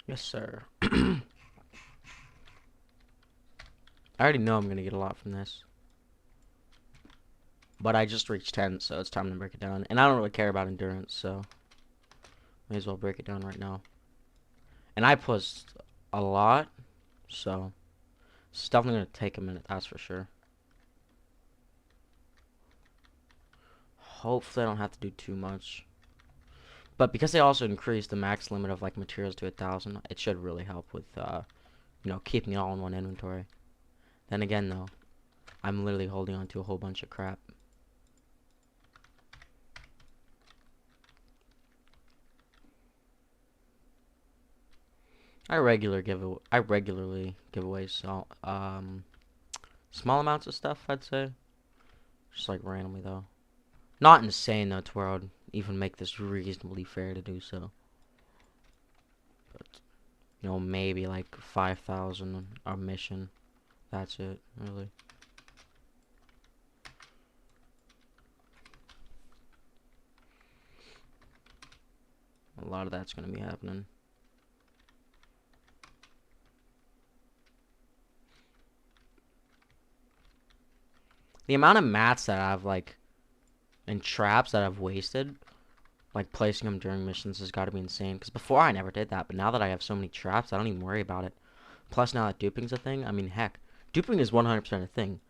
Yes, sir. I already know I'm gonna get a lot from this. But I just reached 10, so it's time to break it down. And I don't really care about endurance, so may as well break it down right now. And I pushed a lot, so it's definitely gonna take a minute, that's for sure. Hopefully I don't have to do too much. But because they also increased the max limit of like materials to 1,000, it should really help with you know, keeping it all in one inventory. Then again though, I'm literally holding on to a whole bunch of crap. I regularly give away small amounts of stuff, I'd say. Just like randomly though. Not insane though to where I would even make this reasonably fair to do so. But you know, maybe like 5,000 a mission. That's it, really. A lot of that's gonna be happening. The amount of mats that I've like and traps that I've wasted, like placing them during missions, has got to be insane. Because before I never did that, but now that I have so many traps, I don't even worry about it. Plus, now that duping's a thing, I mean, heck, duping is 100% a thing.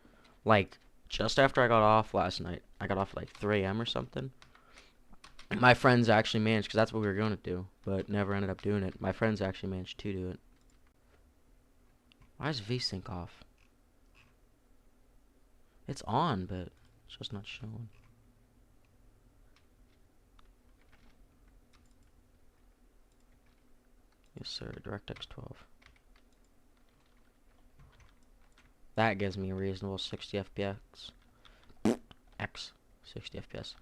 Like, just after I got off last night, I got off at like 3 a.m. or something. My friends actually managed, because that's what we were going to do, but never ended up doing it. My friends actually managed to do it. Why is VSync off? It's on, but it's just not showing. Yes, sir. DirectX 12. That gives me a reasonable 60 FPS. X 60 FPS.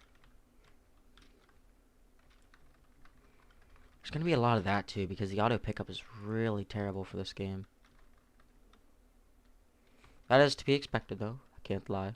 There's gonna be a lot of that too because the auto pickup is really terrible for this game. That is to be expected though. I can't lie.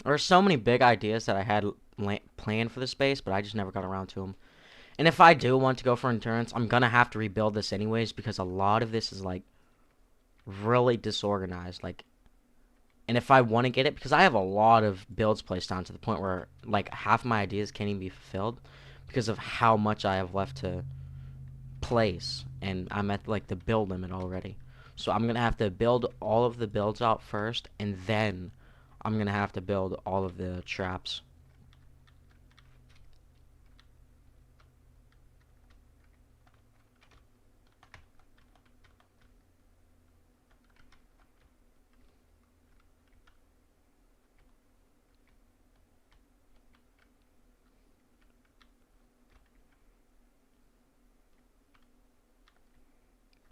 There are so many big ideas that I had planned for this base, but I just never got around to them. And if I do want to go for endurance, I'm gonna have to rebuild this anyways because a lot of this is like really disorganized. Like, and if I want to get it, because I have a lot of builds placed down to the point where like half my ideas can't even be fulfilled because of how much I have left to place, and I'm at like the build limit already. So I'm gonna have to build all of the builds out first, and then I'm gonna have to build all of the traps.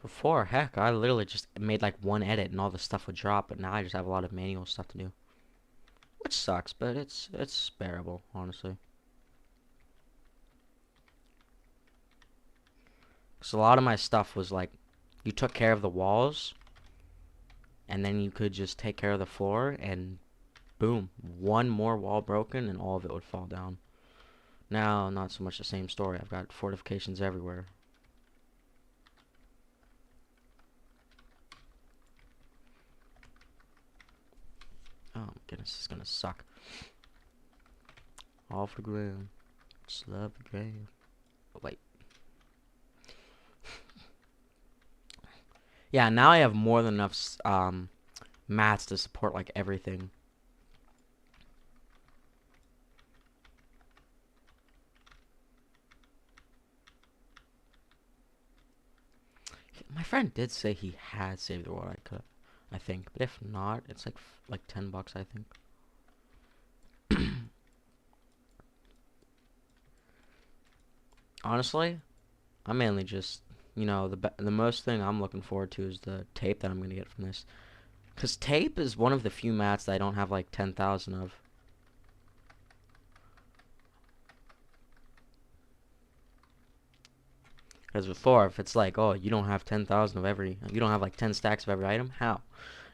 Before, heck, I literally just made like one edit and all the stuff would drop, but now I just have a lot of manual stuff to do. Which sucks, but it's bearable, honestly. Because a lot of my stuff was like, you took care of the walls, and then you could just take care of the floor, and boom, one more wall broken, and all of it would fall down. Now, not so much the same story. I've got fortifications everywhere. Oh my goodness, this is gonna suck. Off the ground. Just love the ground. Oh, wait. Yeah, now I have more than enough mats to support like everything. My friend did say he had saved the world. I think, but if not, it's like $10, I think. Honestly, I mainly just you know, the most thing I'm looking forward to is the tape that I'm gonna get from this. Cause tape is one of the few mats that I don't have like 10,000 of. Because before, if it's like, oh, you don't have 10,000 of every, you don't have like 10 stacks of every item, how?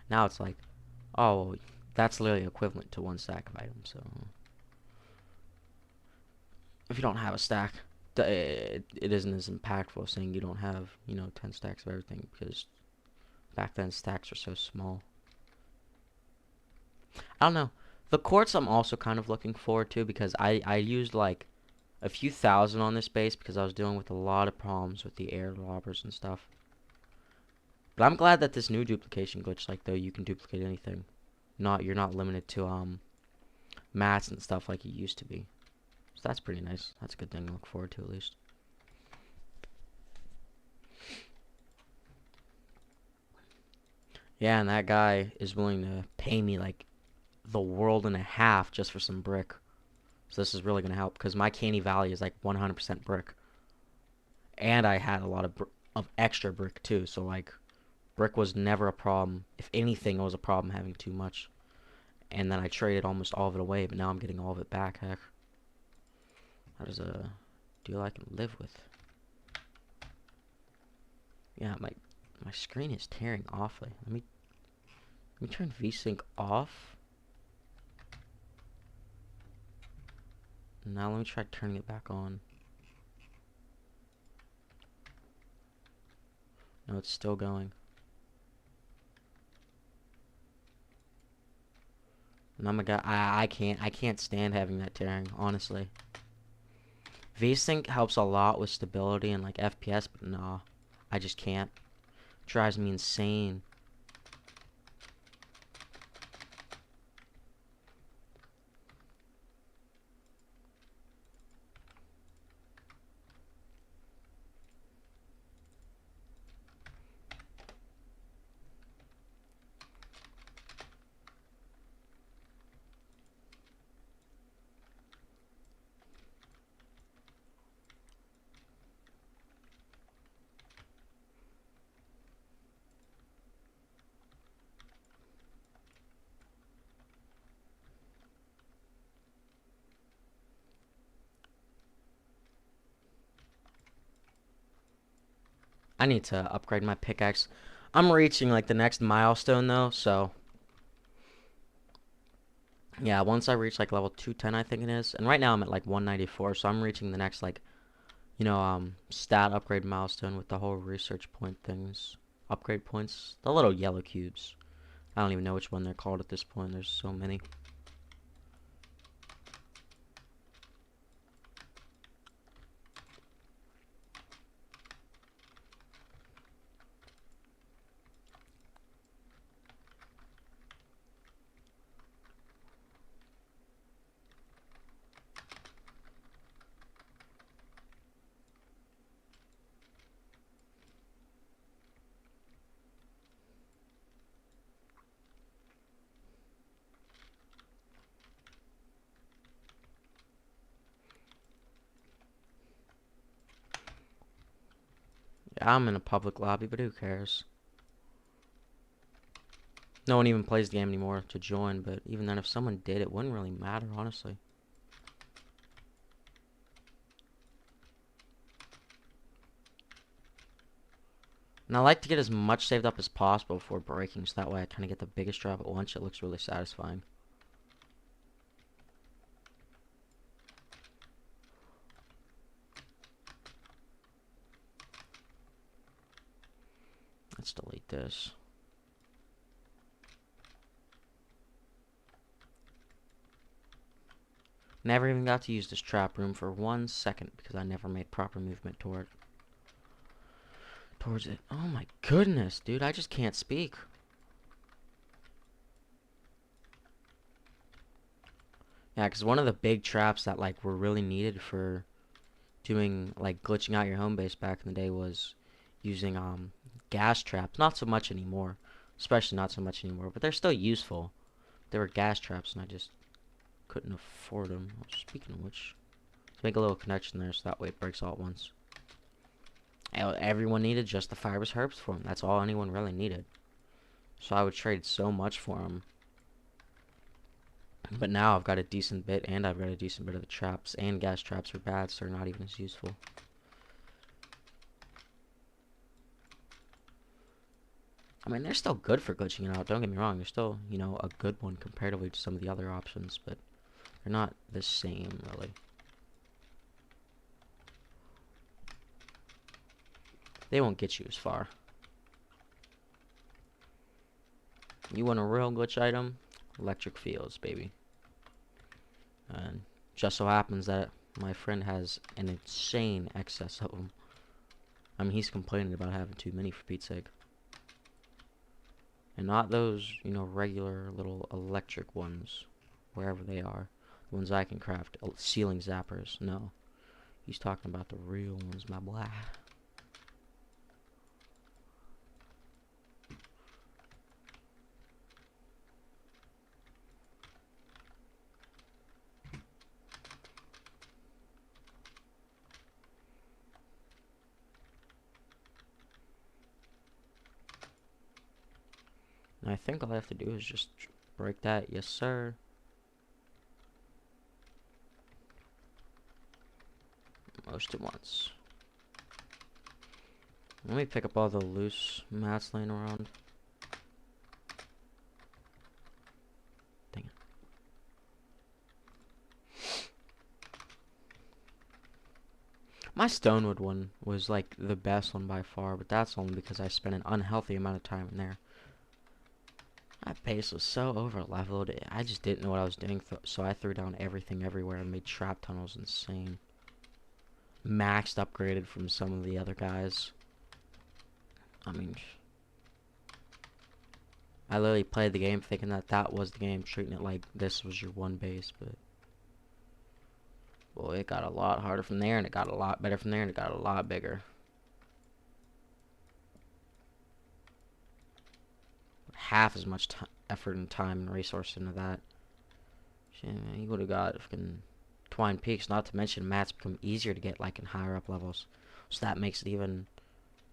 Now it's like, oh, that's literally equivalent to one stack of items. So if you don't have a stack, it isn't as impactful as saying you don't have, you know, 10 stacks of everything, because back then stacks were so small. I don't know. The quartz I'm also kind of looking forward to, because I used like a few thousand on this base because I was dealing with a lot of problems with the air lobbers and stuff. But I'm glad that this new duplication glitch, like, though, you can duplicate anything. You're not limited to mats and stuff like you used to be. So that's pretty nice. That's a good thing to look forward to, at least. Yeah, and that guy is willing to pay me like the world and a half just for some brick. So this is really going to help, because my Canny Valley is like 100% brick. And I had a lot of extra brick too, so like brick was never a problem. If anything, it was a problem having too much. And then I traded almost all of it away, but now I'm getting all of it back. Heck, that is a deal I can live with. Yeah, my screen is tearing awfully. Let me turn VSync off. Now let me try turning it back on. No, it's still going. And I'm a guy. I can't stand having that tearing, honestly. VSync helps a lot with stability and like FPS, but nah, I just can't. Drives me insane. I need to upgrade my pickaxe. I'm reaching like the next milestone though, so yeah, once I reach like level 210, I think it is. And right now I'm at like 194, so I'm reaching the next like, you know, stat upgrade milestone with the whole research point things. Upgrade points, the little yellow cubes. I don't even know which one they're called at this point. There's so many. Yeah, I'm in a public lobby, but who cares? No one even plays the game anymore to join, but even then, if someone did, it wouldn't really matter, honestly. And I like to get as much saved up as possible before breaking, so that way I kind of get the biggest drop at once. It looks really satisfying. Let's delete this. Never even got to use this trap room for 1 second because I never made proper movement towards it. Oh my goodness, dude, I just can't speak. Yeah, because one of the big traps that like were really needed for doing like glitching out your home base back in the day was using gas traps. Not so much anymore, especially not so much anymore, but they're still useful. They were gas traps, and I just couldn't afford them. Speaking of which, let's make a little connection there so that way it breaks all at once. Everyone needed just the fibrous herbs for them. That's all anyone really needed. So I would trade so much for them. But now I've got a decent bit, and I've got a decent bit of the traps, and gas traps are bad, so they're not even as useful. I mean, they're still good for glitching it out, don't get me wrong. They're still, you know, a good one comparatively to some of the other options, but they're not the same, really. They won't get you as far. You want a real glitch item? Electric fields, baby. And just so happens that my friend has an insane excess of them. I mean, he's complaining about having too many, for Pete's sake. And not those, you know, regular little electric ones, wherever they are. The ones I can craft. Ceiling zappers. No. He's talking about the real ones, my boy. And I think all I have to do is just break that. Yes, sir. Most at once. Let me pick up all the loose mats laying around. Dang it. My stonewood one was like the best one by far, but that's only because I spent an unhealthy amount of time in there. That base was so over leveled. I just didn't know what I was doing, so I threw down everything everywhere and made trap tunnels insane. Maxed upgraded from some of the other guys. I mean, I literally played the game thinking that that was the game, treating it like this was your one base, but well, it got a lot harder from there, and it got a lot better from there, and it got a lot bigger. Half as much effort and time and resource into that. Shit, man, you would have got fucking Twine Peaks, not to mention mats become easier to get like in higher up levels. So that makes it even,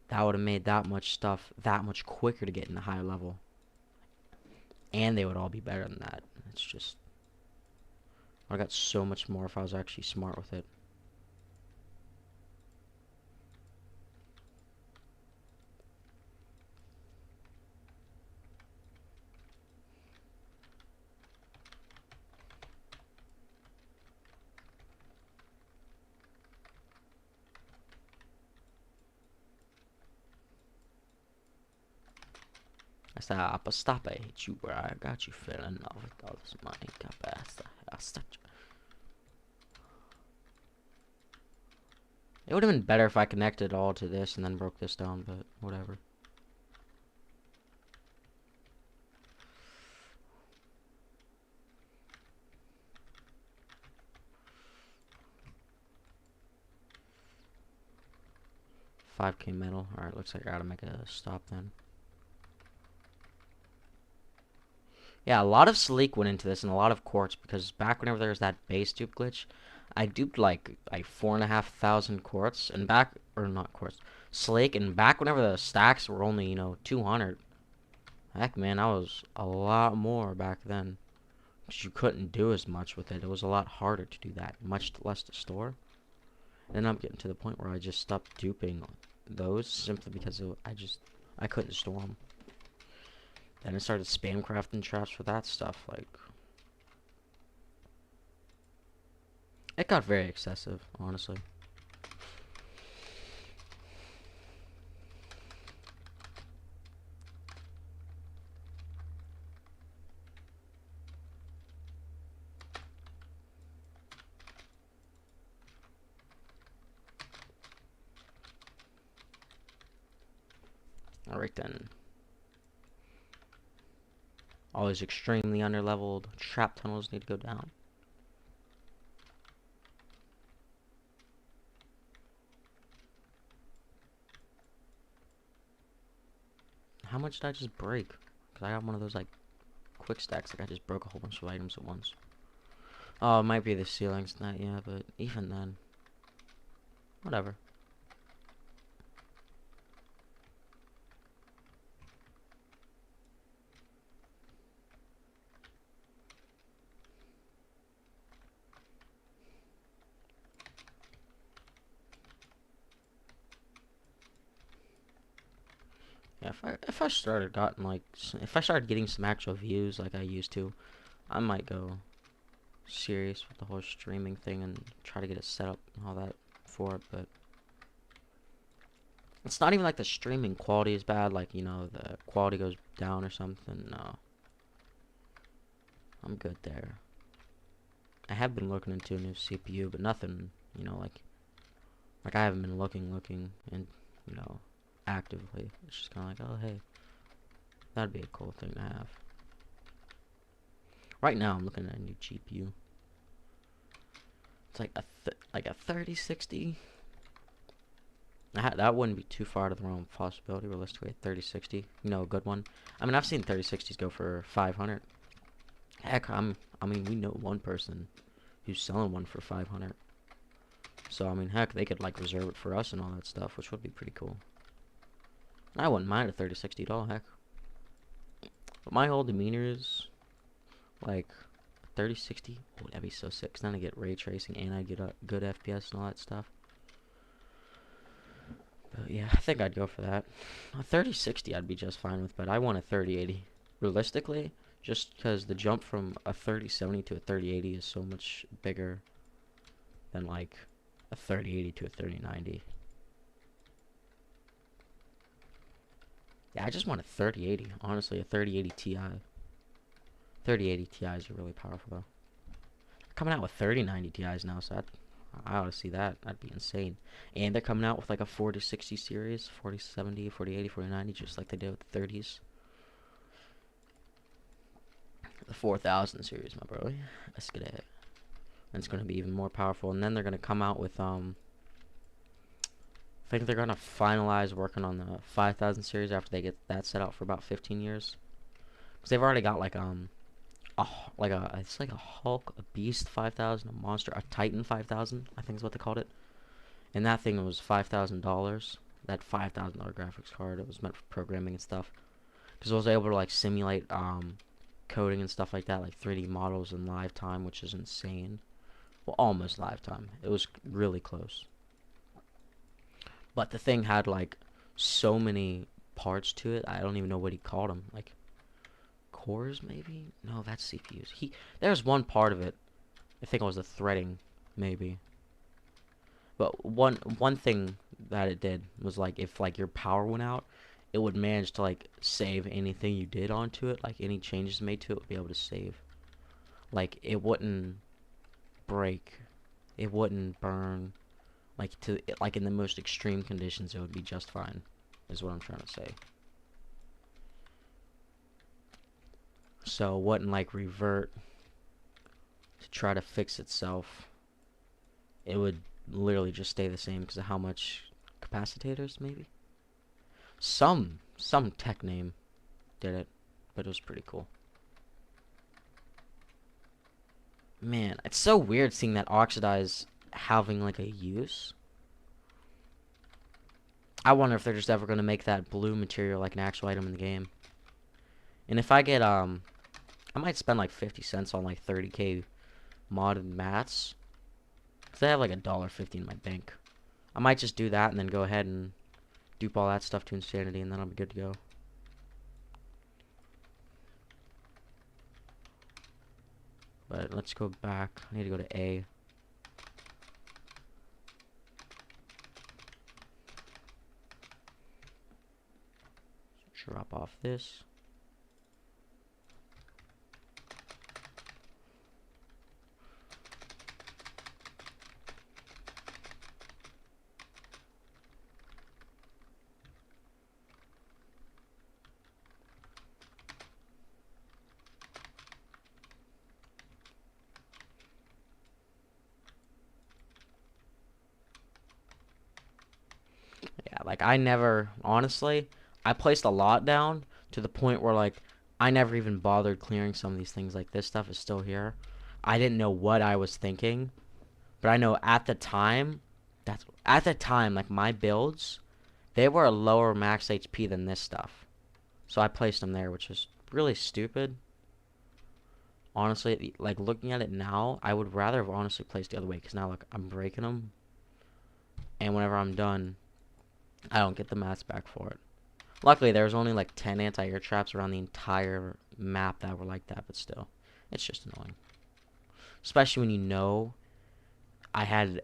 that would have made that much stuff that much quicker to get in the higher level. And they would all be better than that. It's just, I got so much more if I was actually smart with it. I said, stop, I hate you, bro. I got you feeling love with all this money. It would have been better if I connected all to this and then broke this down, but whatever. $5K metal. Alright, looks like I gotta make a stop then. Yeah, a lot of sleek went into this and a lot of quartz, because back whenever there was that base dupe glitch, I duped like 4,500 quartz, and back, or not quartz, sleek, and back whenever the stacks were only, you know, 200. Heck, man, I was a lot more back then. Because you couldn't do as much with it. It was a lot harder to do that, much less to store. And then I'm getting to the point where I just stopped duping those simply because I couldn't store them. Then I started spam crafting traps for that stuff. Like, it got very excessive, honestly. Alright then. All these extremely underleveled trap tunnels need to go down. How much did I just break? Because I got one of those like quick stacks. Like I just broke a whole bunch of items at once. Oh, it might be the ceilings, not yeah, but even then, whatever. Yeah, if I started gotten like if I started getting some actual views like I used to, I might go serious with the whole streaming thing and try to get it set up and all that for it. But it's not even like the streaming quality is bad, like, you know, the quality goes down or something. No, I'm good there. I have been looking into a new CPU, but nothing, you know, like I haven't been looking and, you know, actively. It's just kind of like, oh hey, that'd be a cool thing to have. Right now I'm looking at a new GPU. It's like a 3060. That wouldn't be too far to the realm of possibility. Realistically, a 3060, you know, a good one. I mean, I've seen 3060s go for 500. Heck, I mean, we know one person who's selling one for 500. So I mean, heck, they could like reserve it for us and all that stuff, which would be pretty cool. I wouldn't mind a 3060 at all, heck. But my whole demeanor is like 3060. Oh, that'd be so sick. 'Cause then I get ray tracing and I get a good FPS and all that stuff. But yeah, I think I'd go for that. A 3060 I'd be just fine with, but I want a 3080. Realistically, just because the jump from a 3070 to a 3080 is so much bigger than like a 3080 to a 3090. Yeah, I just want a 3080. Honestly, a 3080 Ti. 3080 Ti's are really powerful though. Coming out with 3090 Ti's now, so I ought to see that. That'd be insane. And they're coming out with like a 4060 series, 4070, 4080, 4090, just like they did with the 30s. The 4000 series, my bro. Let's get it. And it's going to be even more powerful. And then they're going to come out with, I think they're going to finalize working on the 5000 series after they get that set out for about 15 years. Because they've already got like, it's like a Hulk, a Beast 5000, a Monster, a Titan 5000, I think is what they called it. And that thing was $5,000. That $5,000 graphics card. It was meant for programming and stuff. Because it was able to like simulate coding and stuff like that, like 3D models in live time, which is insane. Well, almost live time. It was really close. But the thing had like so many parts to it. I don't even know what he called them. Like cores, maybe? No, that's CPUs. There's one part of it. I think it was the threading, maybe. But one thing that it did was like if like your power went out, it would manage to like save anything you did onto it, like any changes made to it would be able to save. Like it wouldn't break, it wouldn't burn, like in the most extreme conditions it would be just fine, is what I'm trying to say. So it wouldn't like revert to try to fix itself. It would literally just stay the same because of how much capacitors, maybe? Some tech name did it, but it was pretty cool. Man, it's so weird seeing that oxidize having like a use. I wonder if they're just ever gonna make that blue material like an actual item in the game. And if I get I might spend like 50 cents on like 30k modded mats. Cause I have like $1.50 in my bank. I might just do that and then go ahead and dupe all that stuff to insanity, and then I'll be good to go. But let's go back. I need to go to A. Drop off this. Yeah, like I never, honestly, I placed a lot down to the point where like I never even bothered clearing some of these things. Like this stuff is still here. I didn't know what I was thinking, but I know at the time, like my builds, they were a lower max HP than this stuff. So I placed them there, which is really stupid. Honestly, like looking at it now, I would rather have honestly placed the other way, because now look, I'm breaking them. And whenever I'm done, I don't get the mats back for it. Luckily, there was only like 10 anti-air traps around the entire map that were like that, but still, it's just annoying. Especially when you know I had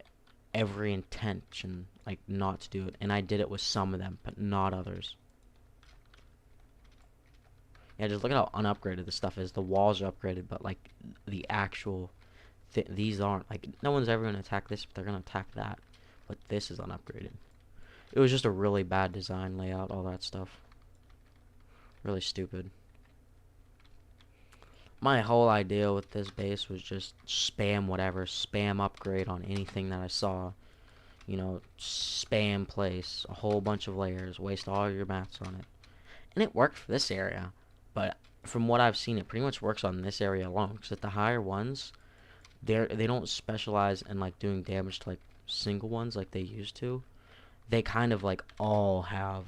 every intention, like, not to do it, and I did it with some of them, but not others. Yeah, just look at how unupgraded this stuff is. The walls are upgraded, but, like, the actual... these aren't. Like, no one's ever going to attack this, but they're going to attack that. But this is unupgraded. It was just a really bad design layout, all that stuff. Really stupid. My whole idea with this base was just spam whatever. Spam upgrade on anything that I saw. You know, spam place. A whole bunch of layers. Waste all your mats on it. And it worked for this area. But from what I've seen, it pretty much works on this area alone. Because at the higher ones, they don't specialize in, like, doing damage to, like, single ones like they used to. They kind of, like, all have,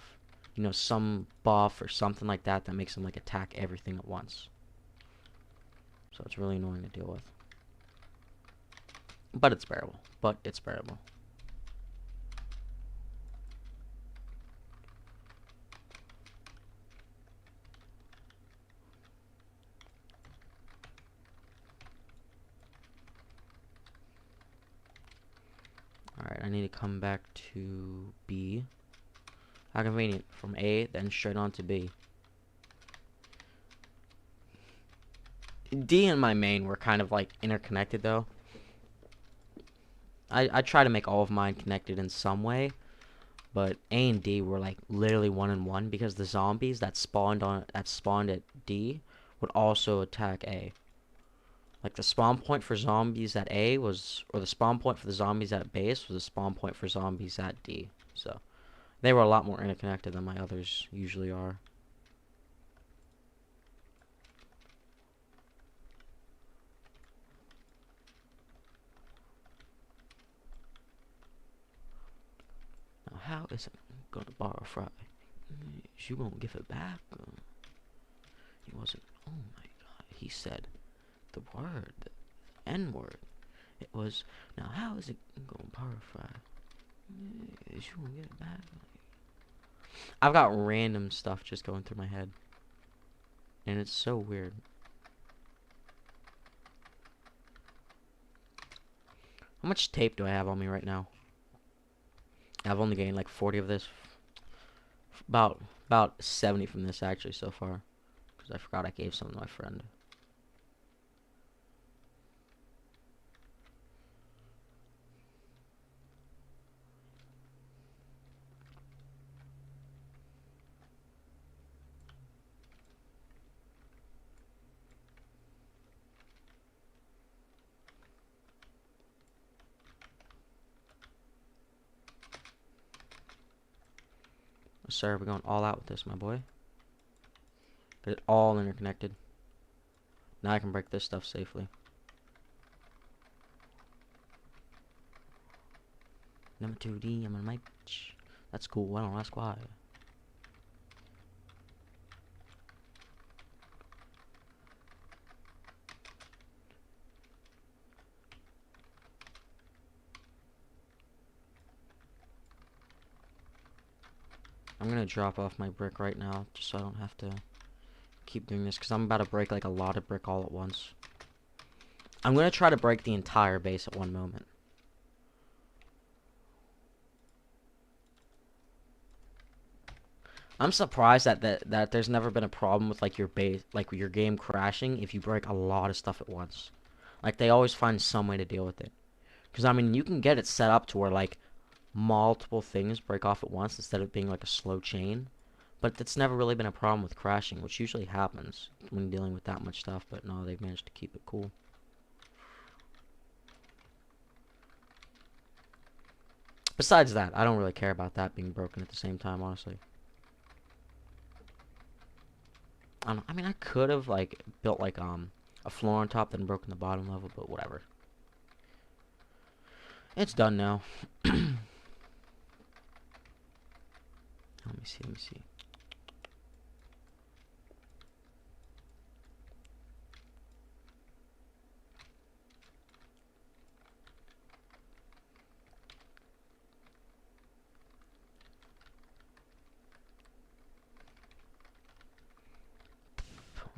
you know, some buff or something like that that makes them, like, attack everything at once. So it's really annoying to deal with. But it's bearable. Alright, I need to come back to B. How convenient. From A, then straight on to B. D and my main were kind of, like, interconnected, though. I try to make all of mine connected in some way. But A and D were, like, literally 1 and 1. Because the zombies that spawned at D would also attack A. Like, the spawn point for zombies at A was... Or the spawn point for the zombies at base was the spawn point for zombies at D. So, they were a lot more interconnected than my others usually are. Now, how is it gonna borrow Fry? You won't give it back? He wasn't... Oh my god. He said the word. The N-word. It was... Now, how is it gonna borrow Fry? You won't get it back? I've got random stuff just going through my head. And it's so weird. How much tape do I have on me right now? I've only gained like 40 of this. About 70 from this actually so far. Because I forgot I gave some to my friend. Sir, we're going all out with this, my boy. Get it all interconnected. Now I can break this stuff safely. Number 2D, I'm on my... That's cool, I don't ask why. I'm gonna drop off my brick right now, just so I don't have to keep doing this, because I'm about to break like a lot of brick all at once. I'm gonna try to break the entire base at one moment. I'm surprised that there's never been a problem with like your base, like your game crashing if you break a lot of stuff at once. Like they always find some way to deal with it. Because I mean, you can get it set up to where like multiple things break off at once instead of being like a slow chain. But it's never really been a problem with crashing, which usually happens when dealing with that much stuff. But no, they've managed to keep it cool. Besides that, I don't really care about that being broken at the same time, honestly. I mean, I could have like built like a floor on top, then broken the bottom level, but whatever. It's done now. Let me see. Let me see.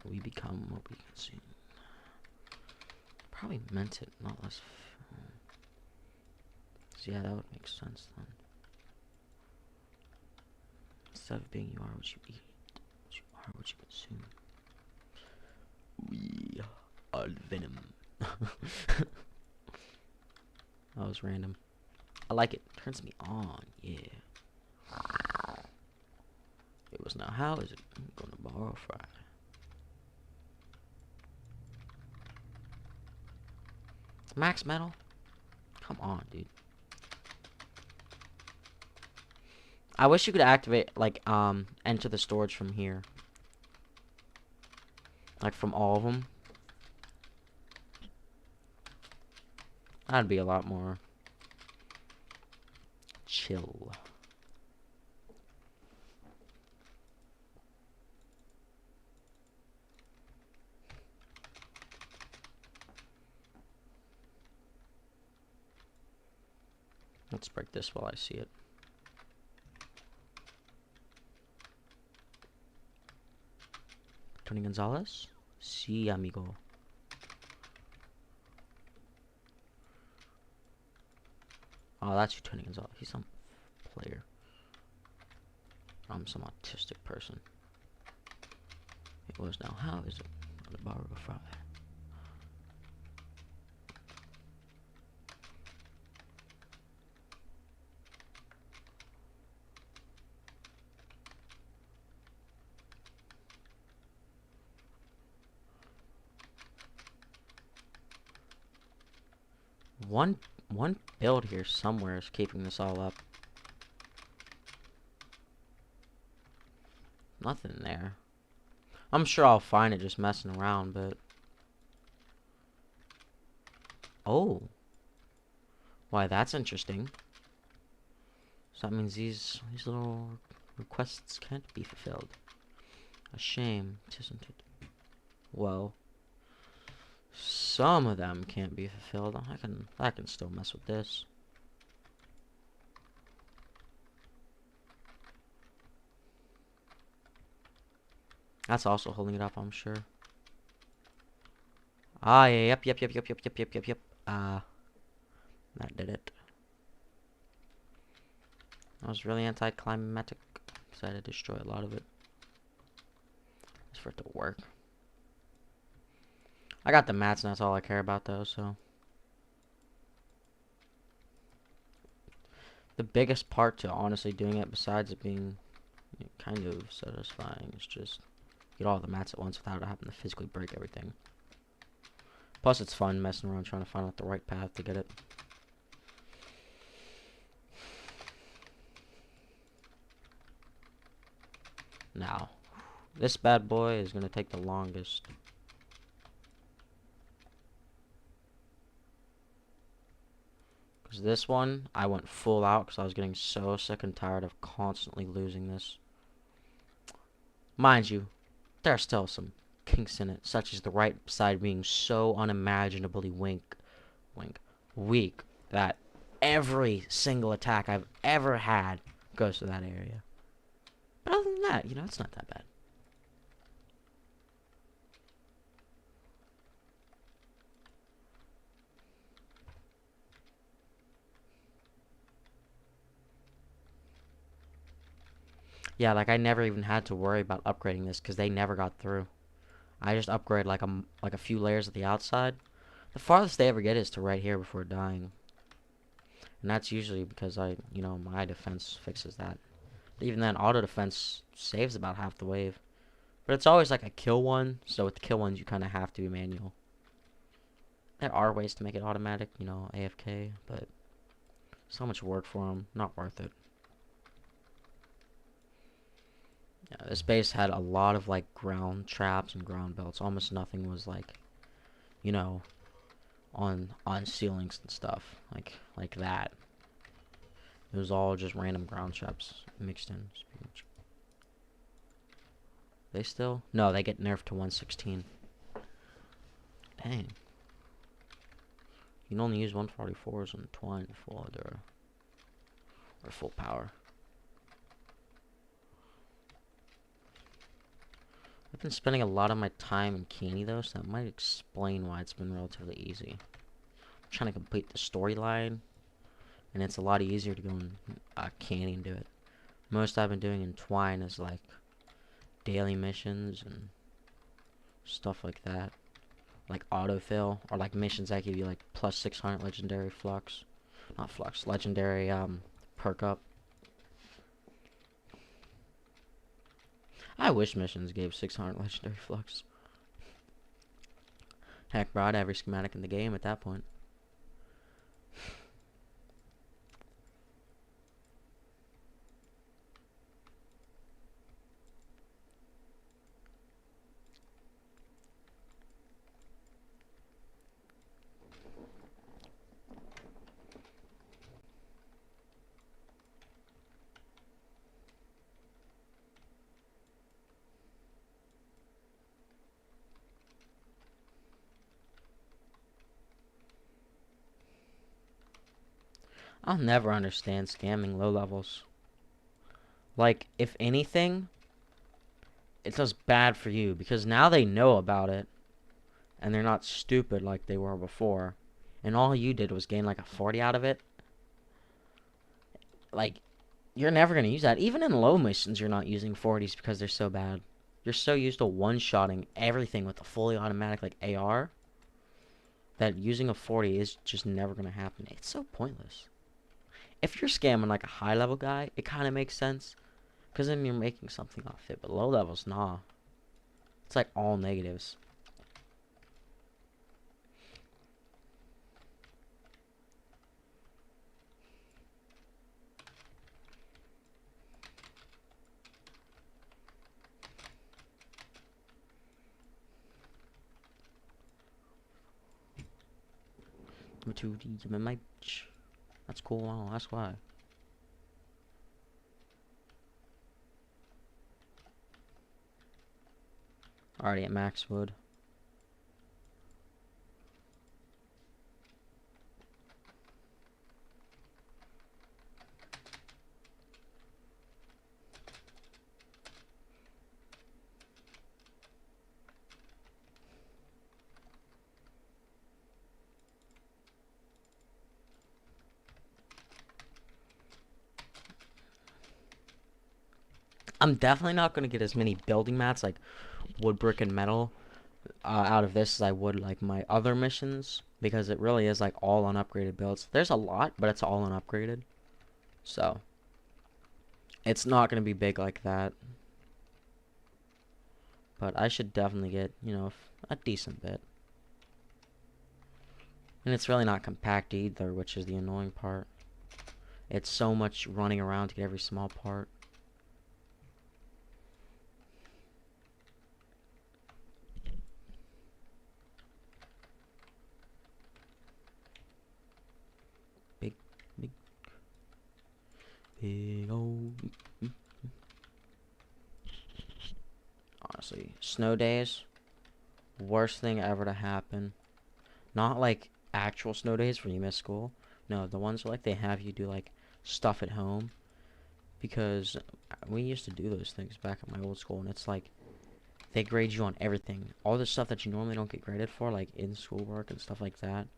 We become what we consume. Probably meant it, not less. So yeah, that would make sense then. Instead of being you are what you eat, you are what you consume. We are venom. That was random. I like it. Turns me on. Yeah. It was now. How is it? I'm gonna borrow fry. Max metal? Come on, dude. I wish you could activate, like, enter the storage from here. Like, from all of them. That'd be a lot more chill. Let's break this while I see it. Tony Gonzalez? Sí, amigo. Oh, that's you, Tony Gonzalez. He's some player. I'm some autistic person. It was now. How is it? The bar of a fry. One build here somewhere is keeping this all up. Nothing there. I'm sure I'll find it just messing around, but oh, why that's interesting. So that means these little requests can't be fulfilled. A shame, isn't it? Well, some of them can't be fulfilled. I can still mess with this. That's also holding it up, I'm sure. Ah, yeah, yep. That did it. I was really anticlimactic, because I had to destroy a lot of it. Just for it to work. I got the mats, and that's all I care about, though, so. The biggest part to honestly doing it, besides it being kind of satisfying, is just get all the mats at once without having to physically break everything. Plus, it's fun messing around trying to find out the right path to get it. Now, this bad boy is going to take the longest. Because this one, I went full out because I was getting so sick and tired of constantly losing this. Mind you, there are still some kinks in it, such as the right side being so unimaginably weak that every single attack I've ever had goes to that area. But other than that, it's not that bad. Yeah, like I never even had to worry about upgrading this because they never got through. I just upgrade like a few layers at the outside. The farthest they ever get is to right here before dying. And that's usually because my defense fixes that. Even then, auto defense saves about half the wave. But it's always like a kill one, so with the kill ones you kind of have to be manual. There are ways to make it automatic, AFK, but so much work for them, not worth it. Yeah, this base had a lot of like ground traps and ground belts. Almost nothing was like, on ceilings and stuff like that. It was all just random ground traps mixed in. They still? No, they get nerfed to 116. Dang. You can only use 144s and twine full or full power. I've been spending a lot of my time in Canny though, so that might explain why it's been relatively easy. I'm trying to complete the storyline, and it's a lot easier to go in Canny and do it. Most I've been doing in Twine is like daily missions and stuff like that, like autofill, or like missions that give you like plus 600 legendary flux, not flux, legendary perk up. I wish missions gave 600 legendary flux. Heck, bro, I'd have every schematic in the game at that point. I'll never understand scamming low levels. Like, if anything, it does bad for you because now they know about it and they're not stupid like they were before. And all you did was gain like a 40 out of it. Like, you're never going to use that. Even in low missions, you're not using 40s because they're so bad. You're so used to one-shotting everything with a fully automatic like AR that using a 40 is just never going to happen. It's so pointless. If you're scamming like a high-level guy, it kind of makes sense because then you're making something off it. But low levels, nah. It's like all negatives. That's cool. Wow, that's why. Already at max wood. I'm definitely not going to get as many building mats like wood, brick, and metal out of this as I would like my other missions because it really is like all unupgraded builds. There's a lot, but it's all unupgraded. So it's not going to be big like that. But I should definitely get, you know, a decent bit. And it's really not compact either, which is the annoying part. It's so much running around to get every small part. Big old. Honestly, snow days, worst thing ever to happen. Not like actual snow days where you miss school. No, the ones where like they have you do like stuff at home. Because we used to do those things back at my old school, and it's like they grade you on everything. All the stuff that you normally don't get graded for, like in schoolwork and stuff like that.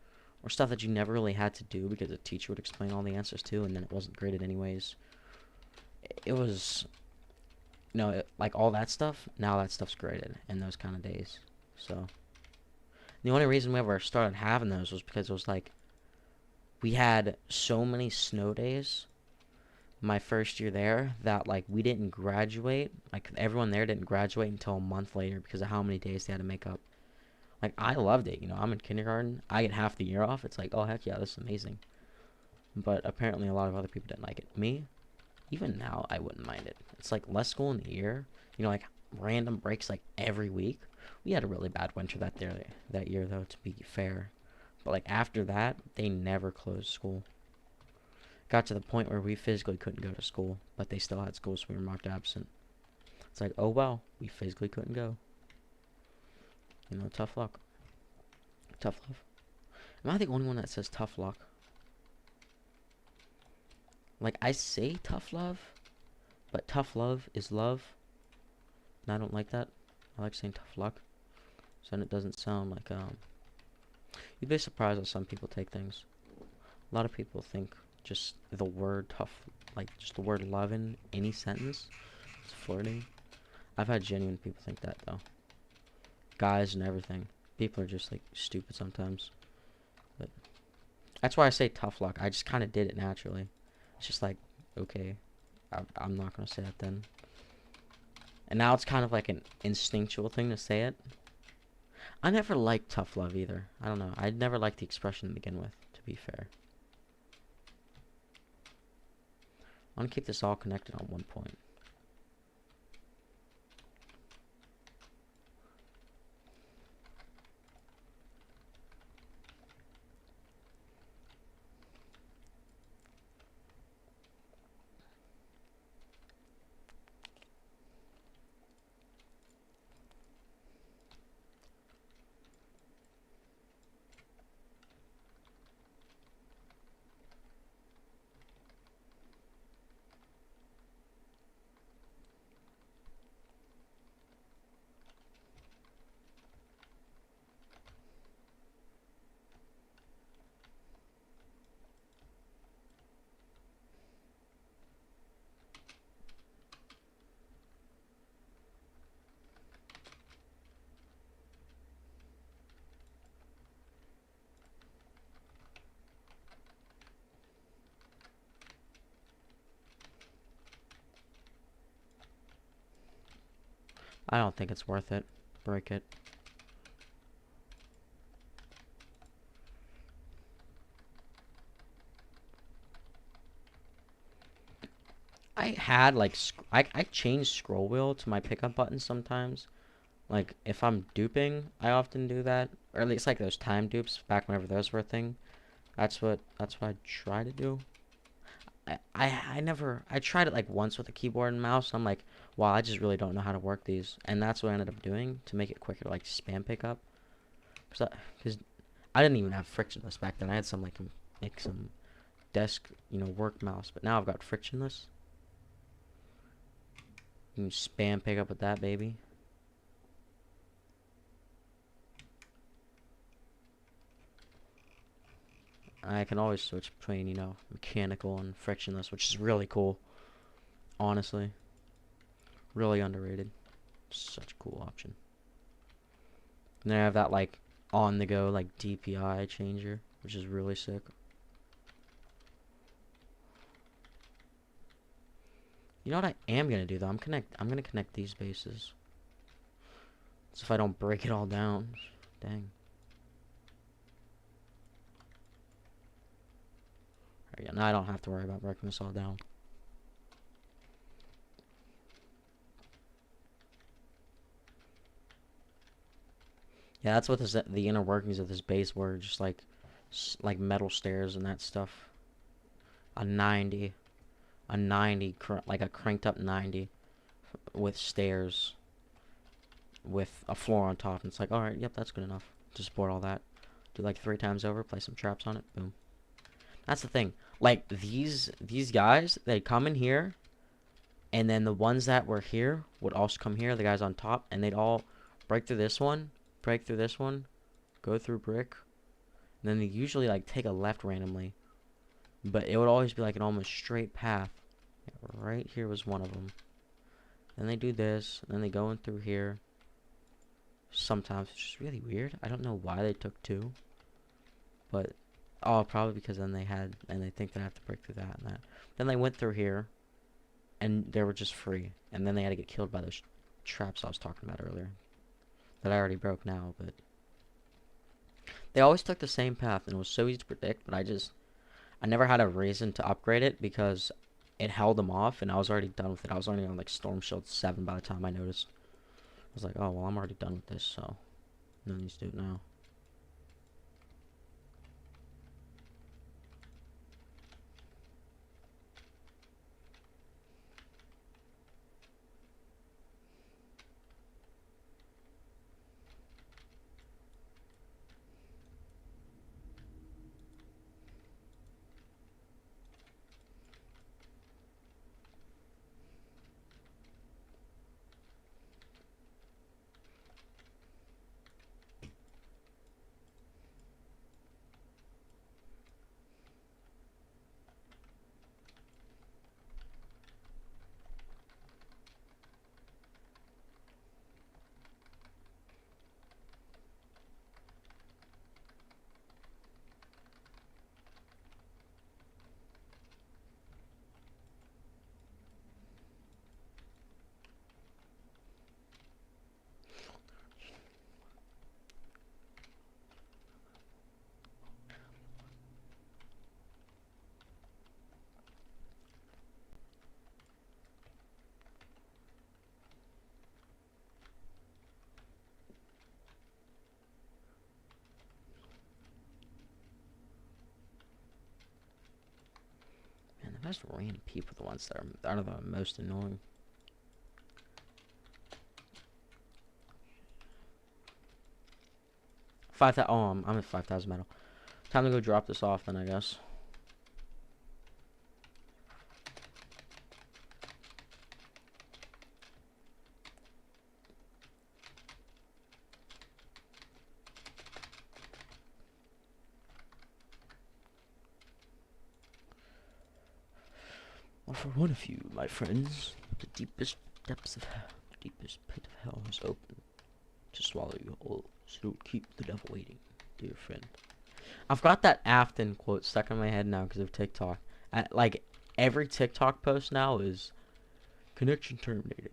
Or stuff that you never really had to do because the teacher would explain all the answers to, and then it wasn't graded anyways. It was, like all that stuff, now that stuff's graded in those kind of days. So, the only reason we ever started having those was because it was like, we had so many snow days my first year there that like we didn't graduate. Like everyone there didn't graduate until a month later because of how many days they had to make up. Like, I loved it, I'm in kindergarten, I get half the year off, it's like, oh heck yeah, this is amazing. But apparently a lot of other people didn't like it. Me, even now, I wouldn't mind it. It's like less school in the year, like random breaks like every week. We had a really bad winter that year though, to be fair. But like after that, they never closed school. Got to the point where we physically couldn't go to school, but they still had school, so we were marked absent. It's like, oh well, we physically couldn't go. Tough luck. Tough love. Am I the only one that says tough luck? Like, I say tough love, but tough love is love. And I don't like that. I like saying tough luck, so then it doesn't sound like You'd be surprised how some people take things. A lot of people think just the word tough, like just the word love in any sentence, it's flirting. I've had genuine people think that though. Guys and everything. People are just like stupid sometimes. But that's why I say tough luck. I just kind of did it naturally. It's just like, okay, I'm not gonna say it then. And now it's kind of like an instinctual thing to say it. I never liked tough love either. I don't know. I never liked the expression to begin with, to be fair. I want to keep this all connected on one point. I don't think it's worth it. Break it. I had like I change scroll wheel to my pickup button sometimes. Like if I'm duping, I often do that, or at least like those time dupes back whenever those were a thing. That's what I try to do. I tried it like once with a keyboard and mouse. I'm like, wow, I just really don't know how to work these, and that's what I ended up doing to make it quicker, like spam pickup. Because I didn't even have frictionless back then. I had some like some desk, work mouse, but now I've got frictionless. You can spam pick up with that, baby. I can always switch between, mechanical and frictionless, which is really cool. Honestly. Really underrated. Such a cool option. And then I have that, like, on-the-go, like, DPI changer, which is really sick. You know what I am going to do, though? I'm going to connect these bases. So if I don't break it all down. Dang. Alright, now I don't have to worry about breaking this all down. Yeah, that's what the inner workings of this base were. Just like metal stairs and that stuff. A 90. A 90, like a cranked up 90 with stairs with a floor on top. And it's like, alright, yep, that's good enough to support all that. Do like 3 times over, play some traps on it, boom. That's the thing. Like, these guys, they come in here, and then the ones that were here would also come here, the guys on top, and they'd all break through this one, go through brick, and then they usually, like, take a left randomly. But it would always be, like, an almost straight path. Right here was one of them. Then they do this, and then they go in through here. Sometimes it's just really weird. I don't know why they took 2. But, oh, probably because then they think they have to break through that and that. Then they went through here, and they were just free. And then they had to get killed by those traps I was talking about earlier. That I already broke now, but... They always took the same path, and it was so easy to predict, but I never had a reason to upgrade it because it held them off, and I was already done with it. I was already on, like, Storm Shield 7 by the time I noticed. I was like, oh, well, I'm already done with this, so no need to do it now. Sometimes random people are the ones that are the most annoying. I'm at 5,000 metal. Time to go drop this off then, I guess. Well, for one of you, my friends, the deepest depths of hell, the deepest pit of hell is open to swallow you whole, so don't keep the devil waiting, dear friend. I've got that Afton quote stuck in my head now because of TikTok. Like, every TikTok post now is, connection terminated.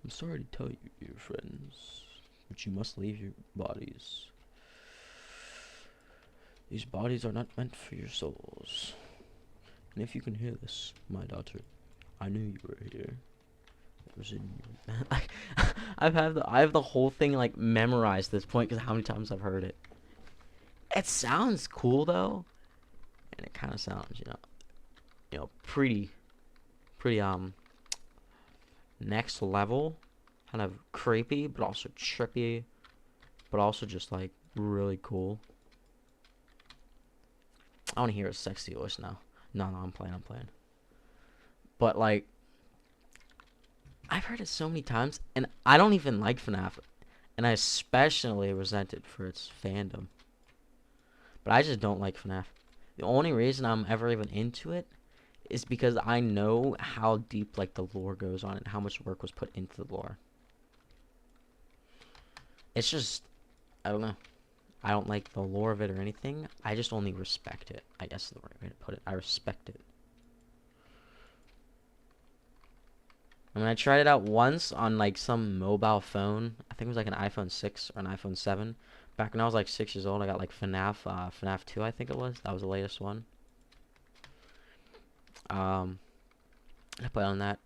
I'm sorry to tell you, dear friends, but you must leave your bodies. These bodies are not meant for your souls. And if you can hear this, my daughter, I knew you were here. It was in you. I have the whole thing like memorized at this point because how many times I've heard it. It sounds cool though, and it kind of sounds, pretty next level, kind of creepy, but also trippy, but also just like really cool. I want to hear a sexy voice now. No, I'm playing. But, like, I've heard it so many times, and I don't even like FNAF, and I especially resent it for its fandom. But I just don't like FNAF. The only reason I'm ever even into it is because I know how deep, like, the lore goes on and how much work was put into the lore. It's just, I don't know. I don't like the lore of it or anything. I just only respect it. I guess is the right way to put it. I respect it. I mean, I tried it out once on like some mobile phone. I think it was like an iPhone 6 or an iPhone 7. Back when I was like 6 years old, I got like FNAF 2, I think it was. That was the latest one. I played on that.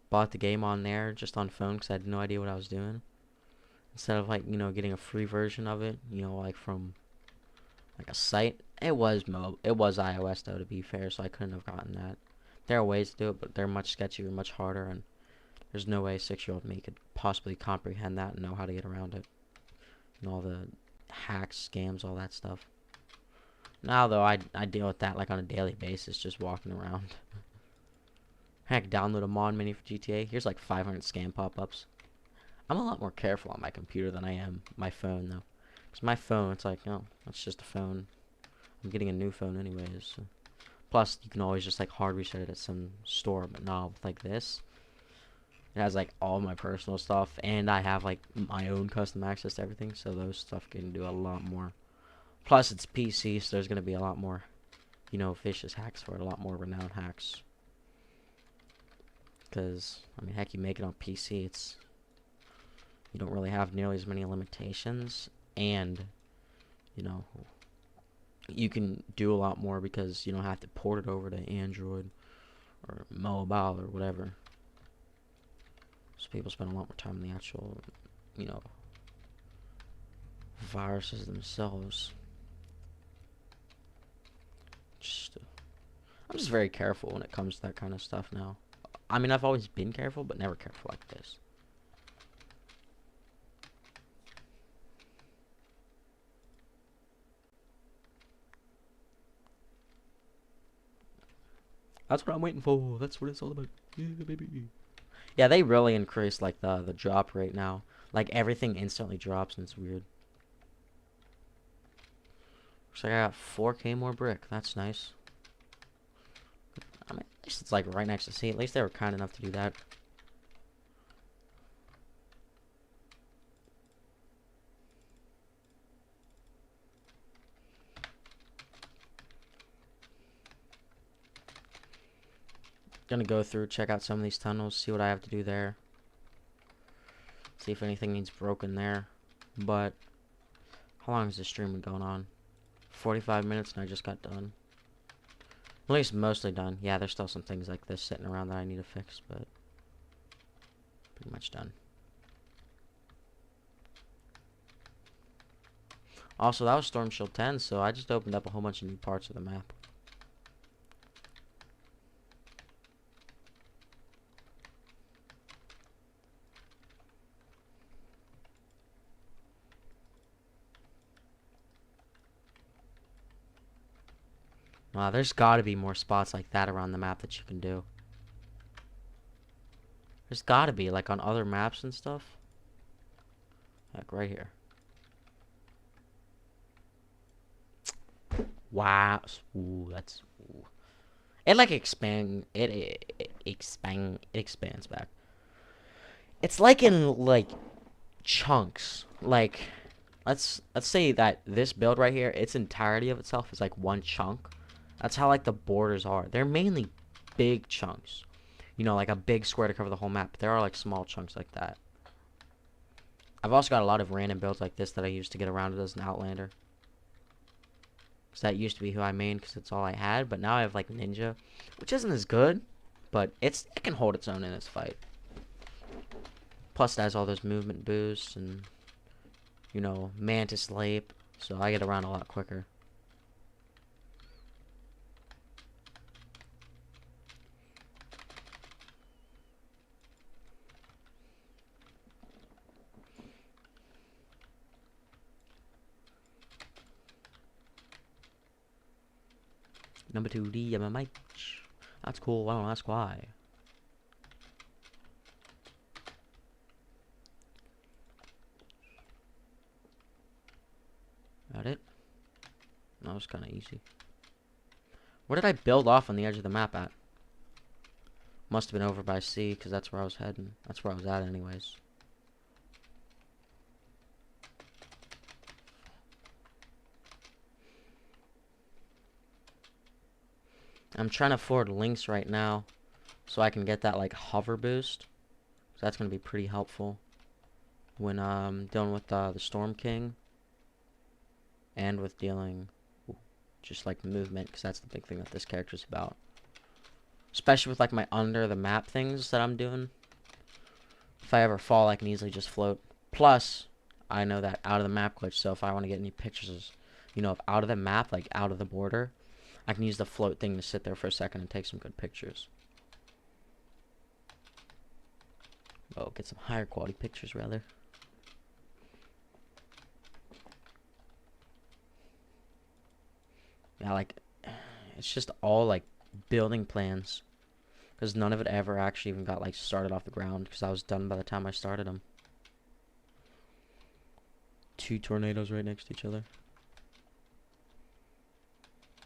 Bought the game on there, just on phone, because I had no idea what I was doing. Instead of like, getting a free version of it, like from like a site. It was iOS though, to be fair, so I couldn't have gotten that. There are ways to do it, but they're much sketchier, much harder, and there's no way a 6-year-old me could possibly comprehend that and know how to get around it. And all the hacks, scams, all that stuff. Now though, I deal with that like on a daily basis, just walking around. Heck, download a mod menu for GTA. Here's like 500 scam pop-ups. I'm a lot more careful on my computer than I am my phone, though. Because my phone, it's like, oh, that's just a phone. I'm getting a new phone anyways. So. Plus, you can always just, like, hard reset it at some store. But not with, like, this. It has, like, all my personal stuff. And I have, like, my own custom access to everything. So those stuff can do a lot more. Plus, it's PC, so there's going to be a lot more, vicious hacks for it. A lot more renowned hacks. Because, I mean, heck, you make it on PC, you don't really have nearly as many limitations, and, you can do a lot more because you don't have to port it over to Android or mobile or whatever. So people spend a lot more time on the actual, viruses themselves. I'm just very careful when it comes to that kind of stuff now. I mean, I've always been careful, but never careful like this. That's what I'm waiting for. That's what it's all about. Yeah, baby. Yeah, they really increased like the drop rate now. Like everything instantly drops and it's weird. Looks like I got 4K more brick. That's nice. I mean, at least it's like right next to sea. At least they were kind enough to do that. Gonna go through, check out some of these tunnels, see what I have to do there. See if anything needs broken there. But how long has this stream been going on? 45 minutes and I just got done. At least mostly done. Yeah, there's still some things like this sitting around that I need to fix, but pretty much done. Also, that was Storm Shield 10, so I just opened up a whole bunch of new parts of the map. There's gotta be more spots like that around the map that you can do. There's gotta be, like on other maps and stuff. Like right here. Wow. Ooh, that's... Ooh. It like expands back. It's like in like chunks. Like let's say that this build right here, its entirety of itself is like one chunk. That's how like the borders are. They're mainly big chunks. You know, like a big square to cover the whole map. There are like small chunks like that. I've also got a lot of random builds like this that I used to get around as an Outlander. Because that used to be who I mained because it's all I had. But now I have like Ninja, which isn't as good. But it can hold its own in this fight. Plus it has all those movement boosts and, you know, Mantis Lape. So I get around a lot quicker. Number 2D, I'm a mic. That's cool, I don't ask why. Got it? That was kind of easy. Where did I build off on the edge of the map at? Must have been over by C, because that's where I was heading. That's where I was at anyways. I'm trying to forward links right now so I can get that like hover boost. So that's going to be pretty helpful when dealing with the Storm King and with dealing just like movement, because that's the big thing that this character's about. Especially with like my under the map things that I'm doing. If I ever fall, I can easily just float. Plus, I know that out of the map glitch, so if I want to get any pictures, you know, of out of the map, like out of the border, I can use the float thing to sit there for a second and take some good pictures. Oh, get some higher quality pictures, rather. Yeah, like, it's just all, like, building plans. Because none of it ever actually even got, like, started off the ground. Because I was done by the time I started them. 2 tornadoes right next to each other.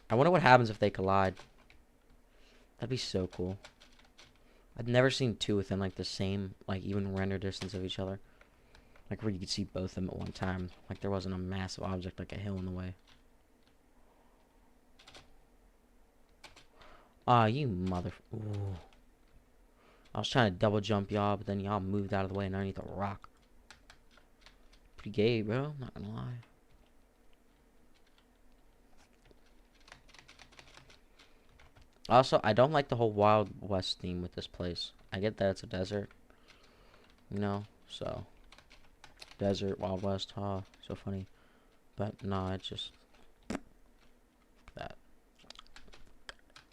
I wonder what happens if they collide. That'd be so cool. I've never seen 2 within, like, the same, like, even render distance of each other. Like, where you could see both of them at one time. Like, there wasn't a massive object, like a hill in the way. Ah, you mother... Ooh. I was trying to double jump y'all, but then y'all moved out of the way and underneath a rock. Pretty gay, bro. Not gonna lie. Also, I don't like the whole Wild West theme with this place. I get that it's a desert. You know, so... Desert, Wild West, huh? So funny. But, no, it's just...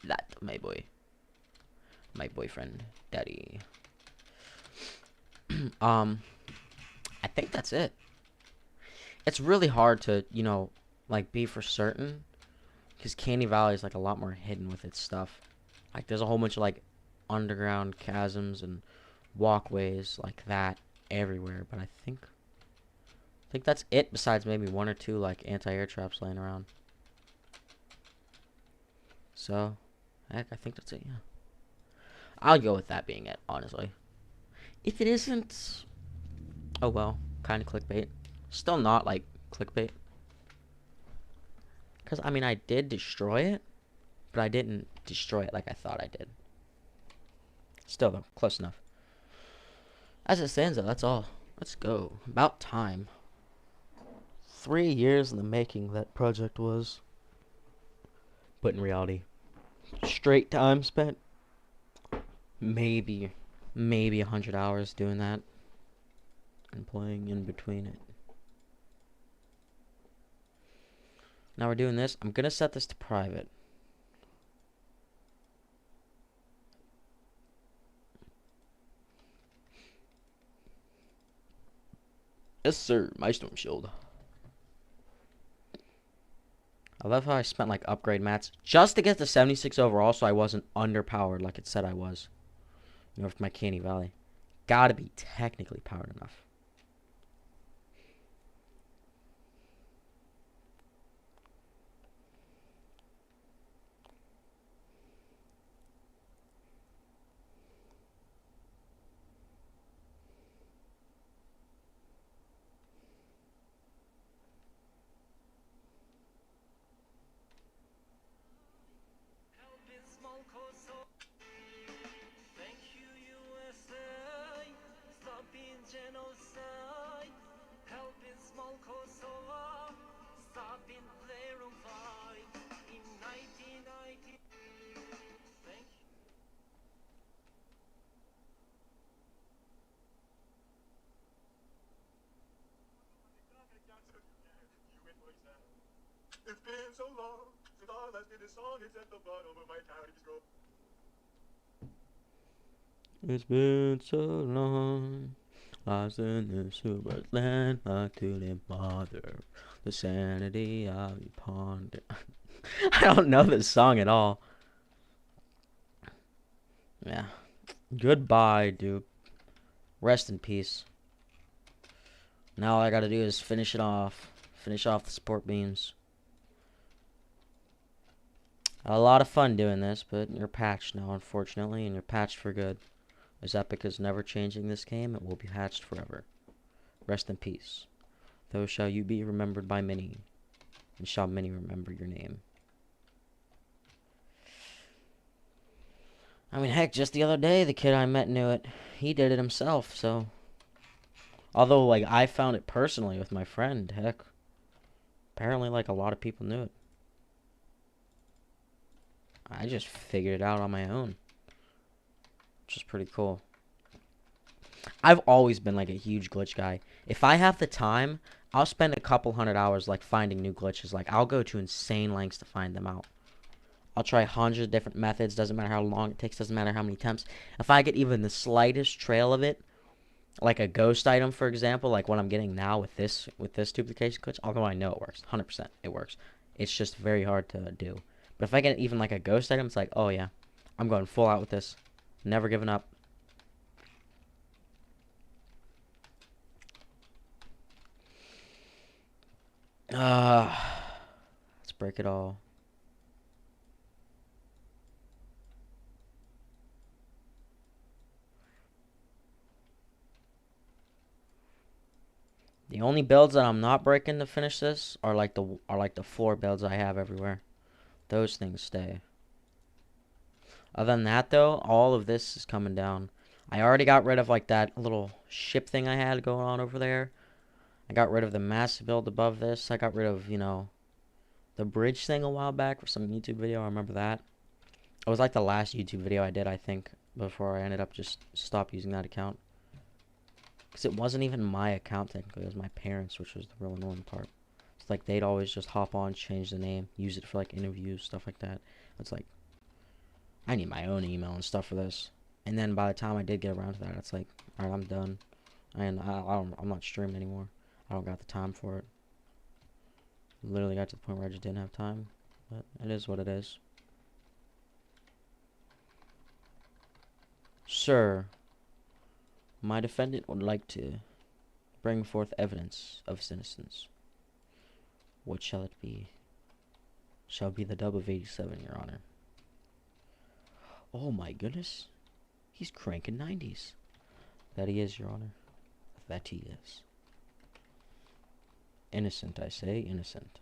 That, my boy. My boyfriend. Daddy. I think that's it. It's really hard to, you know, like, be for certain. Because Canny Valley is, like, a lot more hidden with its stuff. Like, there's a whole bunch of, like, underground chasms and walkways like that everywhere. But I think that's it, besides maybe 1 or 2, like, anti-air traps laying around. So, heck, I think that's it, yeah. I'll go with that being it, honestly. If it isn't... Oh, well. Kind of clickbait. Still not, like, clickbait. Because, I mean, I did destroy it. But I didn't destroy it like I thought I did. Still, though. Close enough. As it stands, though, that's all. Let's go. About time. 3 years in the making that project was. But in reality, straight time spent. Maybe 100 hours doing that. And playing in between it. Now we're doing this. I'm going to set this to private. Yes, sir. My storm shield. I love how I spent like upgrade mats just to get the 76 overall so I wasn't underpowered like it said I was. You know, with my Canny Valley. Gotta be technically powered enough. It's been so long since I last did this song. It's at the bottom of my county scroll. It's been so long. Lost in the superland, I couldn't bother. The sanity of you ponder. I don't know this song at all. Yeah. Goodbye, dude. Rest in peace. Now all I gotta do is finish it off. Finish off the support beams. A lot of fun doing this, but you're patched now, unfortunately, and you're patched for good. As Epic is never changing this game, it will be patched forever. Rest in peace. Though shall you be remembered by many, and shall many remember your name. I mean, heck, just the other day, the kid I met knew it. He did it himself, so... Although, like, I found it personally with my friend, heck. Apparently, like, a lot of people knew it. I just figured it out on my own. Which is pretty cool. I've always been, like, a huge glitch guy. If I have the time, I'll spend a couple hundred hours, like, finding new glitches. Like, I'll go to insane lengths to find them out. I'll try hundreds of different methods. Doesn't matter how long it takes. Doesn't matter how many attempts. If I get even the slightest trail of it, like a ghost item, for example, like what I'm getting now with this duplication glitch, although I know it works, 100% it works. It's just very hard to do. But if I get even like a ghost item, it's like, oh yeah, I'm going full out with this. Never giving up. Let's break it all. The only builds that I'm not breaking to finish this are like the 4 builds I have everywhere. Those things stay. Other than that, though, all of this is coming down. I already got rid of like that little ship thing I had going on over there. I got rid of the massive build above this. I got rid of, you know, the bridge thing a while back for some YouTube video. I remember that. It was like the last YouTube video I did, I think, before I ended up just stopped using that account. Because it wasn't even my account technically. It was my parents', which was the real annoying part. It's like they'd always just hop on, change the name, use it for like interviews, stuff like that. It's like, I need my own email and stuff for this. And then by the time I did get around to that, it's like, alright, I'm done. And I'm not streaming anymore. I don't got the time for it. Literally got to the point where I just didn't have time. But it is what it is. Sir, my defendant would like to bring forth evidence of his innocence. What shall it be? Shall be the dub of 87, Your Honor. Oh my goodness. He's cranking 90s. That he is, Your Honor. That he is. Innocent, I say, innocent.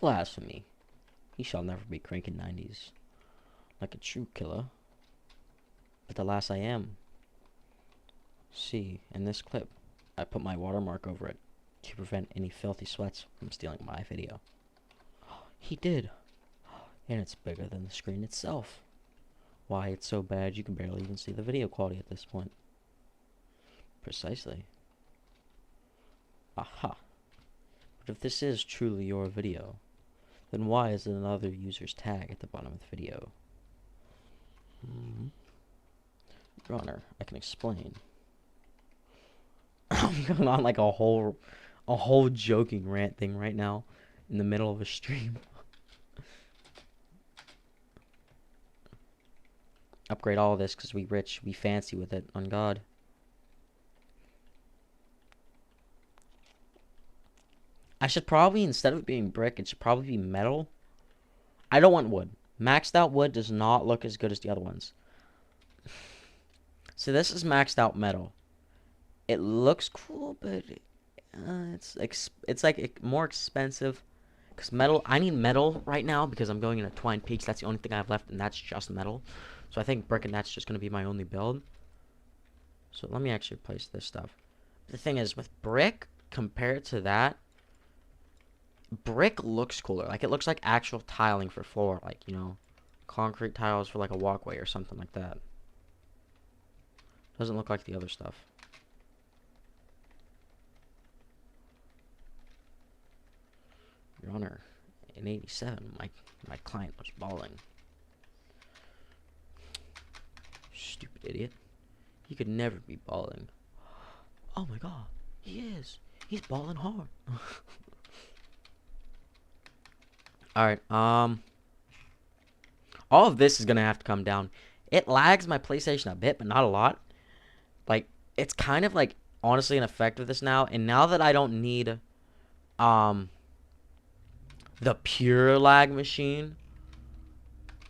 Blasphemy. He shall never be cranking 90s. Like a true killer. But alas I am. See, in this clip, I put my watermark over it to prevent any filthy sweats from stealing my video. He did. And it's bigger than the screen itself. Why, it's so bad you can barely even see the video quality at this point. Precisely. Aha. But if this is truly your video, then why is it another user's tag at the bottom of the video? Your Honor, I can explain. I'm going on like a whole joking rant thing right now in the middle of a stream. Upgrade all of this because we rich, we fancy with it, on God. I should probably, instead of it being brick, it should probably be metal. I don't want wood. Maxed out wood does not look as good as the other ones. So this is maxed out metal. It looks cool, but it's like more expensive. Because metal, I need metal right now because I'm going into Twine Peaks. That's the only thing I have left, and that's just metal. So I think brick and that's just going to be my only build. So let me actually place this stuff. The thing is, with brick, compared to that, brick looks cooler. Like, it looks like actual tiling for floor. Like, you know, concrete tiles for, like, a walkway or something like that. Doesn't look like the other stuff. Your Honor, in 87, my client was bawling. Stupid idiot. He could never be bawling. Oh my god, he is. He's balling hard. Alright, all of this is gonna have to come down. It lags my PlayStation a bit, but not a lot. Like, it's kind of like, honestly, an effect of this now. And now that I don't need, the pure lag machine,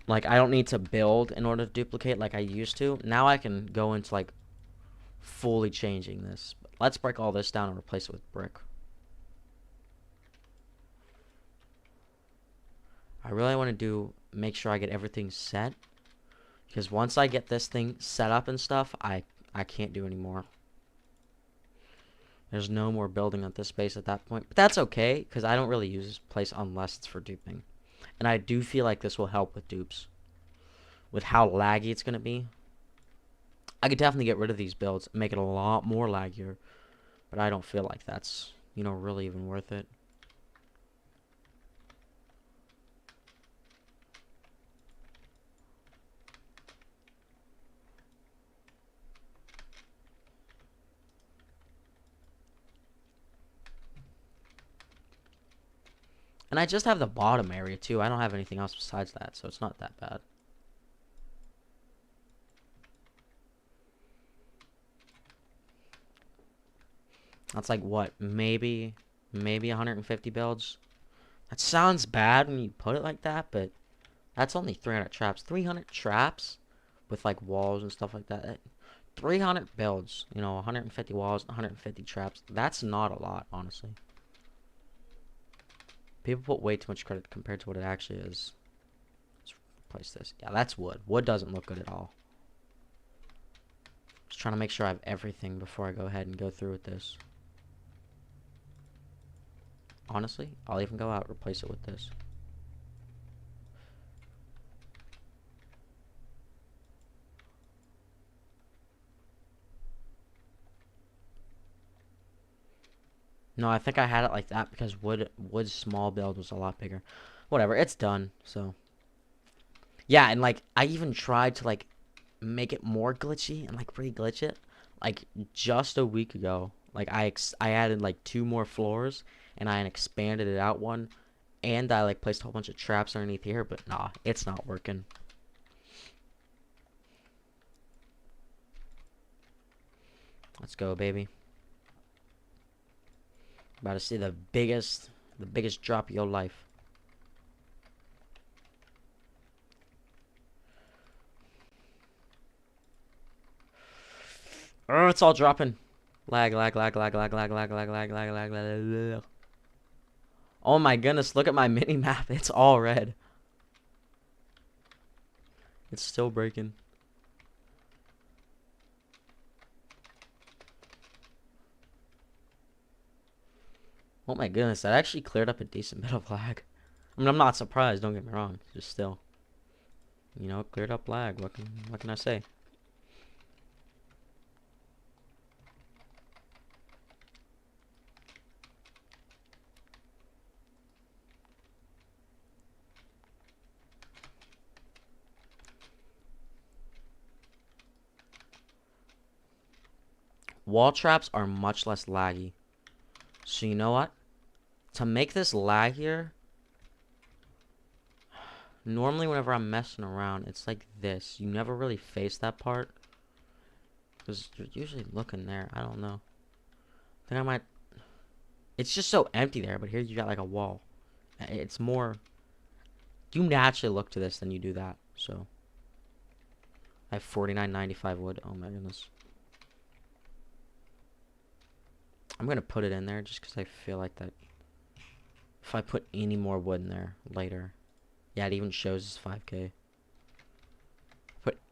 like, I don't need to build in order to duplicate like I used to. Now I can go into, like, fully changing this. But let's break all this down and replace it with brick. I really want to make sure I get everything set. Because once I get this thing set up and stuff, I can't do anymore. There's no more building at this space at that point. But that's okay, because I don't really use this place unless it's for duping. And I do feel like this will help with dupes. With how laggy it's going to be. I could definitely get rid of these builds and make it a lot more laggier. But I don't feel like that's, you know, really even worth it. And I just have the bottom area, too. I don't have anything else besides that, so it's not that bad. That's like, what, maybe 150 builds? That sounds bad when you put it like that, but that's only 300 traps. 300 traps with, like, walls and stuff like that. 300 builds, you know, 150 walls, 150 traps. That's not a lot, honestly. People put way too much credit compared to what it actually is. Let's replace this. Yeah, that's wood. Wood doesn't look good at all. Just trying to make sure I have everything before I go ahead and go through with this. Honestly, I'll even go out, replace it with this. No, I think I had it like that because wood's small build was a lot bigger. Whatever, it's done. So yeah, and like I even tried to like make it more glitchy and like re-glitch it like just a week ago. Like I added like 2 more floors and I expanded it out one, and I like placed a whole bunch of traps underneath here, but nah, it's not working. Let's go, baby. About to see the biggest drop of your life. Oh, it's all dropping. Lag, lag, lag, lag, lag, lag, lag, lag, lag, lag, lag, lag. Oh my goodness, look at my mini map. It's all red. It's still breaking. Oh my goodness, that actually cleared up a decent bit of lag. I mean, I'm not surprised, don't get me wrong. Just still, you know, cleared up lag. What can I say? Wall traps are much less laggy. So you know what? To make this laggier, normally whenever I'm messing around, it's like this. You never really face that part. Because you're usually looking there. I don't know. I think I might... It's just so empty there, but here you got like a wall. It's more... You naturally look to this than you do that, so... I have 49.95 wood. Oh my goodness. I'm gonna put it in there just because I feel like that... If I put any more wood in there later... Yeah, it even shows it's 5k.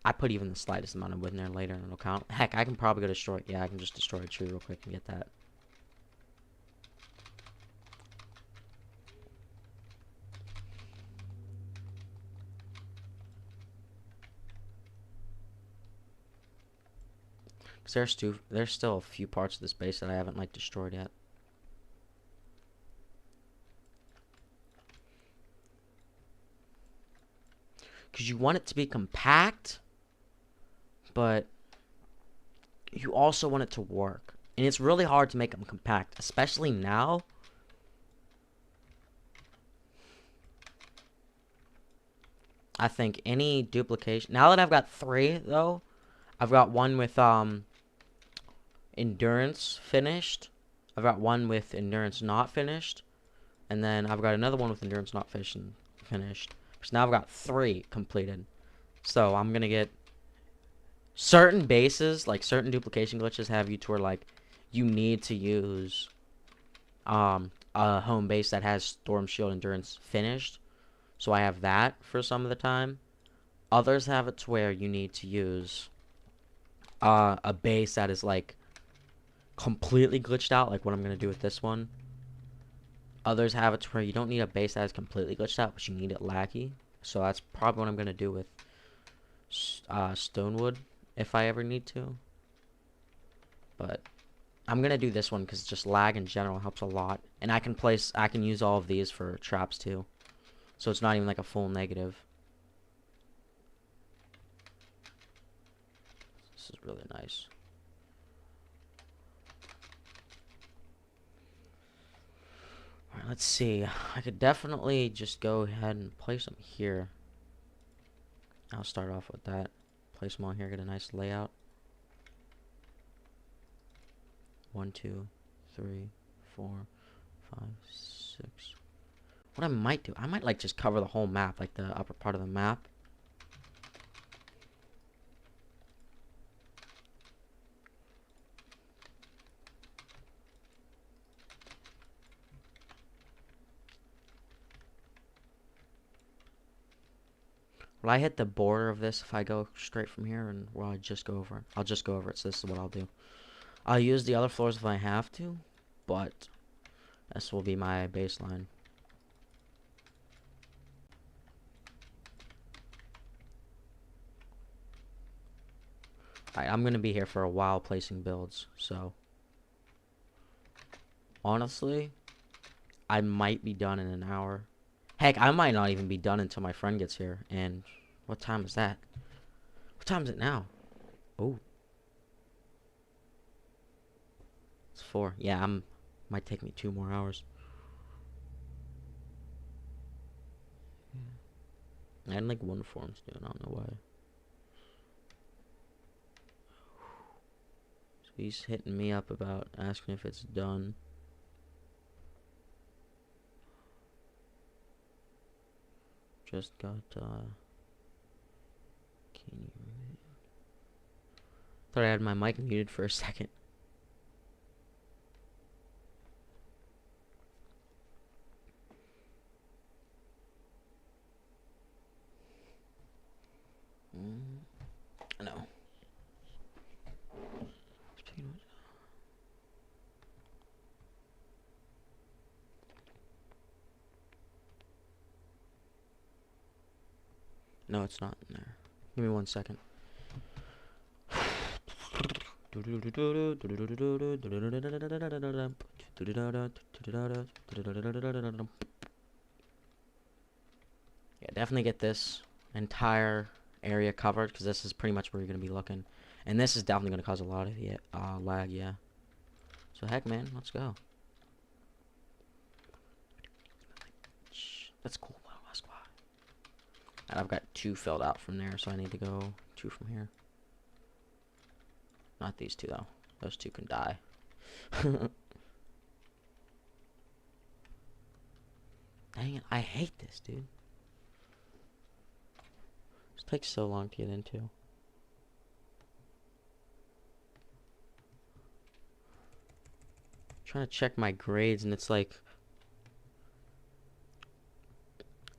I put even the slightest amount of wood in there later and it'll count. Heck, I can probably go destroy... Yeah, I can just destroy a tree real quick and get that. Because there's still a few parts of this base that I haven't, like, destroyed yet. Because you want it to be compact, but you also want it to work. And it's really hard to make them compact, especially now. I think any duplication... Now that I've got 3, though, I've got one with, endurance finished. I've got one with endurance not finished. And then I've got another one with endurance not finished. So now I've got 3 completed. So I'm going to get... Certain bases, like certain duplication glitches have you to where, like, you need to use a home base that has storm shield endurance finished. So I have that for some of the time. Others have it to where you need to use a base that is, like, completely glitched out, like what I'm going to do with this one. Others have it to where you don't need a base that is completely glitched out, but you need it laggy. So that's probably what I'm going to do with Stonewood, if I ever need to. But I'm going to do this one because just lag in general helps a lot. And I can use all of these for traps too. So it's not even like a full negative. This is really nice. Alright, let's see. I could definitely just go ahead and place them here. I'll start off with that. Place them on here, get a nice layout. 1, 2, 3, 4, 5, 6. What I might do, I might like just cover the whole map, like the upper part of the map. Will I hit the border of this if I go straight from here, and will I just go over it? I'll just go over it, so this is what I'll do. I'll use the other floors if I have to, but this will be my baseline. I'm going to be here for a while placing builds, so honestly, I might be done in an hour. Heck, I might not even be done until my friend gets here. And what time is that? What time is it now? Oh, it's 4. Yeah, might take me 2 more hours. I had like 1 forms doing, I don't know why. So he's hitting me up about asking if it's done. Just got Canny. Thought I had my mic muted for a second. No. No, it's not in there. Give me 1 second. Yeah, definitely get this entire area covered because this is pretty much where you're going to be looking. And this is definitely going to cause a lot of lag, yeah. So heck, man, let's go. That's cool. And I've got 2 filled out from there, so I need to go 2 from here. Not these 2 though. Those 2 can die. Dang it, I hate this, dude. This takes so long to get into. Trying to check my grades and it's like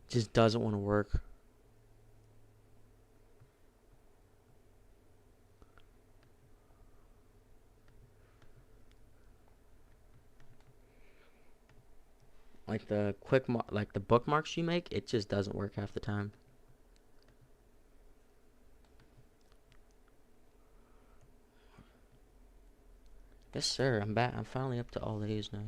just doesn't want to work. Like the like the bookmarks you make, it just doesn't work half the time. Yes, sir. I'm back. I'm finally up to all A's now.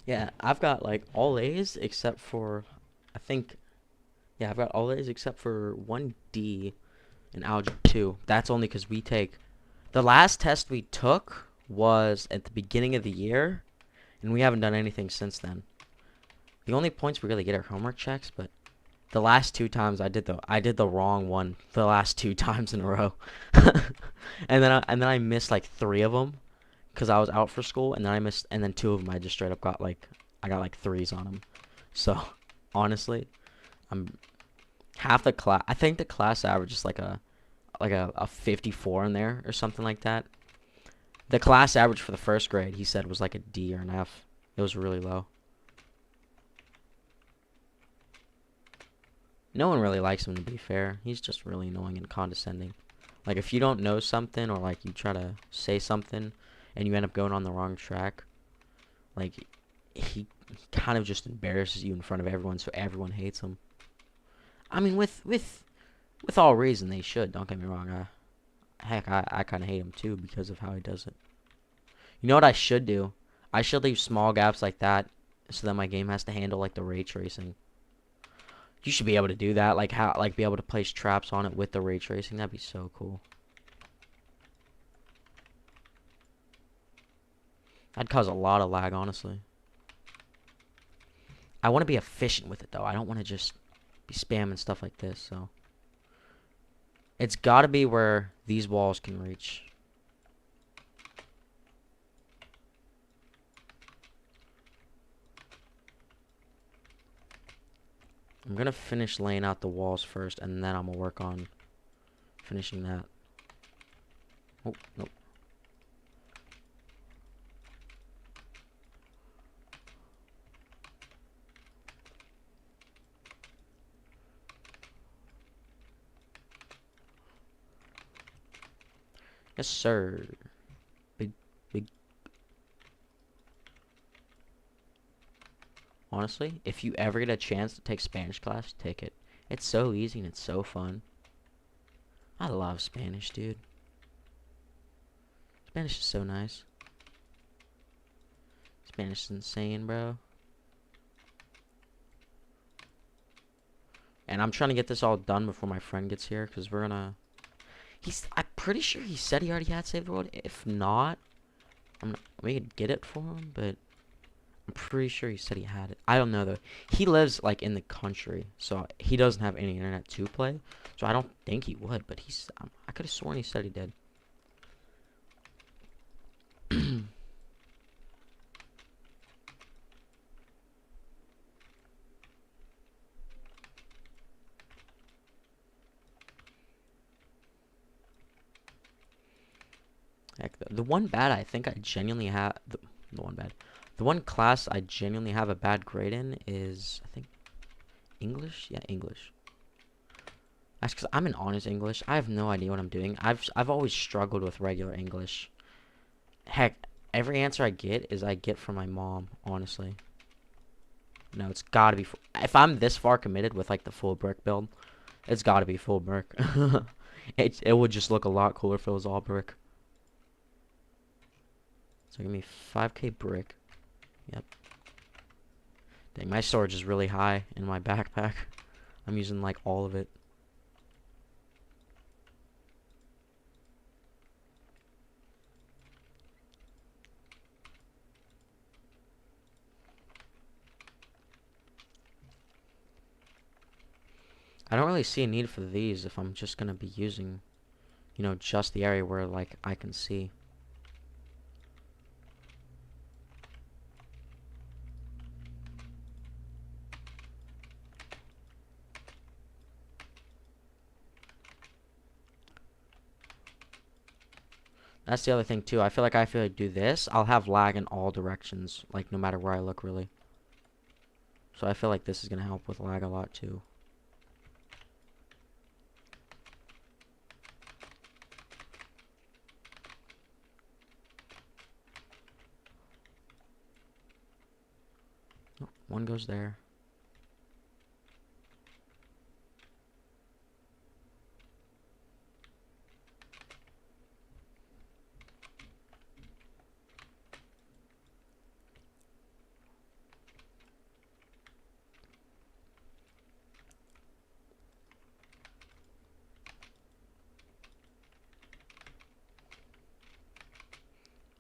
Yeah, I've got like all A's except for, I think, yeah, I've got all A's except for 1 D in Algebra 2. That's only because we take, the last test we took was at the beginning of the year, and we haven't done anything since then. The only points we really get are homework checks, but the last 2 times I did the wrong one the last 2 times in a row. and then I missed like 3 of them because I was out for school, and then I missed, and then 2 of them I just straight up got like, I got like 3s on them. So honestly, I'm half the class. I think the class average is like a 54 in there or something like that. The class average for the first grade, he said, was like a D or an F. It was really low. No one really likes him, to be fair. He's just really annoying and condescending. Like, if you don't know something, or like you try to say something and you end up going on the wrong track, like, he kind of just embarrasses you in front of everyone, so everyone hates him. I mean, with all reason, they should. Don't get me wrong. Heck, I kind of hate him too because of how he does it. You know what I should do? I should leave small gaps like that so that my game has to handle like the ray tracing. You should be able to do that, like be able to place traps on it with the ray tracing. That'd be so cool. That'd cause a lot of lag, honestly. I want to be efficient with it though. I don't want to just be spamming stuff like this, so it's got to be where these walls can reach. I'm gonna finish laying out the walls first, and then I'm gonna work on finishing that. Oh, nope. Yes, sir. Big. Honestly, if you ever get a chance to take Spanish class, take it. It's so easy and it's so fun. I love Spanish, dude. Spanish is so nice. Spanish is insane, bro. And I'm trying to get this all done before my friend gets here, because we're gonna... I'm pretty sure he said he already had Save the World. If not, we could get it for him, but I'm pretty sure he said he had it. I don't know, though. He lives, like, in the country, so he doesn't have any internet to play, so I don't think he would, but I could have sworn he said he did. Heck, the one bad I think I genuinely have... The one class I genuinely have a bad grade in is, I think, English? Yeah, English. That's because I'm in honors English. I have no idea what I'm doing. I've always struggled with regular English. Heck, every answer I get from my mom, honestly. No, it's gotta be... If I'm this far committed with, like, the full brick build, it's gotta be full brick. It would just look a lot cooler if it was all brick. So give me 5k brick. Yep. Dang, my storage is really high in my backpack. I'm using like all of it. I don't really see a need for these if I'm just gonna be using, you know, just the area where like I can see. That's the other thing too. I feel like if I do this, I'll have lag in all directions, like no matter where I look really. So I feel like this is gonna help with lag a lot too. Oh, one goes there.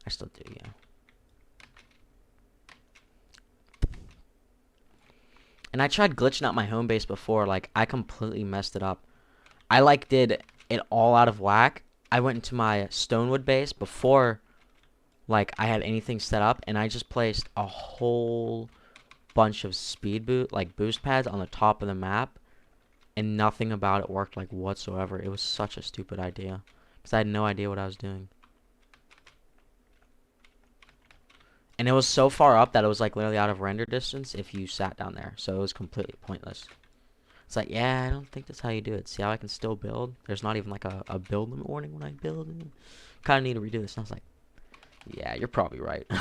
I still do, yeah. And I tried glitching out my home base before, like I completely messed it up. I like did it all out of whack. I went into my stonewood base before like I had anything set up, and I just placed a whole bunch of boost pads on the top of the map, and nothing about it worked like whatsoever. It was such a stupid idea because I had no idea what I was doing. And it was so far up that it was like literally out of render distance if you sat down there. So it was completely pointless. It's like, yeah, I don't think that's how you do it. See how I can still build? There's not even like a build limit warning when I build. Kind of need to redo this. And I was like, yeah, you're probably right. The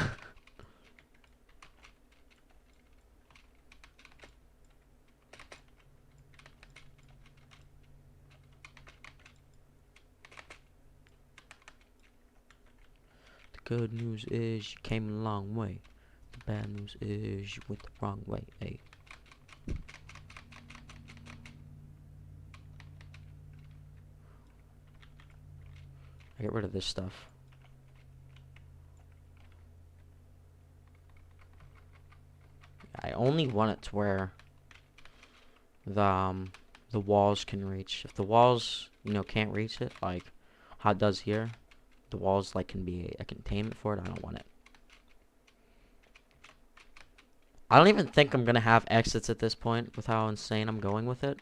good news is you came a long way. The bad news is you went the wrong way. Hey. I get rid of this stuff. I only want it to where the walls can reach. If the walls, you know, can't reach it, like how it does here, the walls like can be a containment for it. I don't want it. I don't even think I'm gonna have exits at this point with how insane I'm going with it.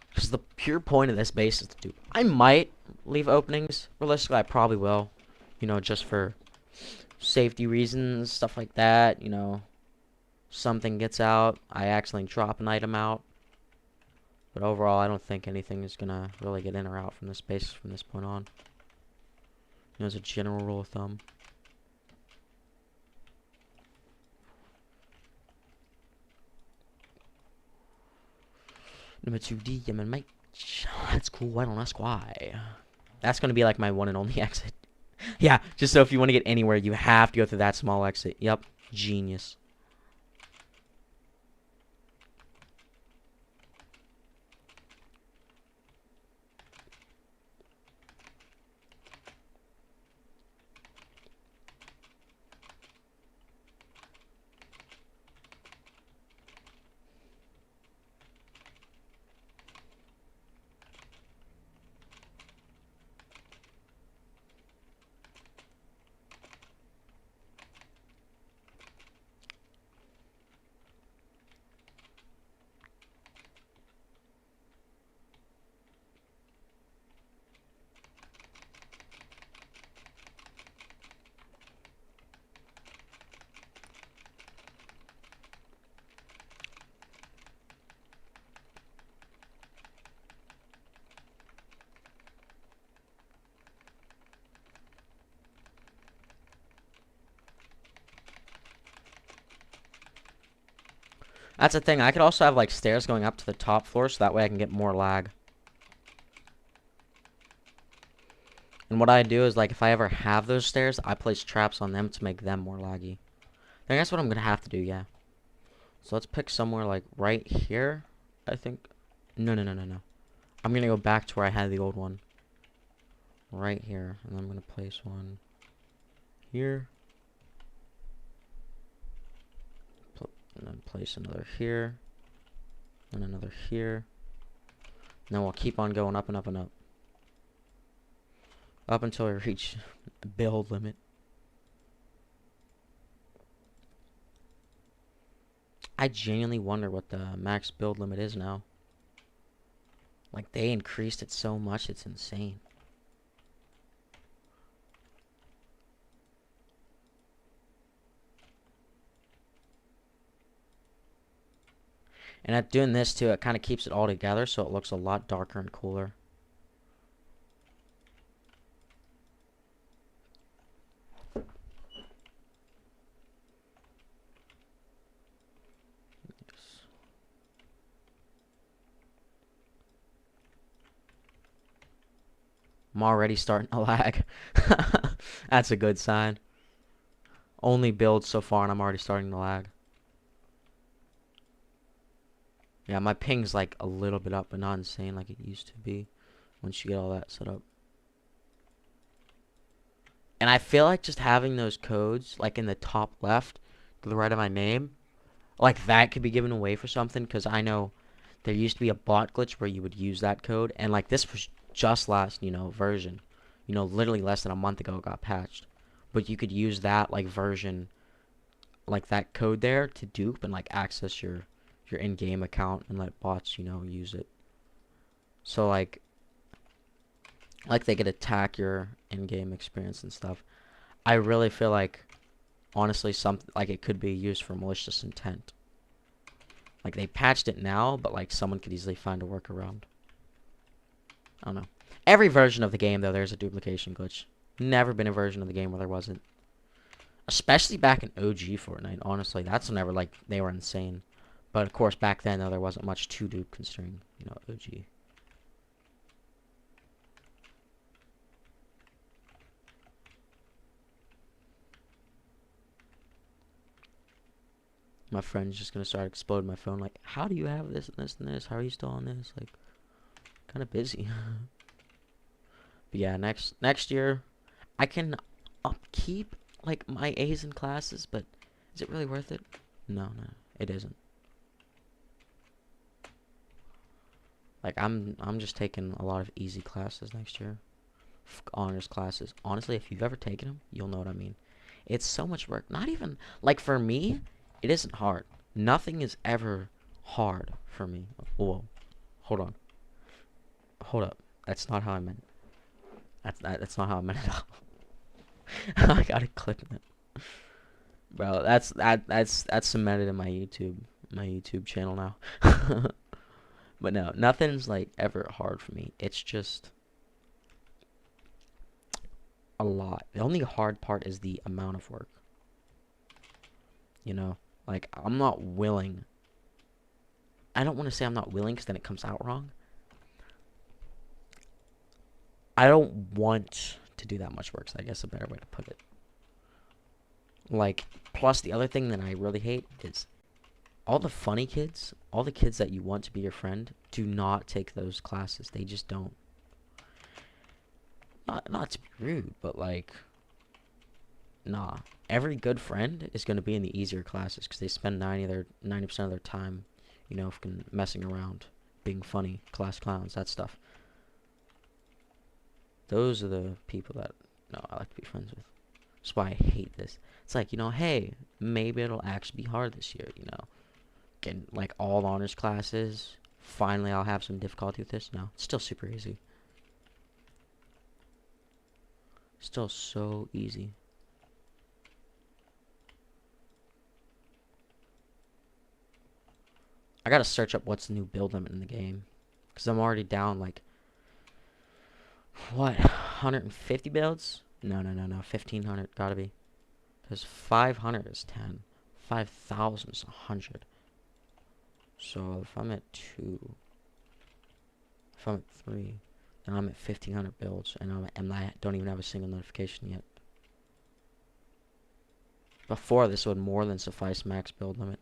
Because the pure point of this base is to do. I might leave openings. Realistically, I probably will. You know, just for safety reasons, stuff like that. You know, something gets out, I accidentally drop an item out. But overall, I don't think anything is gonna really get in or out from this base from this point on. You know, as a general rule of thumb. Number 2D, yeah, man, mate. That's cool. I don't ask why. That's gonna be like my one and only exit. Yeah, just so if you want to get anywhere, you have to go through that small exit. Yep, genius. That's the thing. I could also have like stairs going up to the top floor, so that way I can get more lag. And what I do is, like, if I ever have those stairs, I place traps on them to make them more laggy. I think that's what I'm gonna have to do, yeah. So let's pick somewhere, like, right here, I think. No, no, no, no, no. I'm gonna go back to where I had the old one. Right here. And I'm gonna place one here. And then place another here. And another here. And then we'll keep on going up and up and up. Up until we reach the build limit. I genuinely wonder what the max build limit is now. Like, they increased it so much, it's insane. And at doing this too, it kind of keeps it all together so it looks a lot darker and cooler. I'm already starting to lag. That's a good sign. Only build so far and I'm already starting to lag. Yeah, my ping's like a little bit up, but not insane like it used to be once you get all that set up. And I feel like just having those codes like in the top left to the right of my name, like that could be given away for something, because I know there used to be a bot glitch where you would use that code, and like this was just last, version. Literally less than a month ago it got patched. But you could use that like version, like that code there to dupe and like access your in-game account and let bots, use it. So like they could attack your in-game experience and stuff. I really feel like honestly something like it could be used for malicious intent. Like they patched it now, but like someone could easily find a workaround. I don't know. Every version of the game though, there's a duplication glitch. Never been a version of the game where there wasn't. Especially back in OG Fortnite, honestly. That's whenever like they were insane. But of course back then though there wasn't much to dupe considering, OG. My friend's just gonna start exploding my phone like, how do you have this and this and this? How are you still on this? Like, kind of busy. But yeah, next year I can upkeep like my A's in classes, but is it really worth it? No, it isn't. Like I'm just taking a lot of easy classes next year. Honors classes. Honestly, if you've ever taken them, you'll know what I mean. It's so much work. Not even like for me, it isn't hard. Nothing is ever hard for me. Whoa. Hold on. Hold up. That's not how I meant it. That's not how I meant it at all. I gotta clip it. Bro, that's cemented in my YouTube channel now. But no, nothing's like ever hard for me. It's just a lot. The only hard part is the amount of work. Like I'm not willing. I don't want to say I'm not willing because then it comes out wrong. I don't want to do that much work, so I guess a better way to put it. Like, plus the other thing that I really hate is all the funny kids, all the kids that you want to be your friend, do not take those classes. They just don't. Not to be rude, but like, nah. Every good friend is going to be in the easier classes because they spend 90% of their time, messing around, being funny, class clowns, that stuff. Those are the people that I like to be friends with. That's why I hate this. It's like, hey, maybe it'll actually be hard this year, Getting like all honors classes. Finally, I'll have some difficulty with this. No, it's still super easy. Still so easy. I gotta search up what's the new build limit in the game. Because I'm already down like, what, 150 builds? No, 1,500 gotta be. Because 500 is 10. 5,000 is 100. So if I'm at 2, if I'm at 3, and I'm at 1,500 builds, and I don't even have a single notification yet. Before, this would more than suffice max build limit.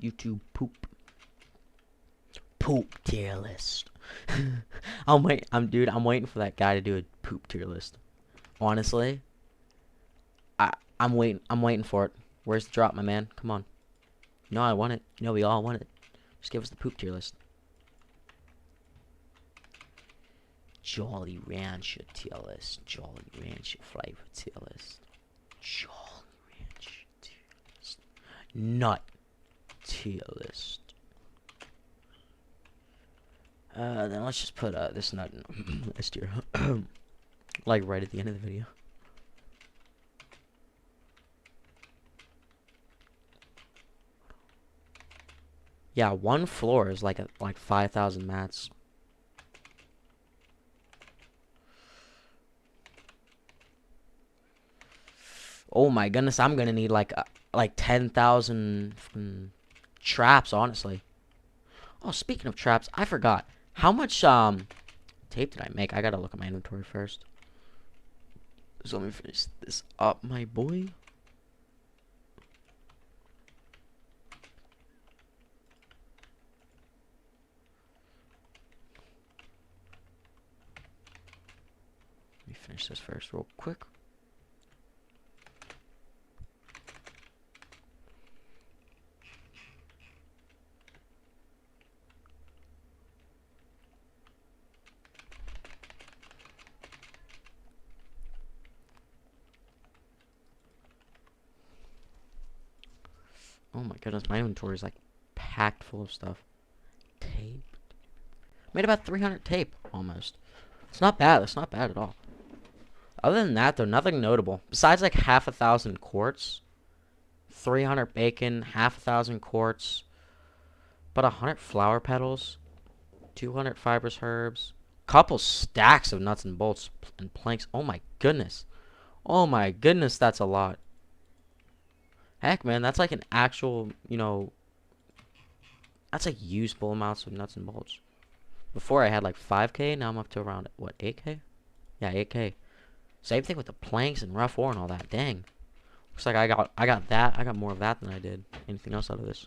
YouTube poop. Poop tier list. I'm waiting for that guy to do a poop tier list. Honestly, I'm waiting for it. Where's the drop, my man? Come on. No, I want it. No, we all want it. Just give us the poop tier list. Jolly Rancher tier list. Jolly Rancher flavor tier list. Jolly Rancher tier list. Nut tier list. Then let's just put this nut in this tier. Like right at the end of the video. Yeah, one floor is like 5,000 mats. Oh my goodness, I'm gonna need like 10,000 traps, honestly. Oh, speaking of traps, I forgot. How much tape did I make? I gotta look at my inventory first. So let me finish this up, my boy. Let me finish this first real quick. Oh my goodness, my inventory is like packed full of stuff. Tape. Made about 300 tape, almost. It's not bad. It's not bad at all. Other than that, though, nothing notable. Besides like half a thousand quartz, 300 bacon, half a thousand quartz, about 100 flower petals, 200 fibrous herbs, couple stacks of nuts and bolts and planks. Oh my goodness. Oh my goodness, that's a lot. Heck, man, that's like an actual, that's like useful amounts of nuts and bolts. Before I had like 5K, now I'm up to around, what, 8K? Yeah, 8K. Same thing with the planks and rough ore and all that. Dang. Looks like I got that. I got more of that than I did anything else out of this.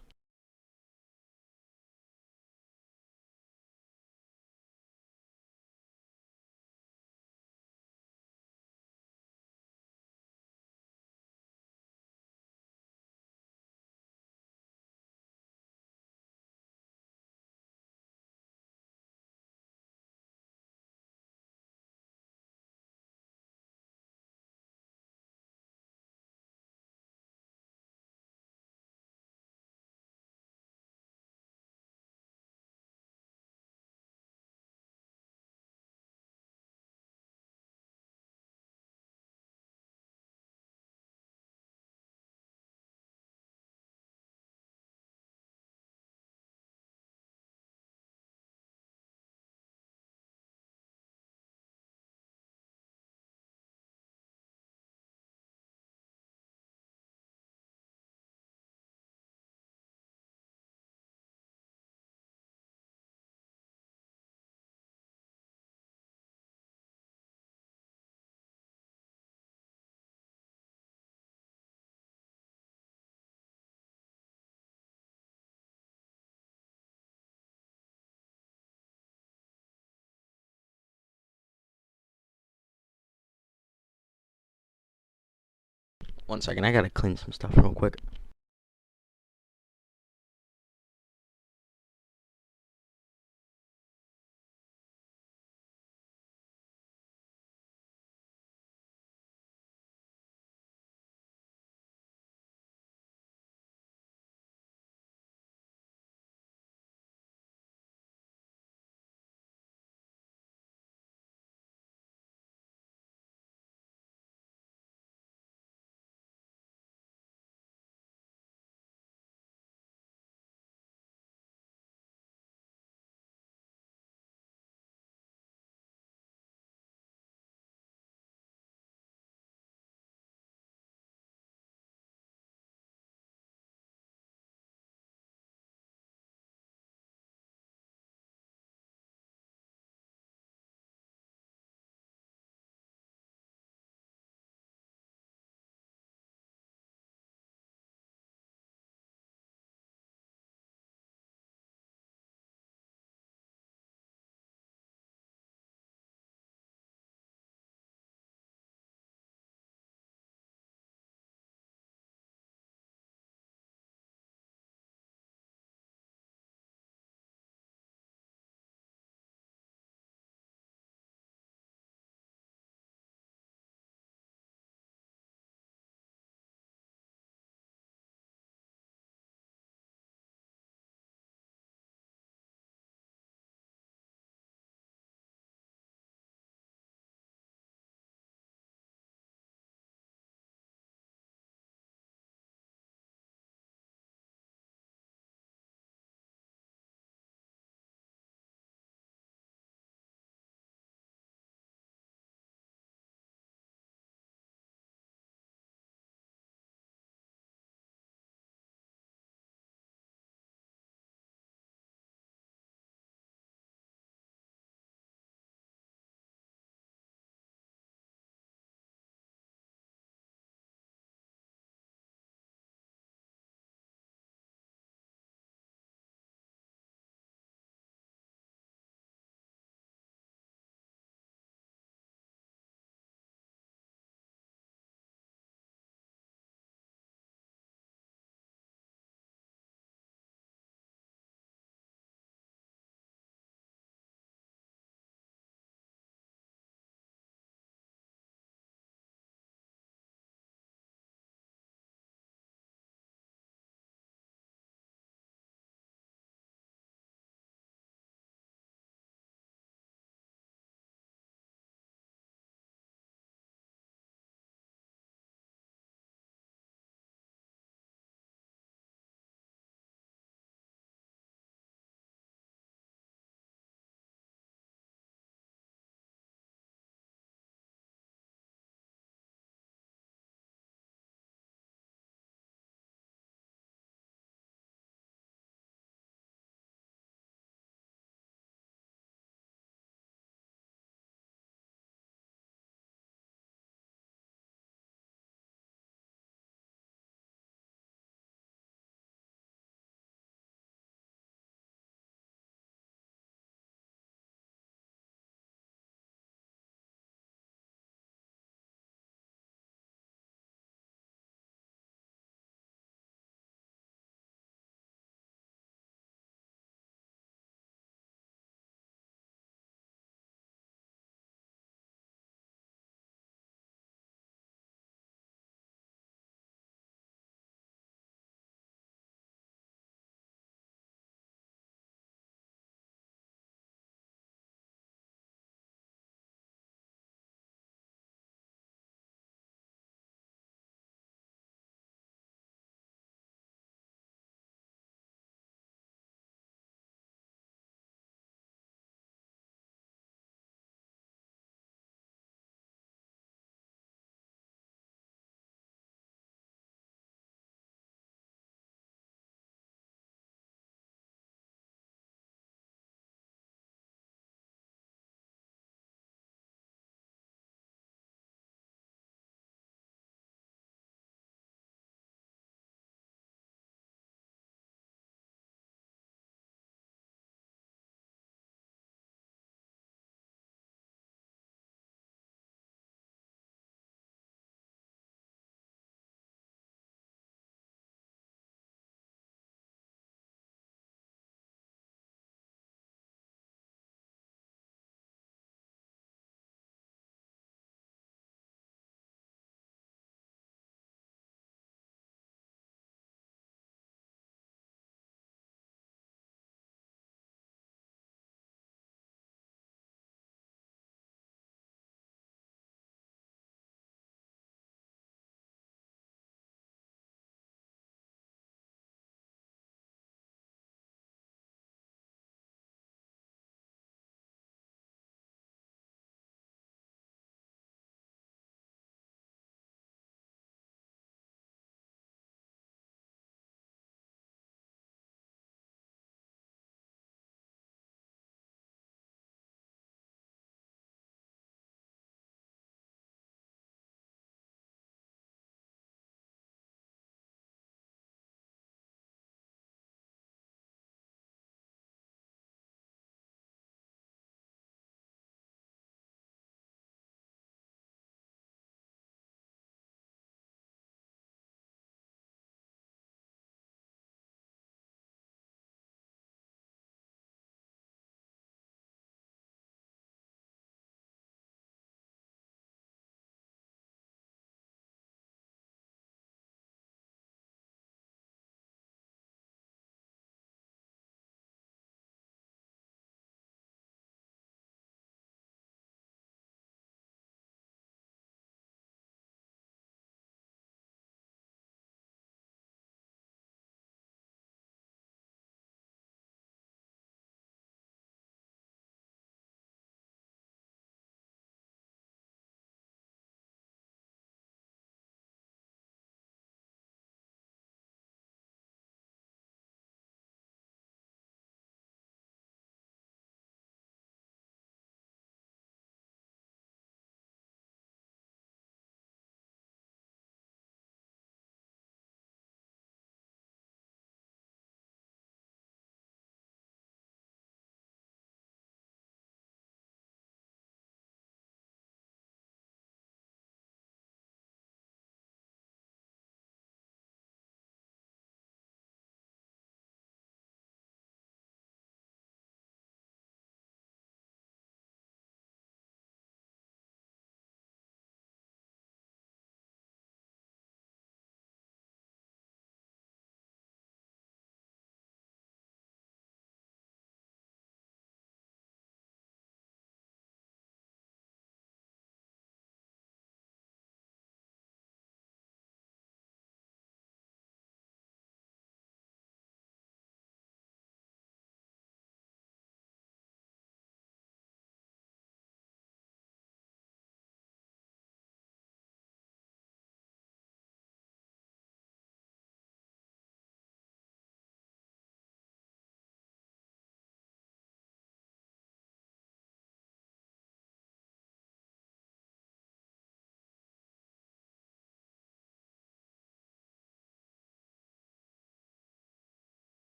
One second, I gotta clean some stuff real quick.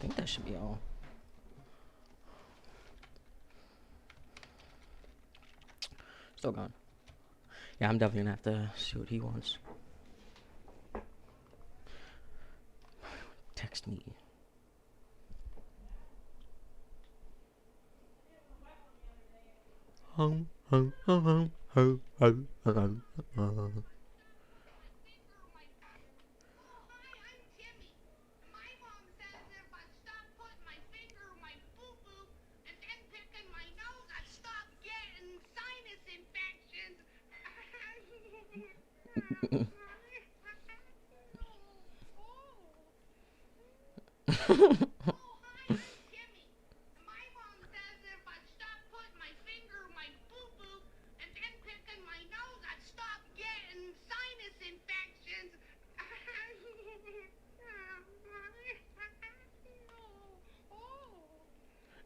think that should be all. Still gone. Yeah, I'm definitely gonna have to see what he wants. Text me. Home, home, home, home, home, home, home, home.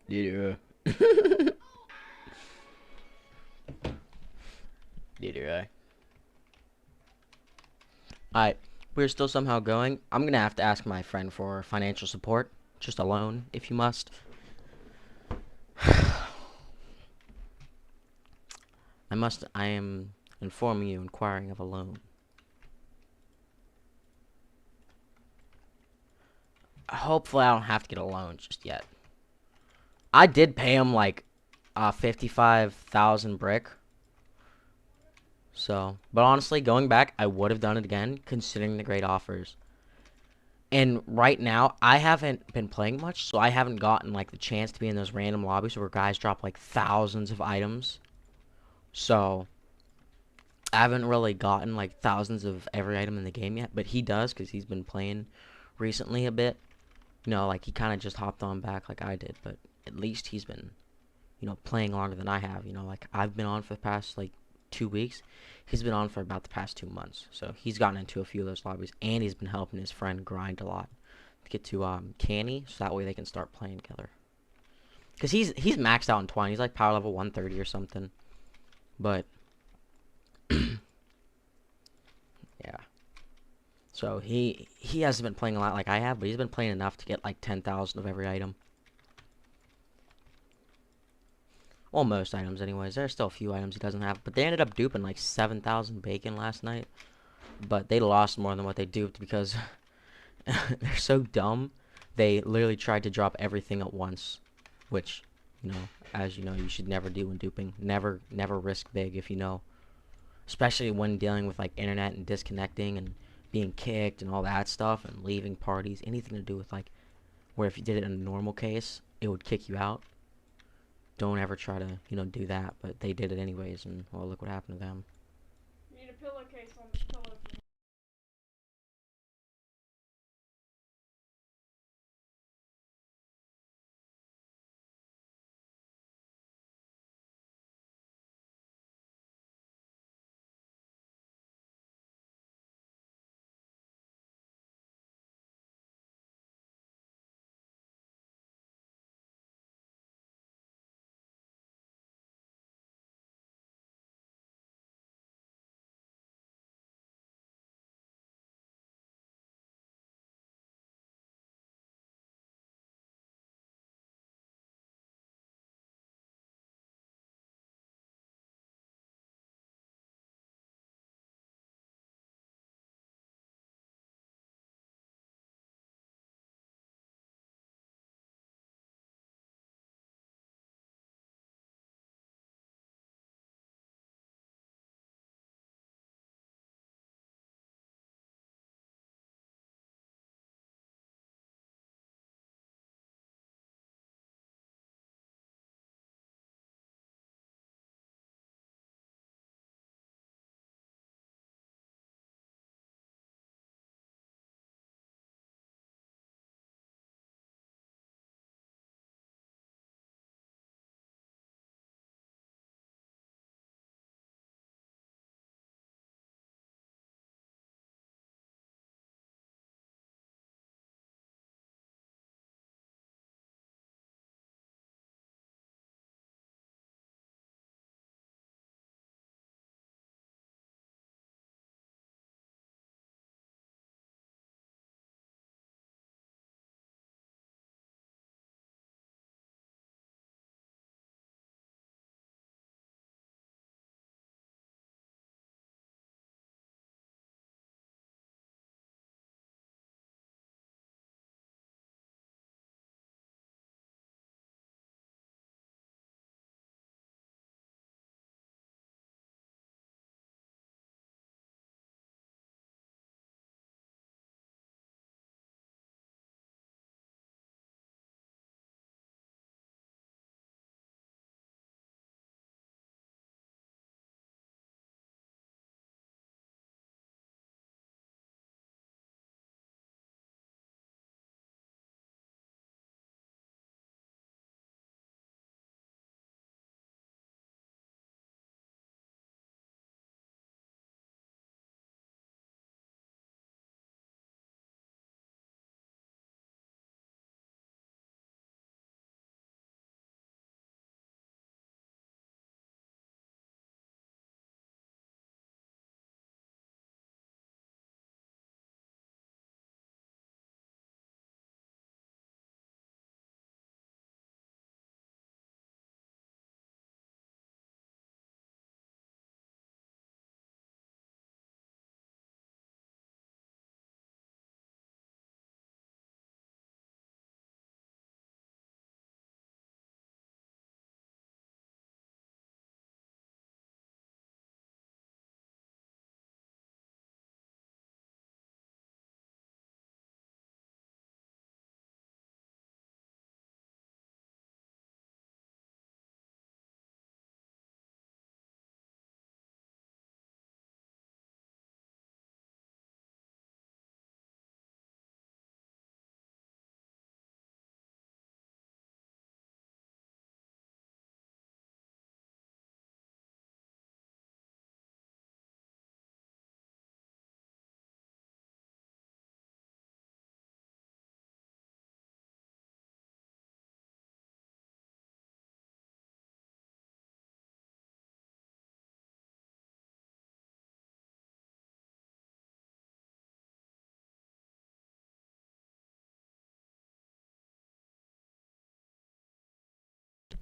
Yeah. Did I? Alright, we're still somehow going. I'm gonna have to ask my friend for financial support. Just a loan, if you must. I am informing you, inquiring of a loan. Hopefully I don't have to get a loan just yet. I did pay him like 55,000 brick. So, but honestly, going back, I would have done it again, considering the great offers. And right now, I haven't been playing much, so I haven't gotten like the chance to be in those random lobbies where guys drop like thousands of items. So, I haven't really gotten like thousands of every item in the game yet, but he does because he's been playing recently a bit. You know, like he kind of just hopped on back like I did, but at least he's been, you know, playing longer than I have. You know, like I've been on for the past like 2 weeks. He's been on for about the past 2 months. So he's gotten into a few of those lobbies, and he's been helping his friend grind a lot to get to Canny, so that way they can start playing together. Cause he's maxed out in 20. He's like power level 130 or something. But yeah. So he hasn't been playing a lot like I have, but he's been playing enough to get like 10,000 of every item. Well, most items anyways. There's still a few items he doesn't have, but they ended up duping like 7,000 bacon last night. But they lost more than what they duped because they're so dumb. They literally tried to drop everything at once, which, you know, as you know, you should never do when duping. Never risk big if you know, especially when dealing with like internet and disconnecting and being kicked and all that stuff and leaving parties. Anything to do with like where if you did it in a normal case, it would kick you out. Don't ever try to, you know, do that. But they did it anyways, and well, look what happened to them. You need a pillowcase on the pillow.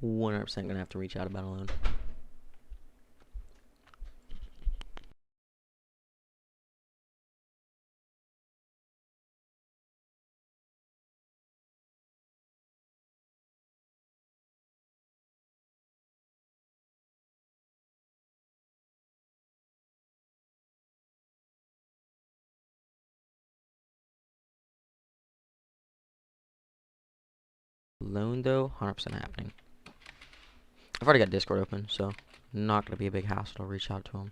100% gonna have to reach out about a loan. Loan though, 100% happening. I've already got Discord open, so not gonna be a big hassle to reach out to him.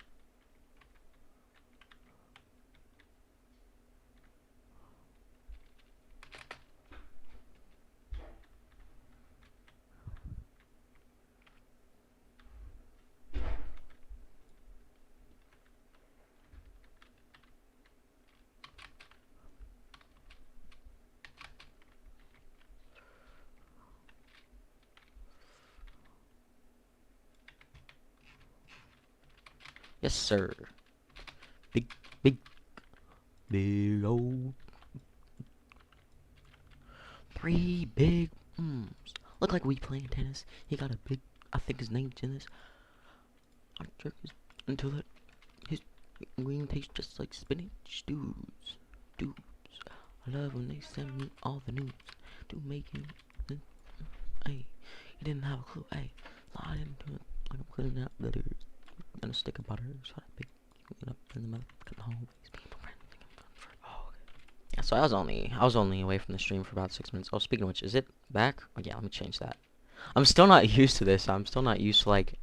Yes, sir. Big, big, big old. 3 big Look like we playing tennis. He got a big, I think his name's Dennis. I jerk his until his green tastes just like spinach. Dudes. I love when they send me all the news. To make him, hey, he didn't have a clue. Hey, I didn't do it like I'm cleaning out letters. And a stick of butter. So I pick it up in the mouth. Home. Oh, okay. Yeah, so I was only away from the stream for about 6 minutes. Oh, speaking of which, is it back? Oh yeah, let me change that. I'm still not used to this. I'm still not used to like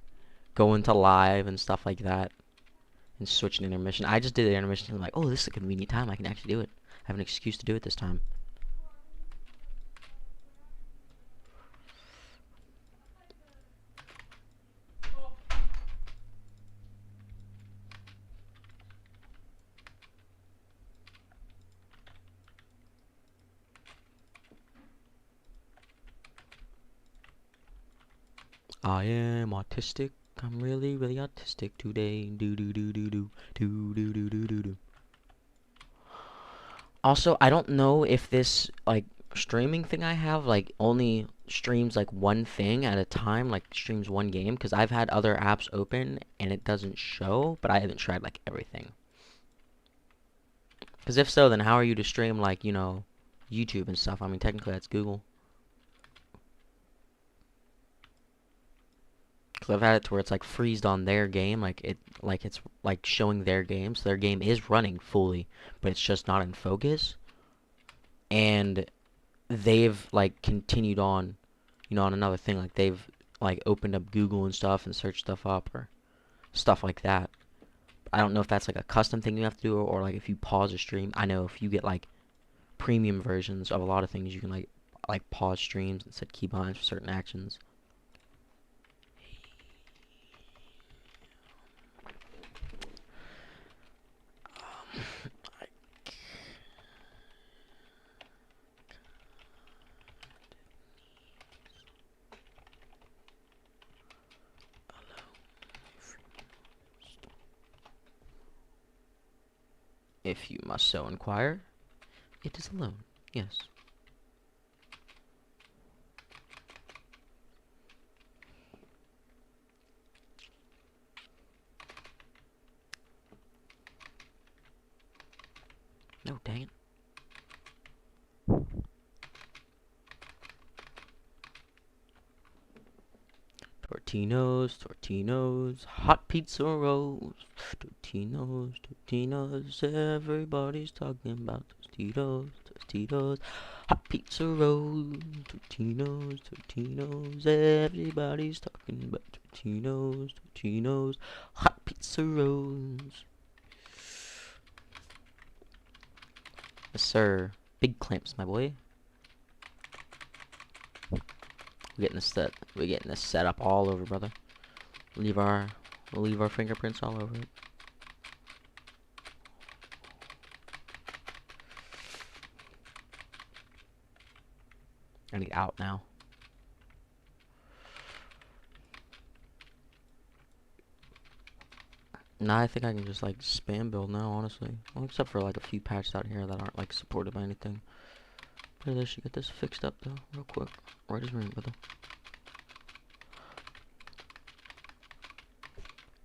going to live and stuff like that and switching intermission. I just did the intermission and I'm like, oh, this is a convenient time. I can actually do it. I have an excuse to do it this time. I am autistic. I'm really, really autistic today. Do do do do do do do do do do do. Also, I don't know if this like streaming thing I have like only streams like one thing at a time, like streams one game, because I've had other apps open and it doesn't show, but I haven't tried like everything. Because if so, then how are you to stream like, you know, YouTube and stuff? I mean, technically that's Google. Because I've had it to where it's like freezed on their game, like it's like showing their game, so their game is running fully, but it's just not in focus. And they've like continued on, you know, on another thing, like they've like opened up Google and stuff and searched stuff up or stuff like that. I don't know if that's like a custom thing you have to do or like if you pause a stream. I know if you get like premium versions of a lot of things, you can like pause streams and set keybinds for certain actions. If you must so inquire, it is a loan. Yes. No, dang it. Tortinos, hot pizza rolls. Tortinos, everybody's talking about Tostitos, hot pizza rolls. Tortinos, everybody's talking about Tortinos, hot pizza rolls. Yes, sir. Big clamps, my boy. We're getting this set up all over, brother. We'll leave our fingerprints all over it. I need out now. Nah, I think I can just like spam build now, honestly. Well, except for like a few patches out here that aren't like supported by anything. But I should get this fixed up though, real quick. Right as rain, brother.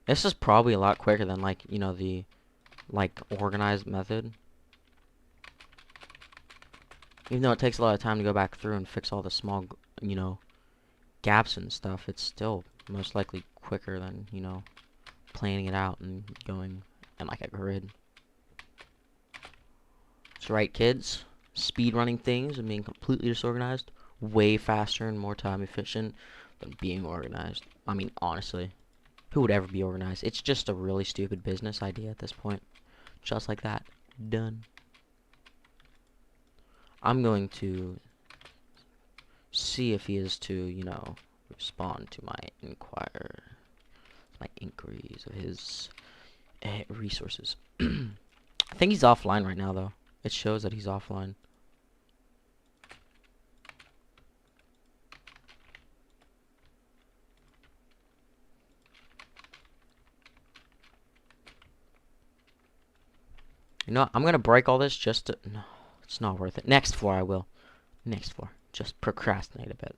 This is probably a lot quicker than like, you know, the like organized method. Even though it takes a lot of time to go back through and fix all the small, you know, gaps and stuff, it's still most likely quicker than, you know, planning it out and going in like a grid. That's right, kids. Speed running things and being completely disorganized, way faster and more time efficient than being organized. I mean, honestly, who would ever be organized? It's just a really stupid business idea at this point. Just like that. Done. I'm going to see if he is to, you know, respond to my inquiries of his resources. I think he's offline right now, though. It shows that he's offline. You know what? I'm gonna break all this just to... No, it's not worth it. Next floor, I will. Next floor. Just procrastinate a bit.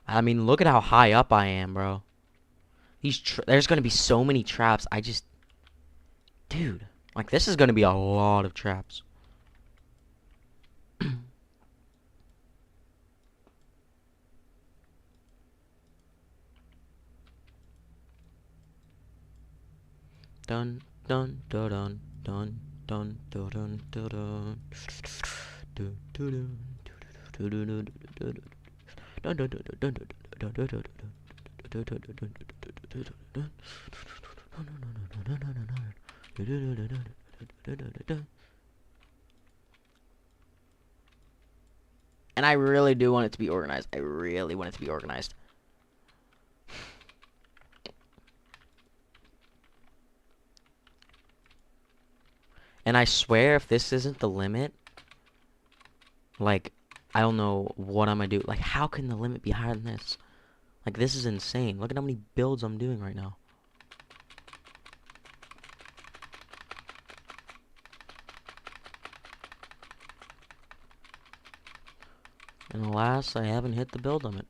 I mean, look at how high up I am, bro. There's gonna be so many traps. Dude, like, this is gonna be a lot of traps. Dun dun dun dun dun dun dun dun dun and I really do want it to be organized. I really want it to be organized. And I swear, if this isn't the limit, like, I don't know what I'm gonna do. Like, how can the limit be higher than this? Like, this is insane. Look at how many builds I'm doing right now. And alas, I haven't hit the build limit.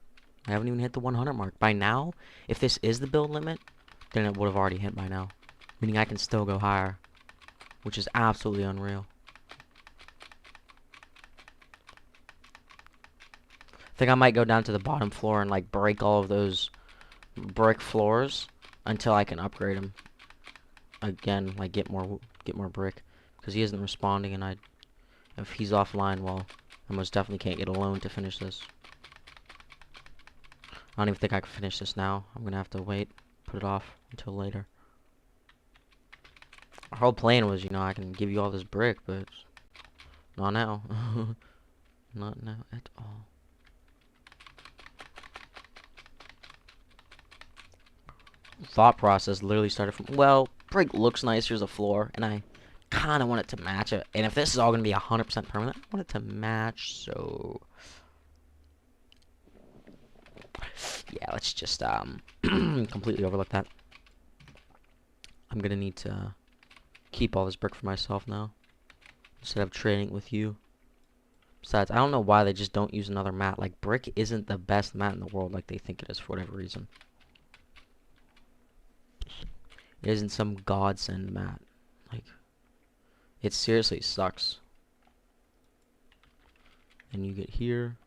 I haven't even hit the 100 mark. By now, if this is the build limit, then it would have already hit by now. Meaning I can still go higher, which is absolutely unreal. I think I might go down to the bottom floor and like break all of those brick floors until I can upgrade them again, like get more brick, because he isn't responding, and if he's offline, well, I most definitely can't get a loan to finish this. I don't even think I can finish this now. I'm gonna have to wait, put it off until later. Our whole plan was, you know, I can give you all this brick, but not now. Not now at all. Thought process literally started from, well, brick looks nice, here's a floor, and I kind of want it to match it. And if this is all going to be 100% permanent, I want it to match, so... yeah, let's just, completely overlook that. I'm going to need to keep all this brick for myself now, instead of trading with you. Besides, I don't know why they just don't use another mat. Like, brick isn't the best mat in the world like they think it is for whatever reason. It isn't some godsend mat. Like, it seriously sucks. And you get here.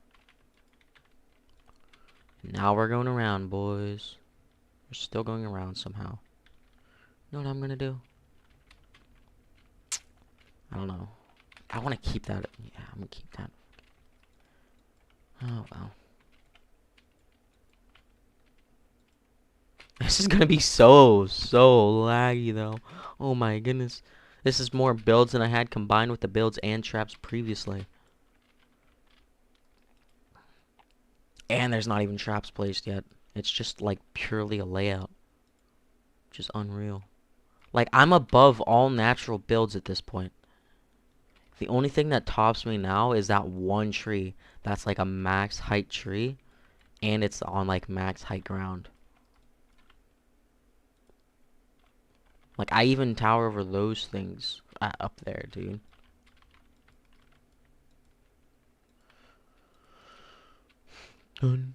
Now we're going around, boys. We're still going around somehow. You know what I'm gonna do? I don't know. I want to keep that. Yeah, I'm gonna keep that. Oh, well. This is gonna be so laggy, though. Oh my goodness. This is more builds than I had combined with the builds and traps previously. And there's not even traps placed yet. It's just, like, purely a layout. Which is unreal. Like, I'm above all natural builds at this point. The only thing that tops me now is that one tree. That's, like, a max height tree. And it's on, like, max height ground. Like, I even tower over those things up there, dude. Dun,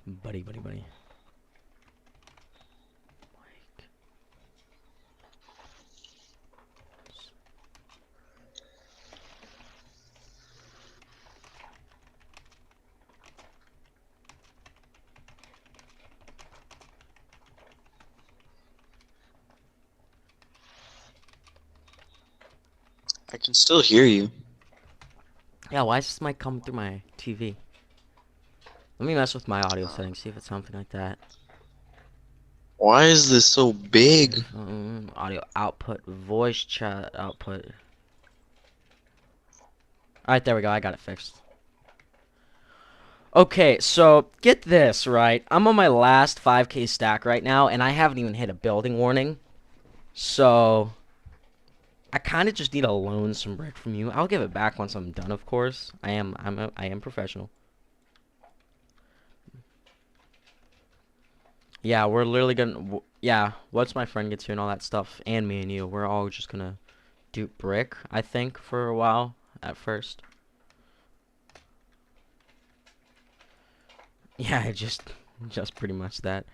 Buddy, buddy, buddy. I can still hear you. Yeah, why is this mic coming through my TV? Let me mess with my audio settings, see if it's something like that. Why is this so big? Audio output, voice chat output. Alright, there we go, I got it fixed. Okay, so get this, right? I'm on my last 5k stack right now, and I haven't even hit a building warning. So, I kind of just need to loan some brick from you. I'll give it back once I'm done, of course. I am professional. Yeah, we're literally gonna. Yeah, once my friend gets here and all that stuff, and me and you, we're all just gonna do brick. I think for a while at first. Yeah, just pretty much that,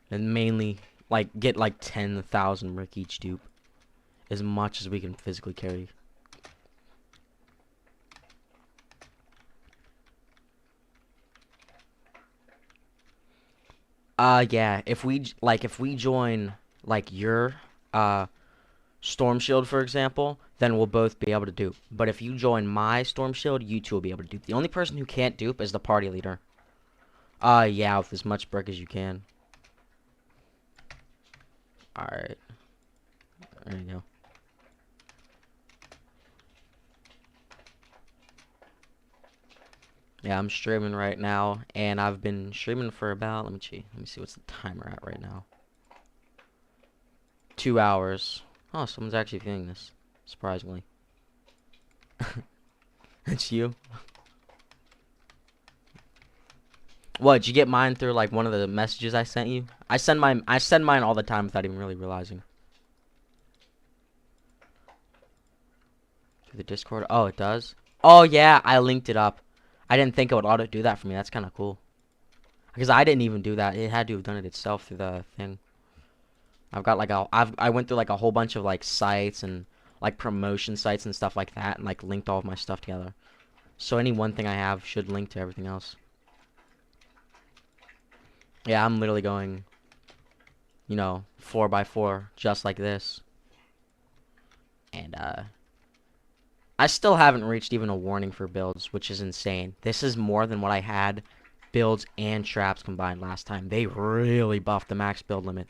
and mainly like get like 10,000 brick each dupe, as much as we can physically carry. Yeah, if we join like your Storm Shield, for example, then we'll both be able to dupe. But if you join my Storm Shield, you two will be able to dupe. The only person who can't dupe is the party leader. Yeah, with as much brick as you can. Alright. There you go. Yeah, I'm streaming right now, and I've been streaming for about, let me see what's the timer at right now. 2 hours. Oh, someone's actually viewing this, surprisingly. It's you? What, did you get mine through like one of the messages I sent you? I send mine all the time without even really realizing. Through the Discord? Oh, it does? Oh yeah, I linked it up. I didn't think it would auto do that for me. That's kind of cool. Because I didn't even do that. It had to have done it itself through the thing. I've got like I went through like a whole bunch of like sites and like promotion sites and stuff like that, and like linked all of my stuff together. So any one thing I have should link to everything else. Yeah, I'm literally going, you know, 4x4 just like this. And I still haven't reached even a warning for builds, which is insane. This is more than what I had builds and traps combined last time. They really buffed the max build limit.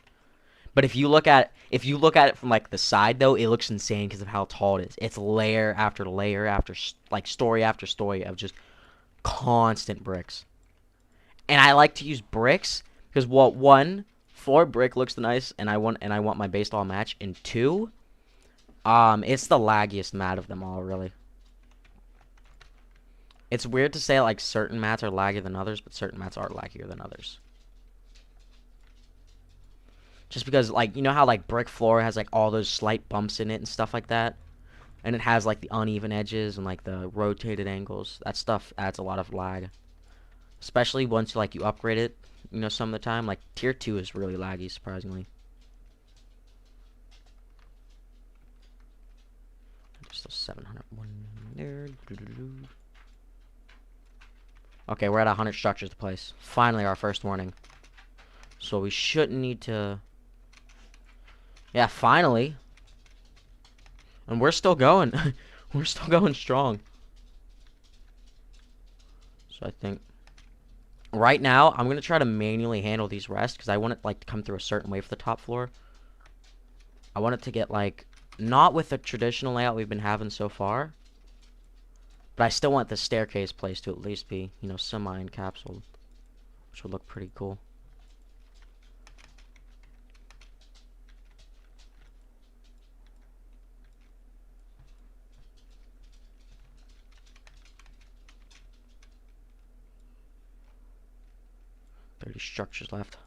But if you look at it from like the side though, it looks insane because of how tall it is. It's layer after layer after like story after story of just constant bricks. And I like to use bricks because what, one, 4 brick looks nice, and I want my base to all match, and 2, it's the laggiest mat of them all, really. It's weird to say like certain mats are laggier than others, but certain mats are laggier than others. Just because, like, you know how like brick floor has like all those slight bumps in it and stuff like that, and it has like the uneven edges and like the rotated angles. That stuff adds a lot of lag, especially once like you upgrade it. You know, some of the time, like tier 2 is really laggy, surprisingly. There's still 701 there. Okay, we're at 100 structures to place. Finally, our first warning. So we shouldn't need to. Yeah, finally. And we're still going. We're still going strong. So I think right now I'm gonna try to manually handle these rests because I want it like to come through a certain way for the top floor. I want it to get like not with the traditional layout we've been having so far, but I still want the staircase place to at least be, you know, semi-encapsulated, which would look pretty cool. Thirty structures left.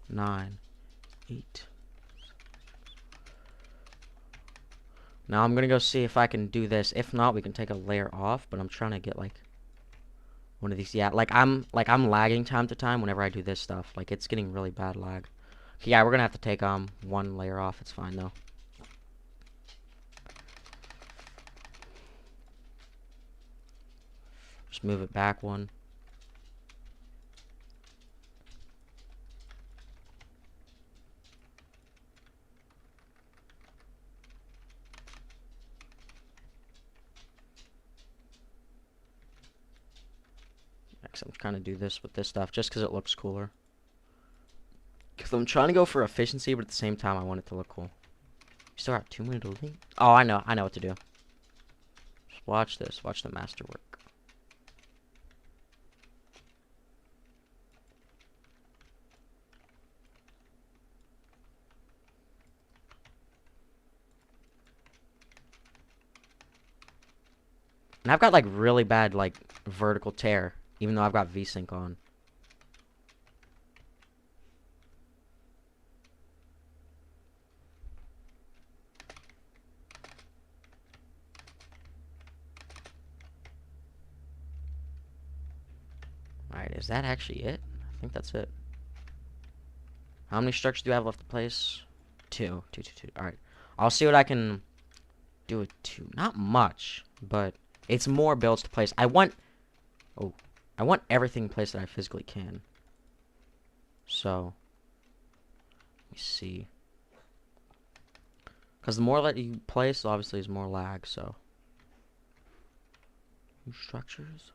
Nine, 8, Now I'm gonna go see if I can do this. If not, we can take a layer off, but I'm trying to get like one of these. Yeah, like I'm lagging time to time whenever I do this stuff. Like it's getting really bad lag. Okay, yeah, we're gonna have to take one layer off. It's fine though. Just move it back one. I'm trying to do this with this stuff just because it looks cooler. Because I'm trying to go for efficiency, but at the same time, I want it to look cool. You still got 2 minutes to leave? Oh, I know what to do. Just watch this. Watch the masterwork. And I've got like really bad like vertical tear, even though I've got VSync on. Alright, is that actually it? I think that's it. How many structures do I have left to place? Two. Alright. I'll see what I can do with 2. Not much, but it's more builds to place. I want everything placed that I physically can. So, let me see. Because the more that you place, obviously, is more lag, so. New structures?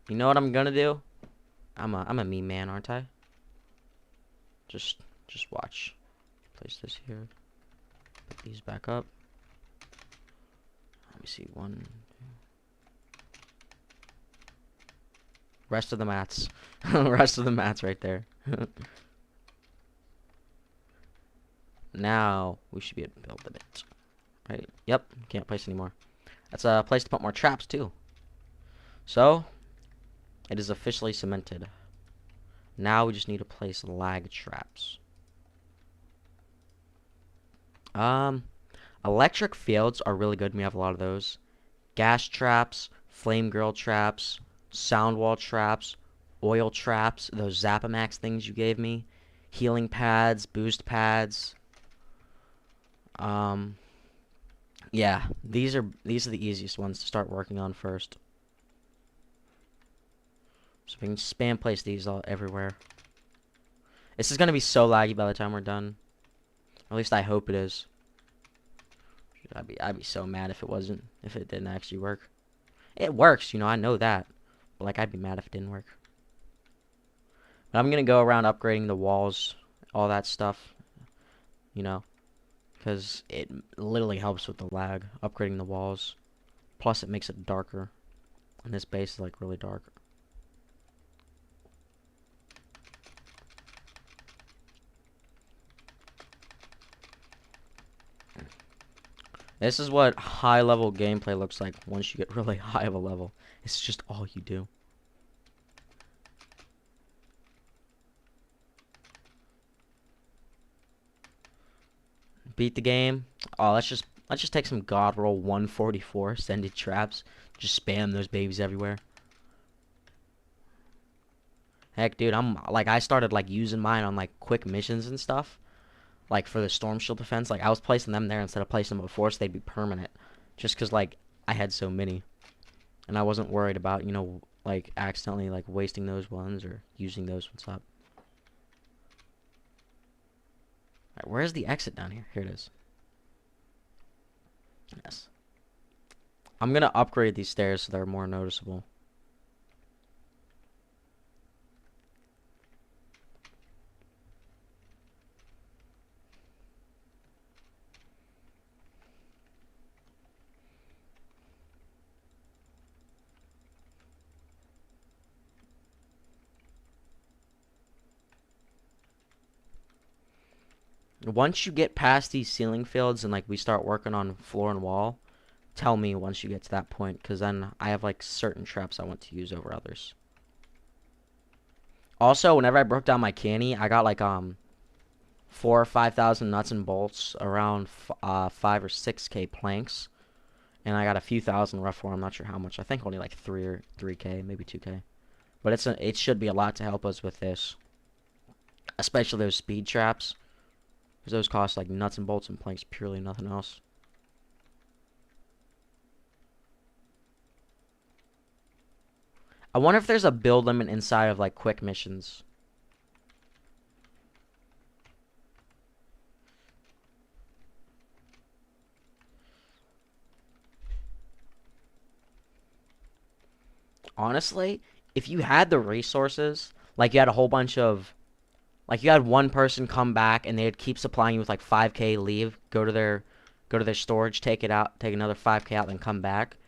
You know what I'm gonna do? I'm a meme man, aren't I? Just watch. Place this here. Put these back up. Let me see. 1. Rest of the mats. Rest of the mats right there. Now we should be able to build a bit. Right? Yep. Can't place anymore. That's a place to put more traps too. So it is officially cemented. Now we just need to place lag traps. Electric fields are really good. We have a lot of those. Gas traps, flame grill traps, sound wall traps, oil traps, those Zapamax things you gave me, healing pads, boost pads. Yeah, these are the easiest ones to start working on first. So we can spam place these all everywhere. This is gonna be so laggy by the time we're done. Or at least I hope it is. I'd be so mad if it didn't actually work. It works, you know, I know that. But like I'd be mad if it didn't work. But I'm gonna go around upgrading the walls, all that stuff. You know, because it literally helps with the lag, upgrading the walls. Plus it makes it darker. And this base is like really dark. This is what high level gameplay looks like once you get really high of a level. It's just all you do. Beat the game. Oh, let's just take some god roll 144 sended traps. Just spam those babies everywhere. Heck, dude, I started like using mine on like quick missions and stuff. Like for the storm shield defense, like I was placing them there instead of placing them before, so they'd be permanent. Just cause like I had so many, and I wasn't worried about, you know, like accidentally like wasting those ones or using those ones up. Alright, where's the exit down here? Here it is. Yes. I'm gonna upgrade these stairs so they're more noticeable. Once you get past these ceiling fields and like we start working on floor and wall, tell me once you get to that point, because then I have like certain traps I want to use over others. Also, whenever I broke down my canny, I got like 4 or 5 thousand nuts and bolts, around 5 or 6K planks, and I got a few thousand rough ore. I'm not sure how much. I think only like 3K, maybe 2K. But it should be a lot to help us with this, especially those speed traps, because those cost like nuts and bolts and planks, purely nothing else. I wonder if there's a build limit inside of like quick missions. Honestly, if you had the resources, like you had a whole bunch of, like you had one person come back and they'd keep supplying you with like 5K, leave, go to their storage, take it out, take another 5K out, then come back.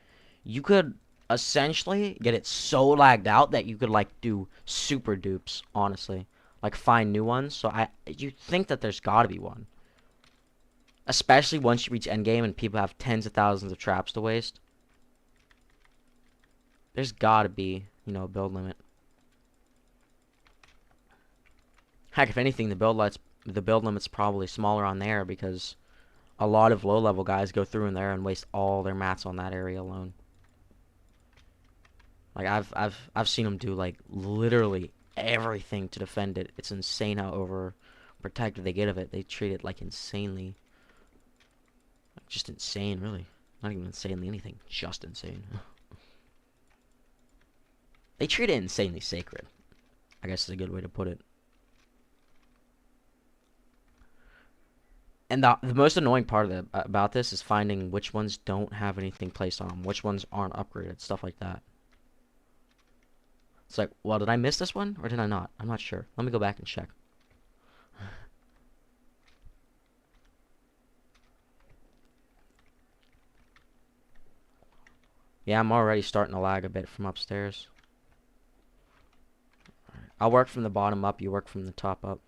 You could essentially get it so lagged out that you could like do super dupes, honestly. Like find new ones. So you think that there's gotta be one. Especially once you reach endgame and people have tens of thousands of traps to waste. There's gotta be, a build limit. Heck, if anything, the build limit's probably smaller on there because a lot of low level guys go through in there and waste all their mats on that area alone. Like I've seen them do like literally everything to defend it. It's insane how overprotected they get of it. They treat it like insanely, like just insane, really. Not even insanely anything, just insane. They treat it insanely sacred, I guess is a good way to put it. And the most annoying part about this is finding which ones don't have anything placed on them, which ones aren't upgraded, stuff like that. It's like, well, did I miss this one or did I not? I'm not sure. Let me go back and check. Yeah, I'm already starting to lag a bit from upstairs. I'll work from the bottom up, you work from the top up.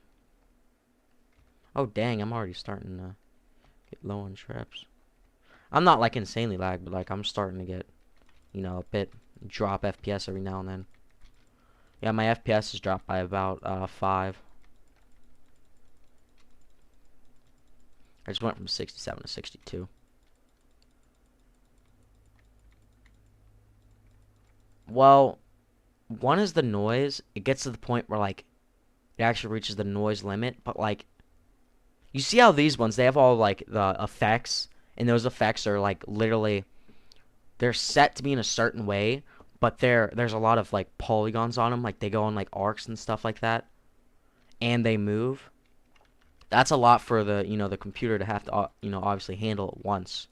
Oh, dang, I'm already starting to get low on traps. I'm not, like, insanely lag, but, like, I'm starting to get, a bit drop FPS every now and then. Yeah, my FPS has dropped by about 5. I just went from 67 to 62. Well, one is the noise. It gets to the point where, like, it actually reaches the noise limit, but, like, you see how these ones, they have all, like, the effects, and those effects are, like, literally, they're set to be in a certain way, but there's a lot of, like, polygons on them, like, they go on, like, arcs and stuff like that, and they move. That's a lot for the computer to have to, obviously handle at once.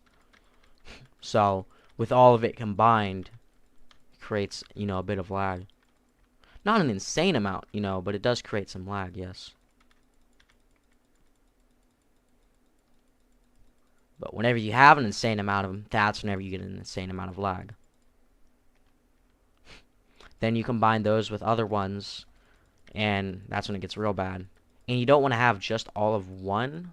So, with all of it combined, it creates, a bit of lag. Not an insane amount, but it does create some lag, yes. But whenever you have an insane amount of them, that's whenever you get an insane amount of lag. Then you combine those with other ones, and that's when it gets real bad. And you don't want to have just all of one.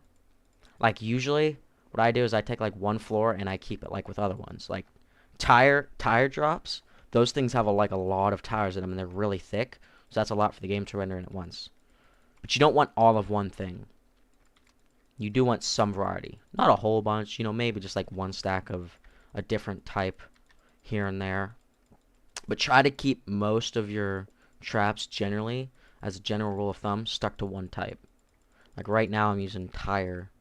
Like, usually, what I do is I take, like, one floor, and I keep it, like, with other ones. Like, tire drops, those things have, like, a lot of tires in them, and they're really thick. So that's a lot for the game to render in at once. But you don't want all of one thing. You do want some variety. Not a whole bunch, maybe just like one stack of a different type here and there. But try to keep most of your traps generally, as a general rule of thumb, stuck to one type. Like right now I'm using tire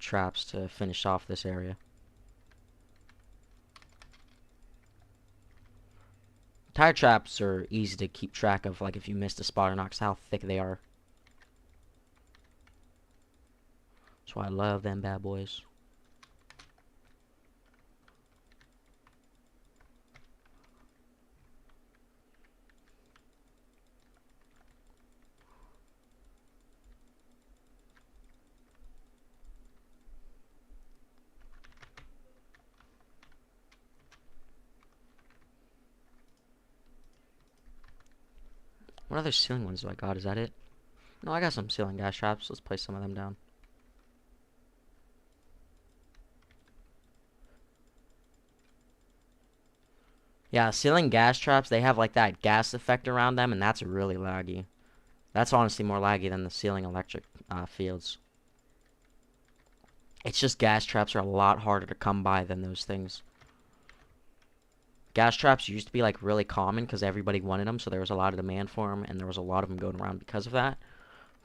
traps to finish off this area. Tire traps are easy to keep track of, like if you missed a spot or not, 'cause how thick they are. That's why I love them bad boys. What other ceiling ones do I got? Is that it? No, I got some ceiling gas traps. Let's place some of them down. Yeah, ceiling gas traps, they have like that gas effect around them, and that's really laggy. That's honestly more laggy than the ceiling electric fields. It's just gas traps are a lot harder to come by than those things. Gas traps used to be like really common because everybody wanted them, so there was a lot of demand for them, and there was a lot of them going around because of that.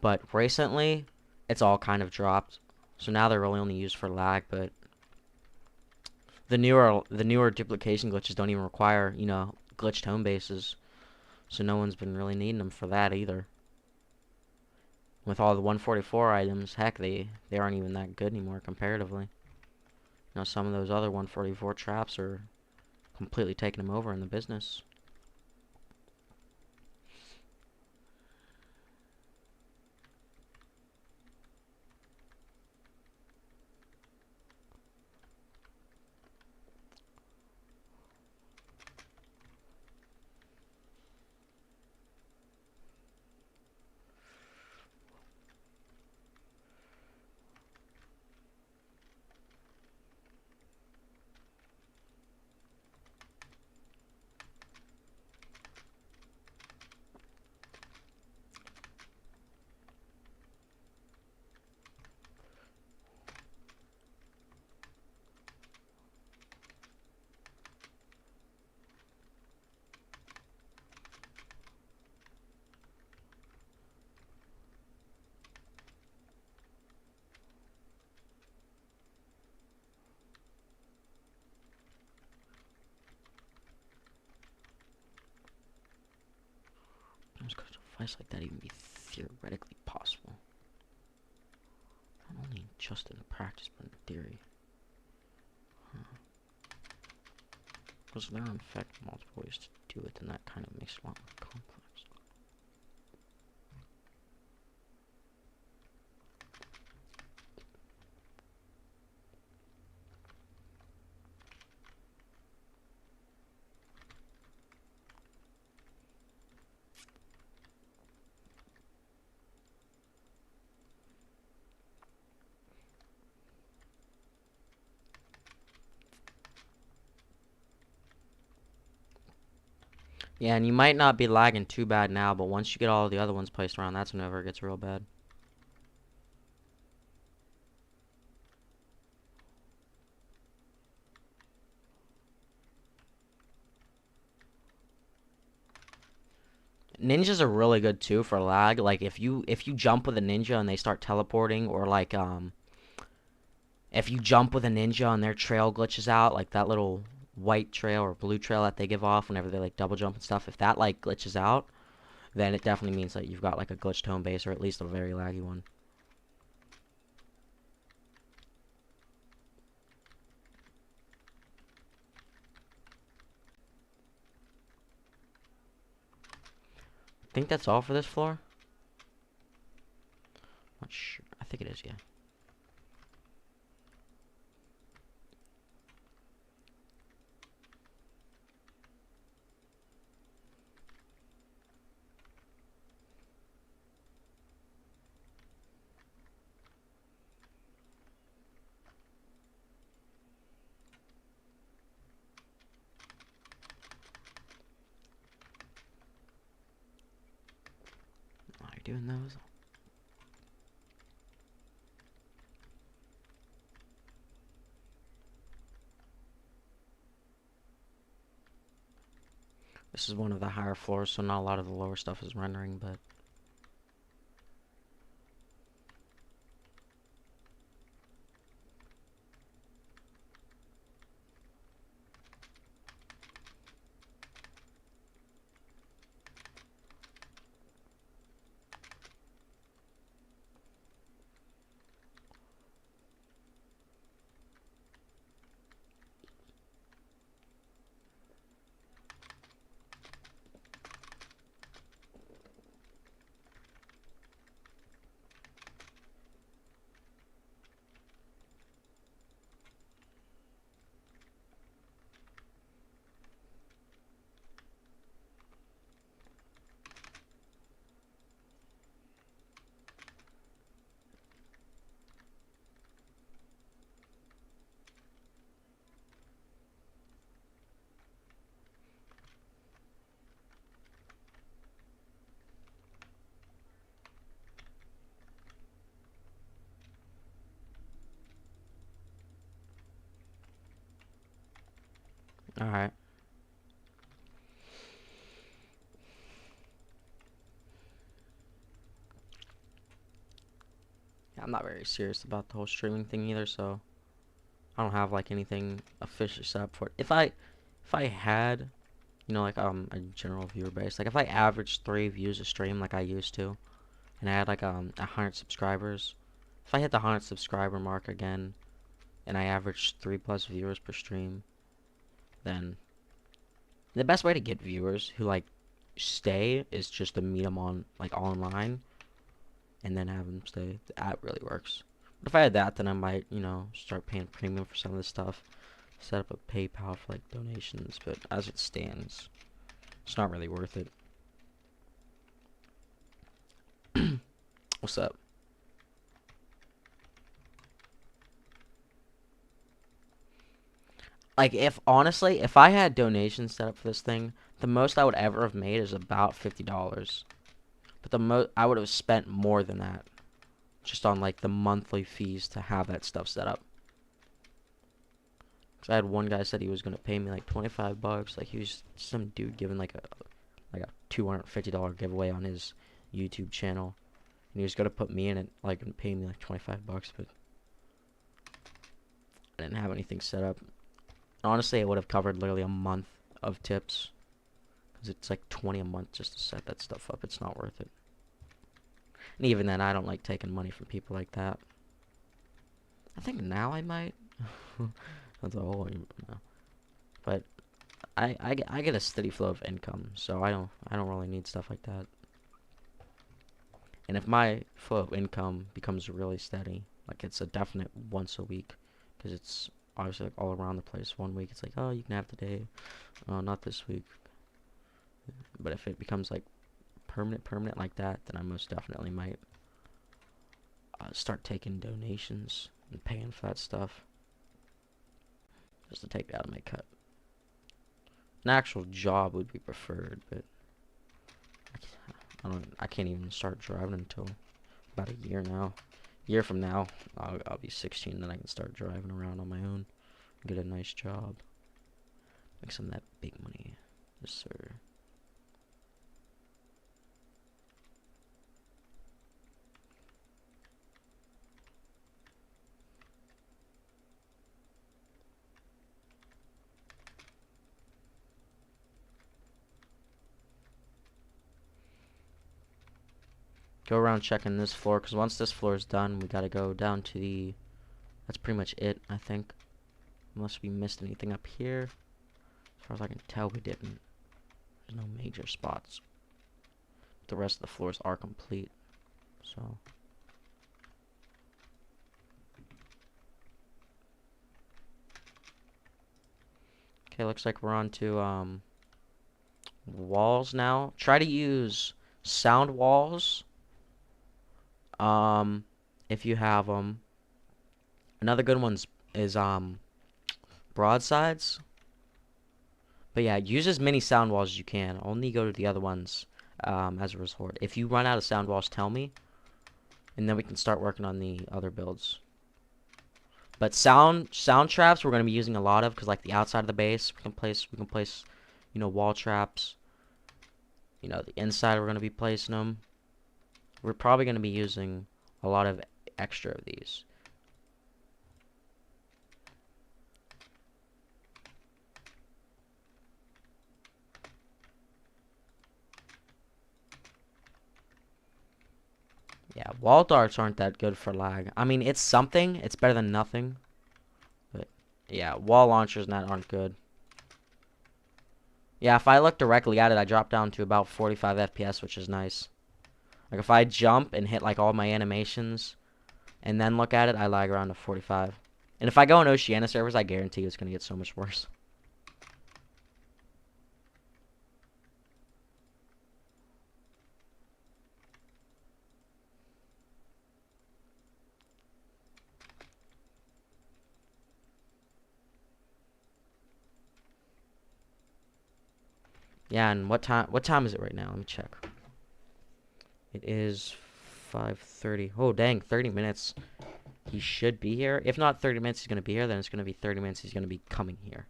But recently, it's all kind of dropped. So now they're really only used for lag, but the newer duplication glitches don't even require, glitched home bases. So no one's been really needing them for that either. With all the 144 items, heck, they aren't even that good anymore comparatively. Some of those other 144 traps are completely taking them over in the business. Could a device like that even be theoretically possible? Not only just in practice, but in theory. Because there are in fact multiple ways to do it, and that kind of makes it a lot more complex. Yeah, and you might not be lagging too bad now, but once you get all the other ones placed around, that's whenever it gets real bad. Ninjas are really good too for lag. Like if you jump with a ninja and they start teleporting, or like if you jump with a ninja and their trail glitches out, like that little white trail or blue trail that they give off whenever they like double jump and stuff, if that like glitches out, then it definitely means that you've got like a glitched home base, or at least a very laggy one. I think that's all for this floor. Not sure. I think it is, yeah. Are you doing those? This is one of the higher floors, so not a lot of the lower stuff is rendering, but Alright. Yeah, I'm not very serious about the whole streaming thing either, so I don't have like anything officially set up for it. If I had, you know, like a general viewer base, like if I averaged 3 views a stream like I used to, and I had like 100 subscribers, if I hit the 100 subscriber mark again, and I averaged 3+ viewers per stream, then the best way to get viewers who like stay is just to meet them on like online, and then have them stay. That really works. But if I had that, then I might, you know, start paying premium for some of this stuff. Set up a PayPal for like donations, but as it stands, it's not really worth it. What's up? Like, if honestly, if I had donations set up for this thing, the most I would ever have made is about $50. But the most I would have spent more than that, just on like the monthly fees to have that stuff set up. Cause I had one guy said he was gonna pay me like $25. Like he was some dude giving like a $250 giveaway on his YouTube channel, and he was gonna put me in it, like, and pay me like $25. But I didn't have anything set up. Honestly, it would have covered literally a month of tips, cause it's like 20 a month just to set that stuff up. It's not worth it. And even then, I don't like taking money from people like that. I think now I might. That's a whole, no. But I get a steady flow of income, so I don't really need stuff like that. And if my flow of income becomes really steady, like it's a definite once a week, because it's obviously like all around the place. One week it's like, oh, you can have today, not this week. But if it becomes like permanent like that, then I most definitely might start taking donations and paying for that stuff, just to take it out of my cut. An actual job would be preferred, but I can't even start driving until about a year now. A year from now, I'll be 16, then I can start driving around on my own, get a nice job, make some of that big money. Yes, sir. Go around checking this floor, because once this floor is done, we gotta go down to the... That's pretty much it, I think. Unless we missed anything up here. As far as I can tell, we didn't. There's no major spots. The rest of the floors are complete, so... Okay, looks like we're on to, walls now. Try to use sound walls, if you have them. Another good one is broadsides. But yeah, use as many sound walls as you can. Only go to the other ones as a resort. If you run out of sound walls, tell me, and then we can start working on the other builds. But sound traps we're gonna be using a lot of, because like the outside of the base we can place, you know, wall traps. You know, the inside we're gonna be placing them. We're probably gonna be using a lot of extra of these. Yeah, wall darts aren't that good for lag. I mean, it's something. It's better than nothing. But yeah, wall launchers and that aren't good. Yeah, if I look directly at it, I drop down to about 45 FPS, which is nice. Like if I jump and hit like all my animations and then look at it, I lag around to 45. And if I go on Oceania servers, I guarantee it's going to get so much worse. Yeah, and what time is it right now? Let me check. It is 5:30. Oh, dang, 30 minutes. He should be here. If not 30 minutes he's going to be here, then it's going to be 30 minutes he's going to be coming here.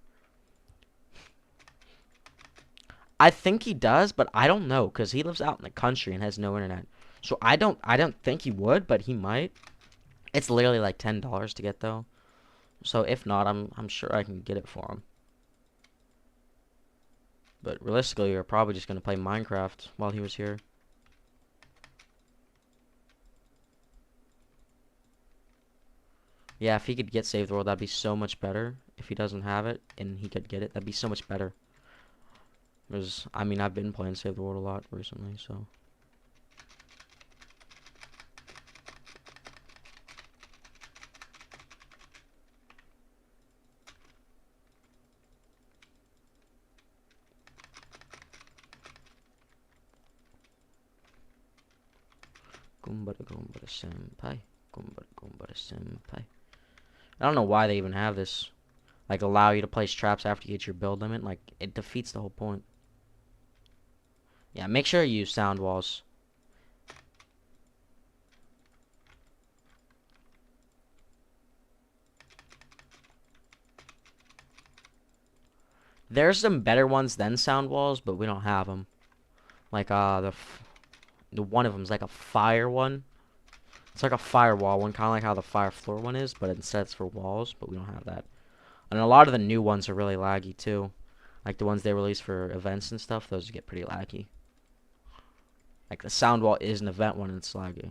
I think he does, but I don't know because he lives out in the country and has no internet. So I don't think he would, but he might. It's literally like $10 to get though. So if not, I'm sure I can get it for him. But realistically, you're probably just gonna play Minecraft while he was here. Yeah, if he could get Save the World, that'd be so much better. If he doesn't have it and he could get it, that'd be so much better. Because, I mean, I've been playing Save the World a lot recently, so. Gumbada gumbada senpai. Gumbada gumbada senpai. I don't know why they even have this. Like, allow you to place traps after you get your build limit. Like, it defeats the whole point. Yeah, make sure you use sound walls. There's some better ones than sound walls, but we don't have them. Like, the one of them's like a fire one. It's like a firewall one, kind of like how the fire floor one is, but instead it's for walls, but we don't have that. And a lot of the new ones are really laggy, too. Like the ones they release for events and stuff, those get pretty laggy. Like the sound wall is an event one and it's laggy.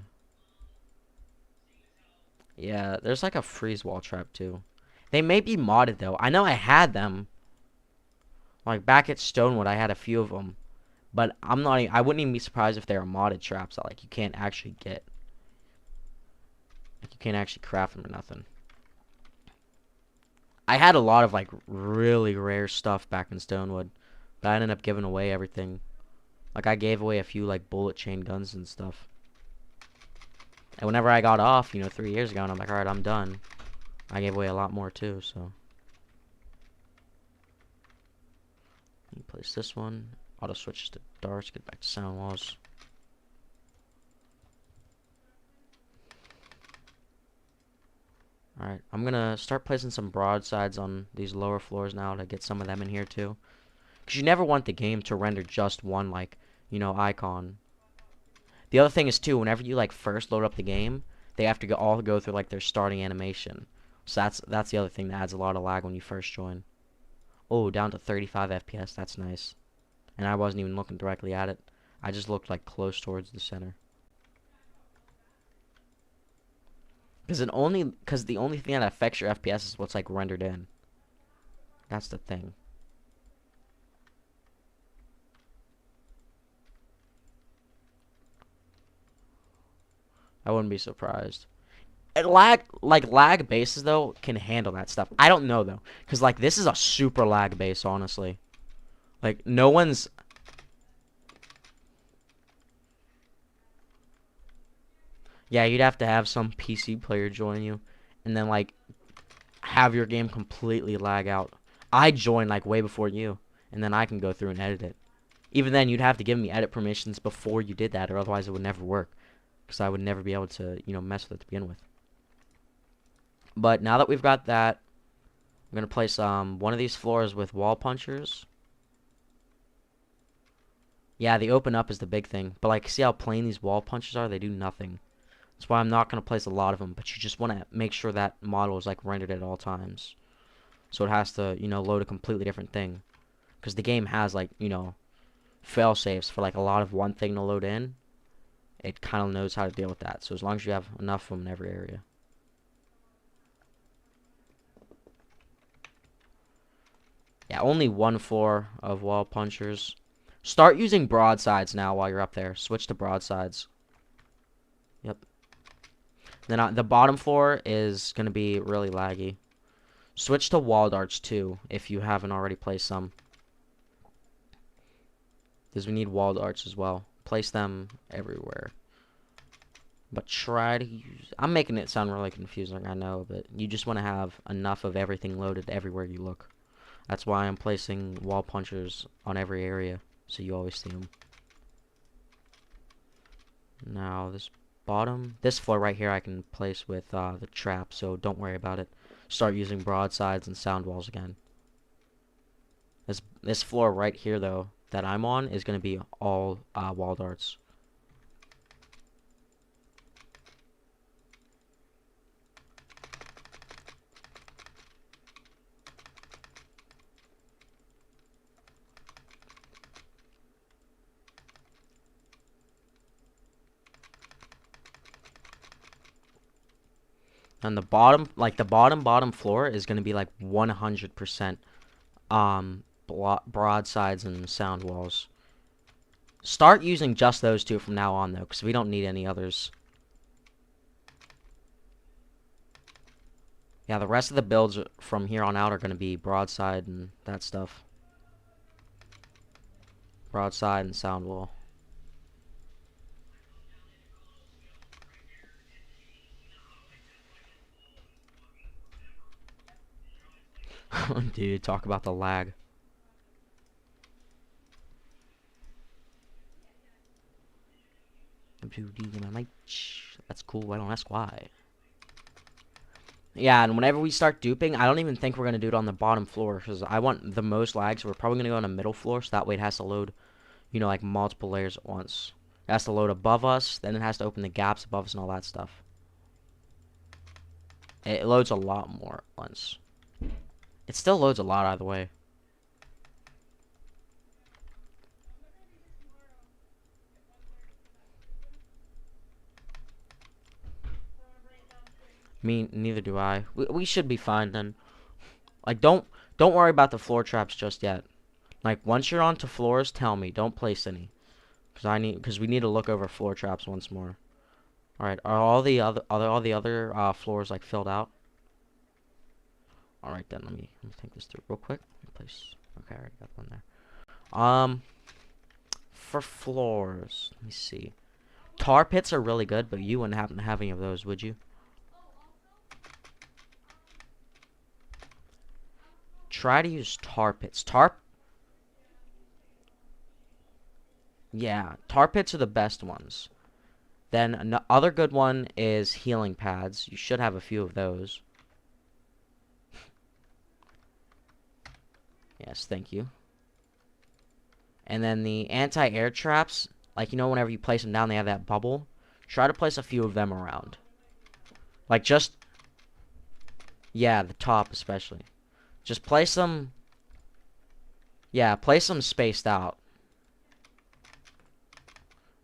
Yeah, there's like a freeze wall trap, too. They may be modded, though. I know I had them. Like back at Stonewood, I had a few of them. But I wouldn't even be surprised if they were modded traps that like you can't actually get. Like you can't actually craft them or nothing. I had a lot of like really rare stuff back in Stonewood, but I ended up giving away everything. Like I gave away a few like bullet chain guns and stuff. And whenever I got off, 3 years ago, and I'm like, alright, I'm done. I gave away a lot more too, so. Let me place this one. Auto switches to darts, get back to sound walls. Alright, I'm gonna start placing some broadsides on these lower floors now to get some of them in here too. Because you never want the game to render just one, like, icon. The other thing is too, whenever you like first load up the game, they have to all go through like their starting animation. So that's the other thing that adds a lot of lag when you first join. Oh, down to 35 FPS, that's nice. And I wasn't even looking directly at it. I just looked like close towards the center. Because the only thing that affects your FPS is what's like rendered in. That's the thing. I wouldn't be surprised. And lag bases though can handle that stuff. I don't know though, because like this is a super lag base, honestly. Like no one's. Yeah, you'd have to have some PC player join you, and then like have your game completely lag out. I joined like way before you, and then I can go through and edit it. Even then, you'd have to give me edit permissions before you did that, or otherwise it would never work. Because I would never be able to, mess with it to begin with. But now that we've got that, I'm going to place one of these floors with wall punchers. Yeah, the open up is the big thing. But like, see how plain these wall punchers are? They do nothing. That's why I'm not going to place a lot of them. But you just want to make sure that model is like rendered at all times. So it has to, load a completely different thing. Because the game has like, fail safes for like a lot of one thing to load in. It kind of knows how to deal with that. So as long as you have enough of them in every area. Yeah, only one floor of wall punchers. Start using broadsides now while you're up there. Switch to broadsides. Yep. Then the bottom floor is going to be really laggy. Switch to wall darts too if you haven't already placed some. Because we need wall darts as well. Place them everywhere. But try to use. I'm making it sound really confusing, I know, but you just want to have enough of everything loaded everywhere you look. That's why I'm placing wall punchers on every area, so you always see them. Now this floor right here I can place with the trap, so don't worry about it. Start using broadsides and sound walls again. This floor right here though, that I'm on is gonna be all wall darts. And the bottom, like the bottom floor is gonna be like 100% broadsides and sound walls. Start using just those two from now on though, because we don't need any others. Yeah, the rest of the builds from here on out are gonna be broadside and that stuff. Broadside and sound wall. Dude, talk about the lag. That's cool. I don't ask why. Yeah, and whenever we start duping, I don't even think we're gonna do it on the bottom floor because I want the most lag. So we're probably gonna go on the middle floor, so that way it has to load, you know, like multiple layers at once. It has to load above us, then it has to open the gaps above us and all that stuff. It loads a lot more at once. It still loads a lot either way. Me, neither do I. We should be fine then. Like, don't worry about the floor traps just yet. Like, once you're onto floors, tell me. Don't place any, because we need to look over floor traps once more. All right, are all the other floors like filled out? All right then, let me think this through real quick. Place. Okay, I already got one there. For floors, let me see. Tar pits are really good, but you wouldn't happen to have any of those, would you? Try to use tar pits. Yeah, tar pits are the best ones. Then another good one is healing pads. You should have a few of those. Yes, thank you. And then the anti-air traps, like, you know, whenever you place them down, they have that bubble. Try to place a few of them around. Like, just... Yeah, the top especially. Just place them... Yeah, place them spaced out.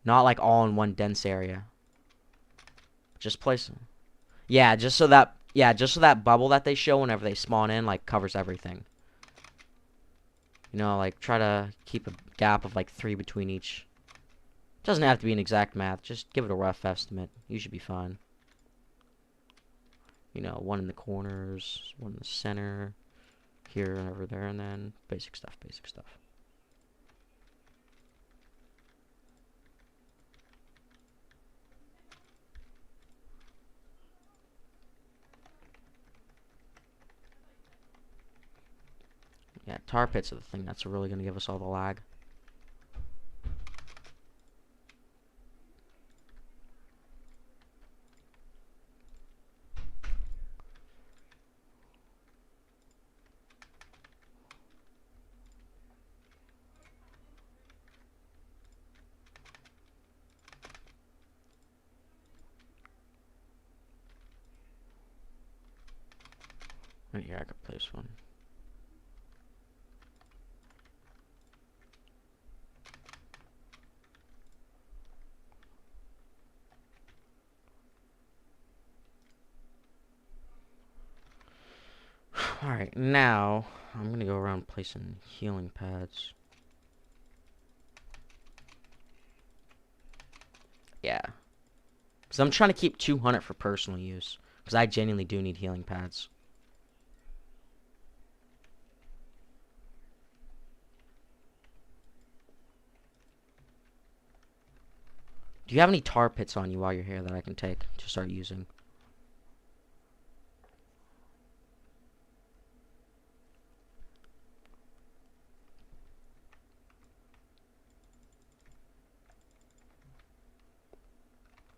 Not, like, all in one dense area. Just place them. Yeah, just so that... Yeah, just so that bubble that they show whenever they spawn in, like, covers everything. You know, like, try to keep a gap of, like, 3 between each. Doesn't have to be an exact math. Just give it a rough estimate. You should be fine. You know, one in the corners, one in the center, here and over there, and then basic stuff, basic stuff. Yeah, tar pits are the thing that's really going to give us all the lag. Right here, I could place one. Alright, now I'm gonna go around placing healing pads. Yeah. Because I'm trying to keep 200 for personal use. Because I genuinely do need healing pads. Do you have any tar pits on you while you're here that I can take to start using?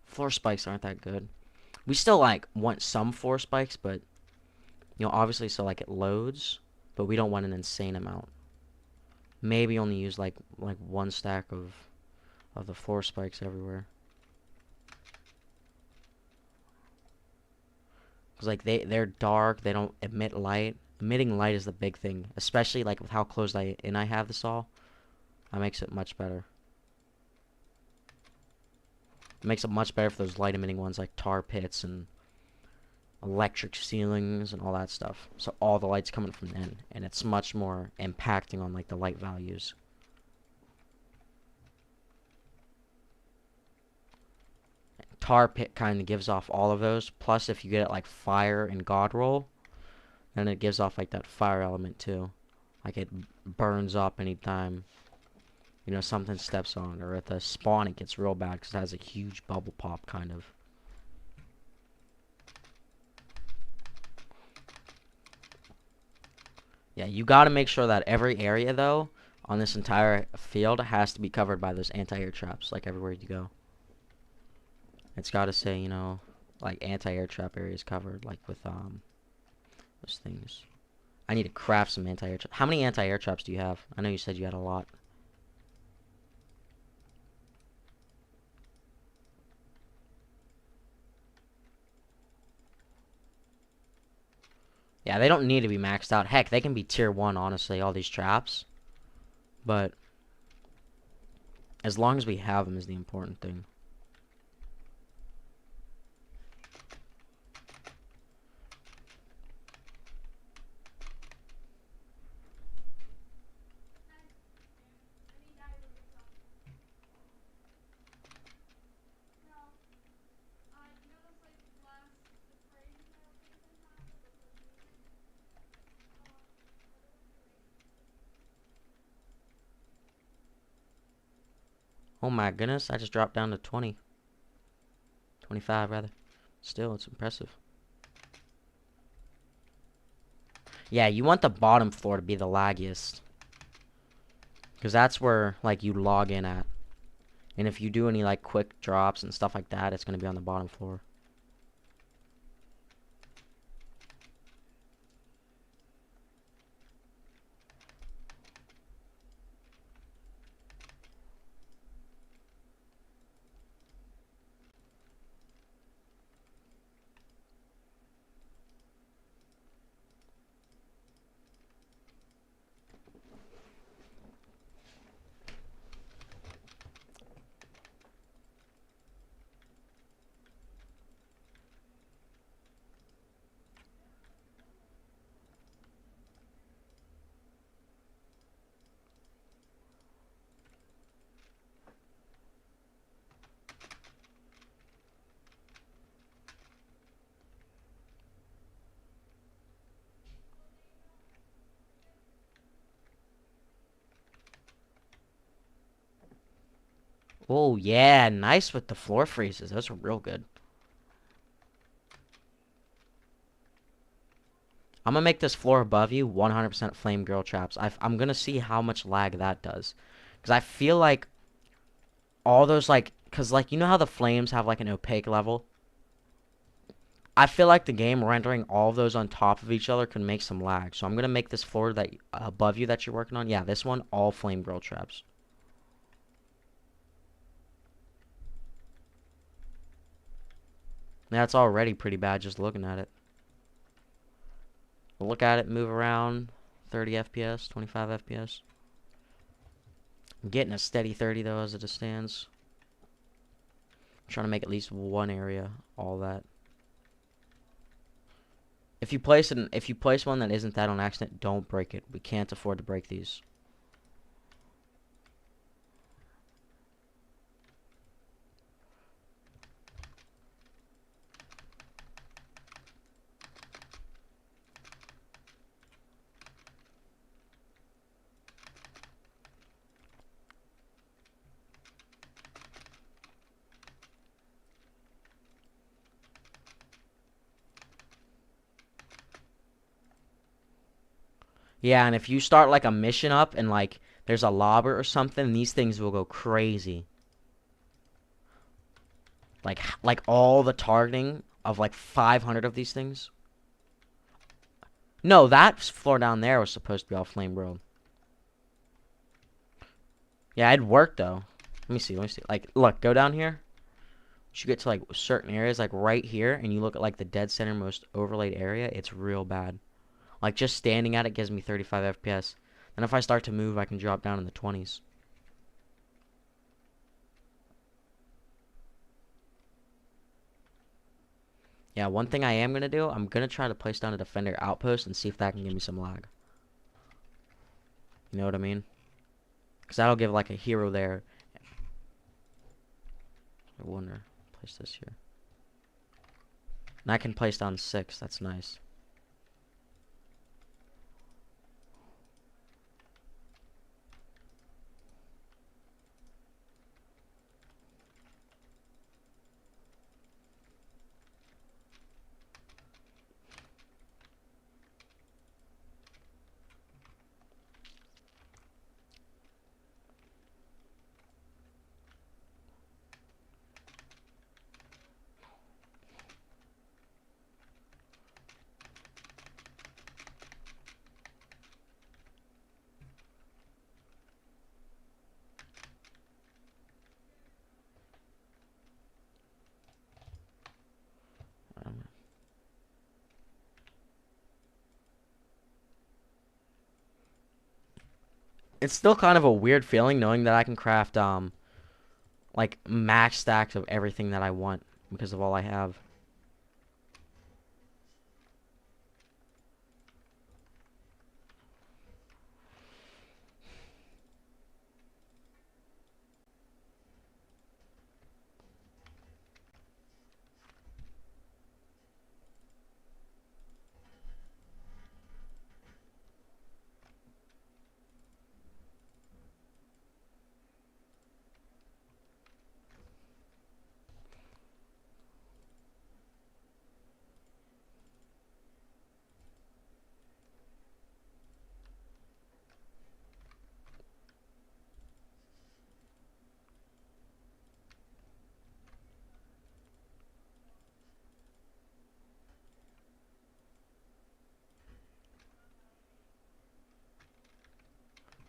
Floor spikes aren't that good. We still, like, want some floor spikes, but, you know, obviously, so, like, it loads, but we don't want an insane amount. maybe only use like one stack of the floor spikes everywhere. Cause like they're dark, they don't emit light. Emitting light is the big thing, especially like with how close I have this all. That makes it much better. It makes it much better for those light emitting ones like tar pits and electric ceilings and all that stuff. So all the light's coming from then, and it's much more impacting on like the light values. Tar pit kind of gives off all of those. Plus, if you get it like fire and god roll, then it gives off like that fire element too. Like it burns up anytime, you know, something steps on it, or at the spawn it gets real bad because it has a huge bubble pop kind of. Yeah, you got to make sure that every area though on this entire field has to be covered by those anti-air traps, like everywhere you go. It's got to say, you know, like anti-air trap areas covered, like with those things. I need to craft some anti-air traps. How many anti-air traps do you have? I know you said you had a lot. Yeah, they don't need to be maxed out. Heck, they can be tier 1, honestly, all these traps. But as long as we have them is the important thing. Oh my goodness, I just dropped down to 20. 25 rather. Still, it's impressive. Yeah, you want the bottom floor to be the laggiest. Because that's where, like, you log in at. And if you do any, like, quick drops and stuff like that, it's going to be on the bottom floor. Oh, yeah, nice with the floor freezes. Those are real good. I'm going to make this floor above you 100% flame girl traps. I'm going to see how much lag that does. Because I feel like all those, like, because, like, you know how the flames have, like, an opaque level? I feel like the game rendering all of those on top of each other can make some lag. So I'm going to make this floor that above you that you're working on. Yeah, this one, all flame girl traps. That's already pretty bad just looking at it. Look at it move around. 30 FPS, 25 FPS. I'm getting a steady 30 though as it stands. I'm trying to make at least one area all that. If you place one that isn't that on accident, don't break it. We can't afford to break these. Yeah, and if you start like a mission up and like there's a lobber or something, these things will go crazy. Like all the targeting of like 500 of these things. No, that floor down there was supposed to be all flame world. Yeah, it'd work though. Let me see. Let me see. Like, look, go down here. You get to like certain areas, like right here, and you look at like the dead center most overlaid area. It's real bad. Like just standing at it gives me 35 FPS. And if I start to move, I can drop down in the 20s. Yeah, one thing I am gonna do, I'm gonna try to place down a defender outpost and see if that can give me some lag. You know what I mean? Because that'll give like a hero there. I wonder. Place this here. And I can place down 6. That's nice. It's still kind of a weird feeling knowing that I can craft like max stacks of everything that I want because of all I have.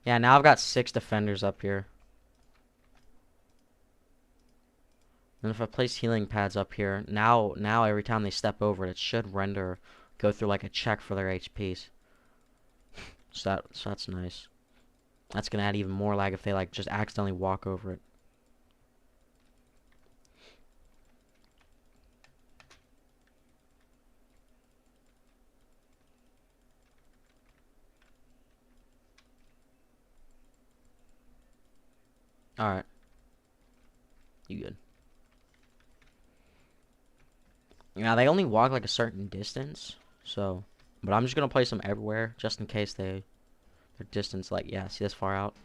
Yeah, now I've got 6 defenders up here. And if I place healing pads up here, now every time they step over it, it should render, go through like a check for their HPs. So that's nice. That's gonna add even more lag if they like just accidentally walk over it. Alright. You good. Yeah, they only walk like a certain distance, so but I'm just gonna place them everywhere just in case their distance like yeah, see this far out?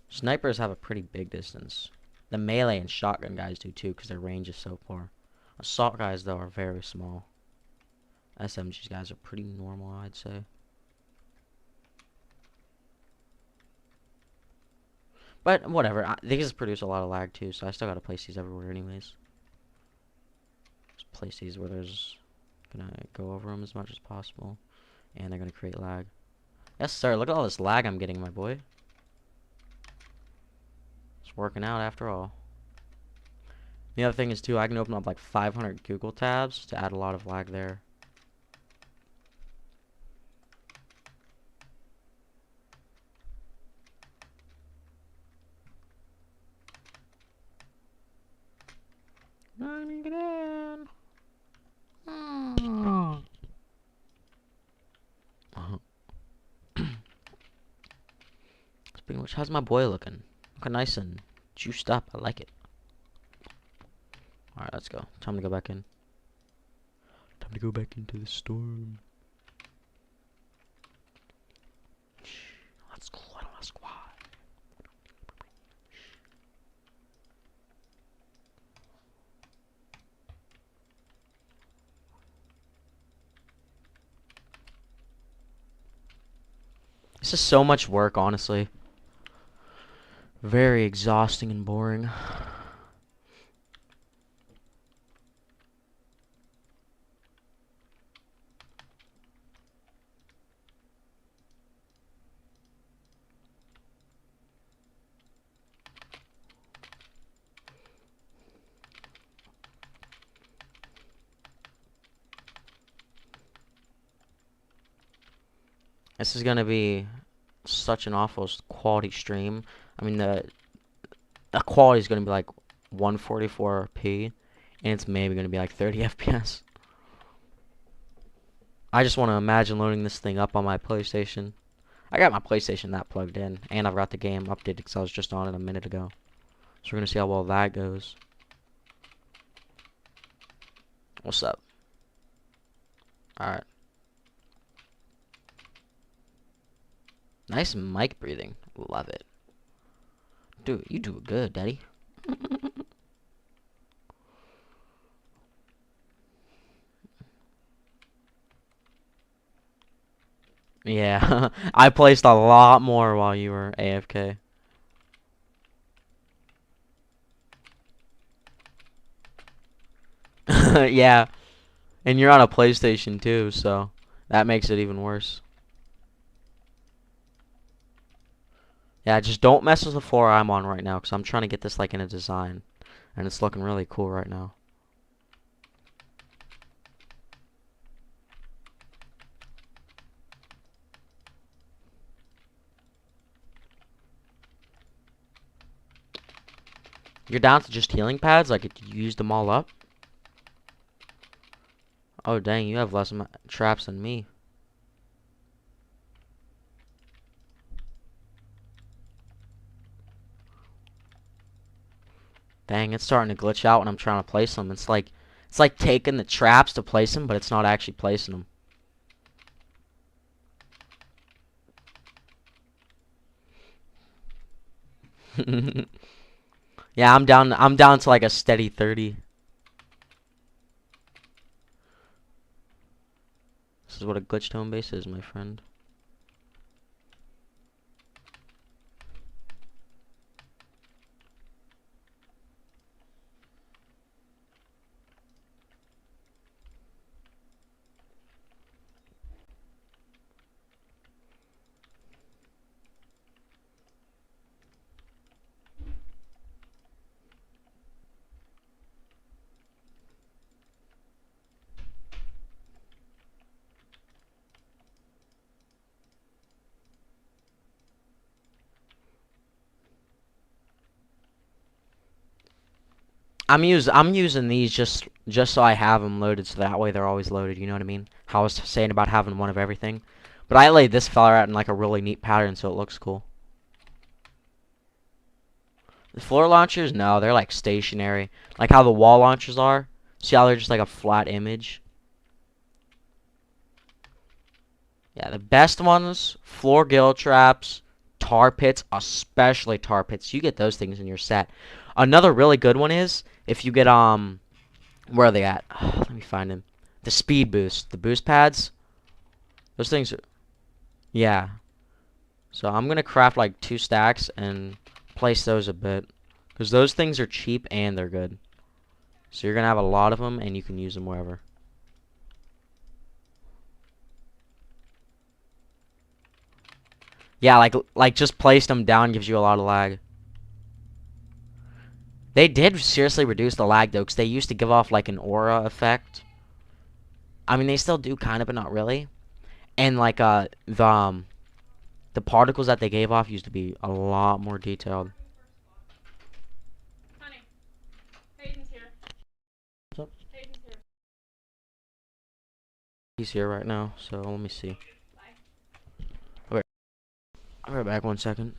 Snipers have a pretty big distance. The melee and shotgun guys do too, because their range is so far. Assault guys though are very small. SMGs guys are pretty normal, I'd say. But whatever, they just produce a lot of lag too, so I still gotta place these everywhere anyways. Just place these where there's gonna go over them as much as possible, and they're gonna create lag. Yes, sir. Look at all this lag I'm getting, my boy. It's working out after all. The other thing is too, I can open up like 500 Google tabs to add a lot of lag there. Get in. Speaking of which, how's my boy looking? Looking nice and juiced up. I like it. Alright, let's go. Time to go back in. Time to go back into the storm. Let's go, little squad. This is so much work, honestly. Very exhausting and boring. This is gonna be such an awful quality stream. I mean, the quality is gonna be like 144p, and it's maybe gonna be like 30 FPS. I just want to imagine loading this thing up on my PlayStation. I got my PlayStation that plugged in, and I've got the game updated because I was just on it a minute ago. So we're gonna see how well that goes. What's up? Alright. Nice mic breathing. Love it. Dude, you do good, daddy. Yeah, I placed a lot more while you were AFK. Yeah, and you're on a PlayStation too, so that makes it even worse. Yeah, just don't mess with the floor I'm on right now, because I'm trying to get this like in a design, and it's looking really cool right now. You're down to just healing pads? Like, you used them all up? Oh, dang, you have less traps than me. Dang, it's starting to glitch out when I'm trying to place them. It's like taking the traps to place them, but it's not actually placing them. Yeah, I'm down to like a steady 30. This is what a glitched home base is, my friend. I'm using these just so I have them loaded, so that way they're always loaded. You know what I mean? How I was saying about having one of everything. But I laid this fella out in like a really neat pattern, so it looks cool. The floor launchers, no, they're like stationary, like how the wall launchers are. See how they're just like a flat image? Yeah, the best ones, floor gill traps, tar pits, especially tar pits. You get those things in your set. Another really good one is if you get where are they at? Let me find them. The speed boost, the boost pads. Those things are, yeah. So I'm gonna craft like 2 stacks and place those a bit, because those things are cheap and they're good. So you're gonna have a lot of them and you can use them wherever. Yeah, like just place them down gives you a lot of lag. They did seriously reduce the lag though, because they used to give off like an aura effect. I mean, they still do kind of, but not really. And like the particles that they gave off used to be a lot more detailed. Honey, Hayden's here. What's up? Hayden's here. He's here right now, so let me see. Bye. Okay, I'll be right back 1 second.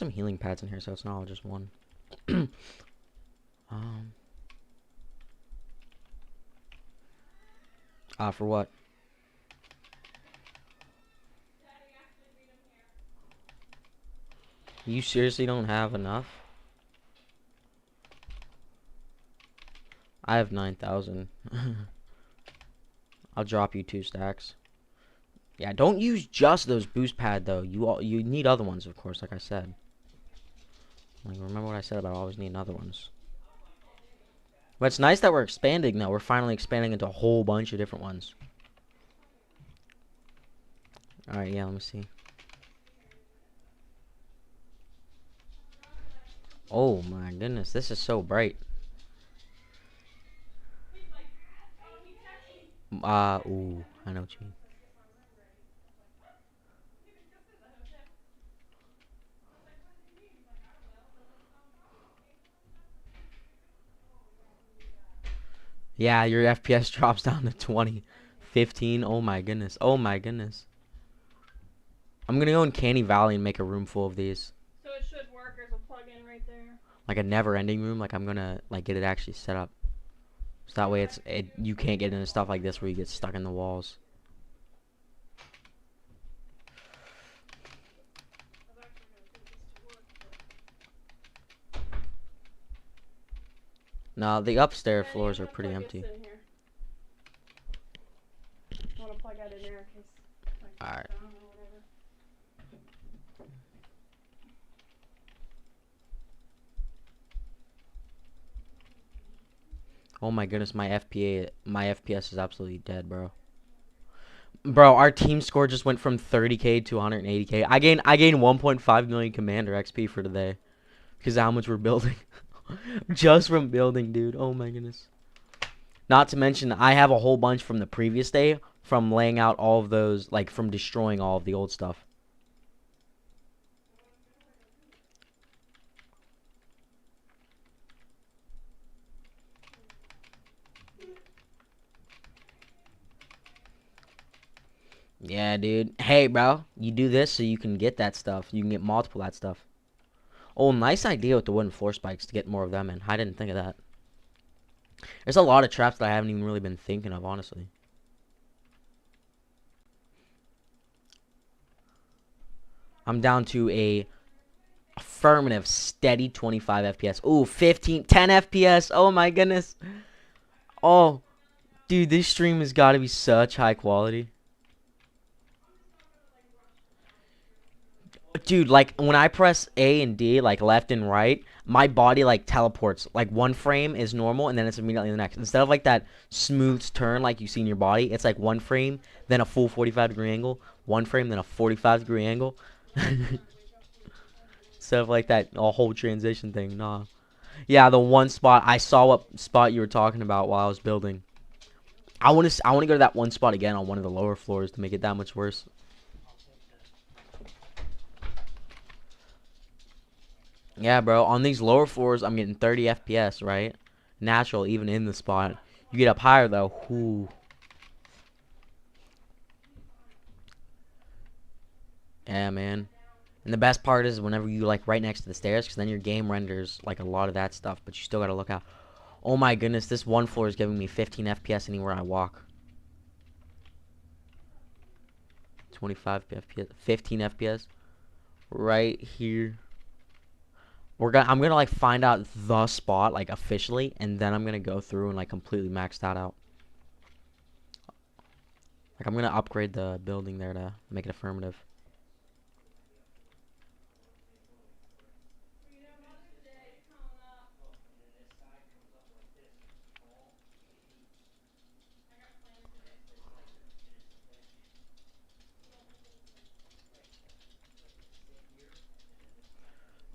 some healing pads in here, so it's not all just one. For what? You seriously don't have enough? I have 9,000. I'll drop you 2 stacks. Yeah, don't use just those boost pad though. You need other ones, of course, like I said. Like, remember what I said about always needing other ones. But it's nice that we're expanding though. We're finally expanding into a whole bunch of different ones. Alright, yeah, let me see. Oh my goodness, this is so bright. Ooh, I know what you mean. Yeah, your FPS drops down to 20. 15, oh my goodness. Oh my goodness. I'm gonna go in Canny Valley and make a room full of these. So it should work. There's a plug-in right there. Like a never-ending room. Like I'm gonna like get it actually set up. So that way you can't get into stuff like this where you get stuck in the walls. No, the upstairs floors are pretty empty. I want to plug that in there in case. Alright. Oh my goodness, my FPS is absolutely dead, bro. Bro, our team score just went from 30k to 180k. I gained 1.5 million commander XP for today because of how much we're building. Just from building, dude. Oh my goodness. Not to mention, I have a whole bunch from the previous day from laying out all of those, like from destroying all of the old stuff. Yeah, dude. Hey, bro. You do this so you can get that stuff. You can get multiple of that stuff. Oh, nice idea with the wooden floor spikes to get more of them in. I didn't think of that. There's a lot of traps that I haven't even really been thinking of, honestly. I'm down to a affirmative steady 25 FPS. Ooh, 10 FPS. Oh my goodness. Oh, dude, this stream has got to be such high quality. Dude, like when I press A and D, like left and right, my body like teleports. Like one frame is normal and then it's immediately the next. Instead of like that smooth turn like you see in your body, it's like one frame, then a full 45-degree angle, one frame, then a 45-degree angle. Instead of like that a whole transition thing. Nah. Yeah, the one spot I saw what spot you were talking about while I was building. I want to go to that one spot again on one of the lower floors to make it that much worse. Yeah, bro. On these lower floors, I'm getting 30 FPS, right? Natural, even in the spot. You get up higher, though. Ooh. Yeah, man. And the best part is whenever you, like, right next to the stairs, because then your game renders, like, a lot of that stuff. But you still got to look out. Oh, my goodness. This one floor is giving me 15 FPS anywhere I walk. 25 FPS. 15 FPS. Right here. I'm gonna like find out the spot like officially, and then I'm gonna go through and like completely max that out. Like I'm gonna upgrade the building there to make it affirmative.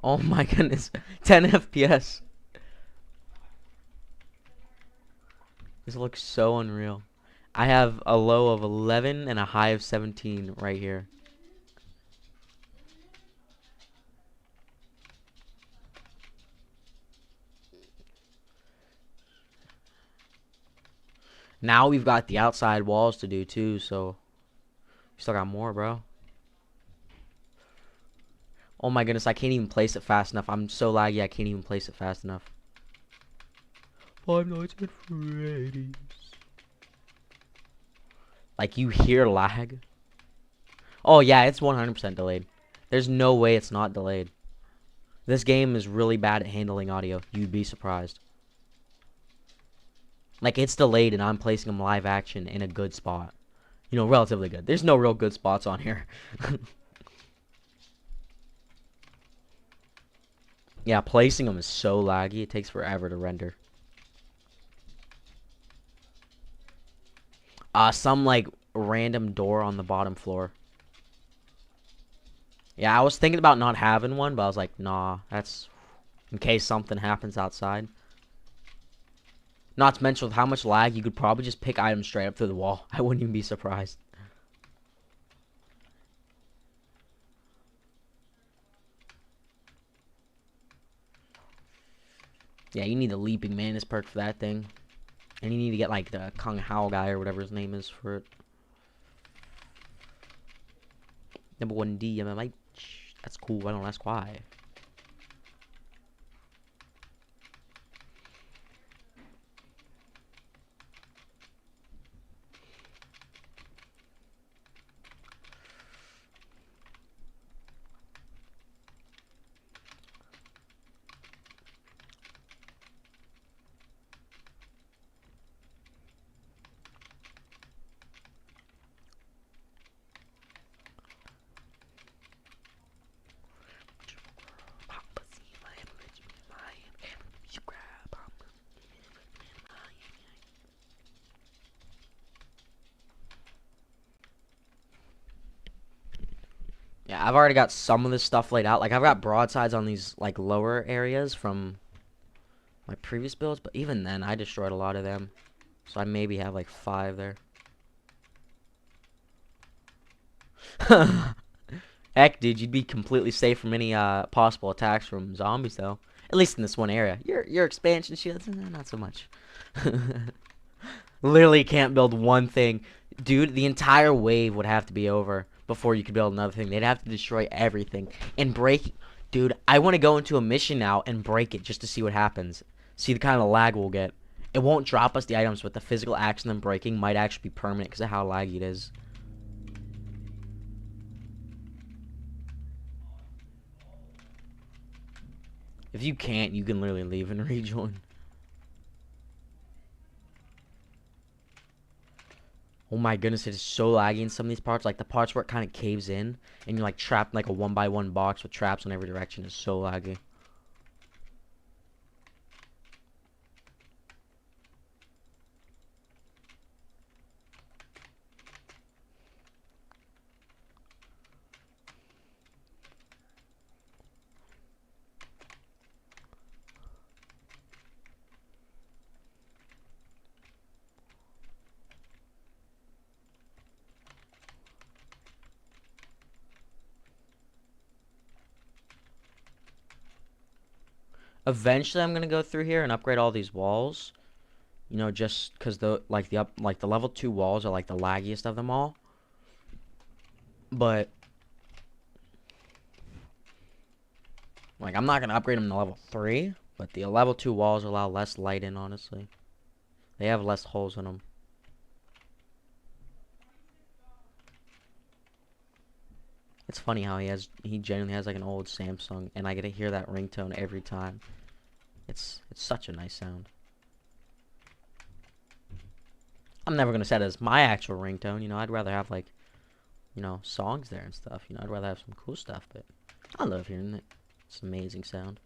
Oh my goodness, 10 FPS. This looks so unreal. I have a low of 11 and a high of 17 right here. Now we've got the outside walls to do too, so we still got more, bro. Oh my goodness, I can't even place it fast enough. I'm so laggy, I can't even place it fast enough. Five Nights at Freddy's. Like, you hear lag? Oh yeah, it's 100% delayed. There's no way it's not delayed. This game is really bad at handling audio. You'd be surprised. Like, it's delayed and I'm placing them live action in a good spot. You know, relatively good. There's no real good spots on here. Yeah, placing them is so laggy. It takes forever to render. Some, like, random door on the bottom floor. Yeah, I was thinking about not having one, but I was like, nah, that's in case something happens outside. Not to mention with how much lag, you could probably just pick items straight up through the wall. I wouldn't even be surprised. Yeah, you need the Leaping Mantis perk for that thing. And you need to get, like, the Kung Hao guy or whatever his name is for it. Number 1D, I'm like, that's cool, I don't ask why. Yeah, I've already got some of this stuff laid out. Like, I've got broadsides on these, like, lower areas from my previous builds, but even then, I destroyed a lot of them. So I maybe have, like, 5 there. Heck, dude, you'd be completely safe from any possible attacks from zombies, though. At least in this one area. Your expansion shields, not so much. Literally can't build one thing. Dude, the entire wave would have to be over before you could build another thing. They'd have to destroy everything. And break... Dude, I want to go into a mission now and break it just to see what happens. See the kind of lag we'll get. It won't drop us the items, but the physical action of them breaking might actually be permanent because of how laggy it is. If you can't, you can literally leave and rejoin. Oh my goodness, it is so laggy in some of these parts. Like the parts where it kind of caves in and you're like trapped in like a 1x1 box with traps in every direction is so laggy. Eventually, I'm gonna go through here and upgrade all these walls. You know, just because the the level 2 walls are like the laggiest of them all. But like, I'm not gonna upgrade them to level 3. But the level 2 walls allow less light in. Honestly, they have less holes in them. It's funny how he genuinely has like an old Samsung, and I get to hear that ringtone every time. It's such a nice sound. I'm never gonna set it as my actual ringtone. You know, I'd rather have like, you know, songs there and stuff. You know, I'd rather have some cool stuff. But I love hearing it. It's an amazing sound.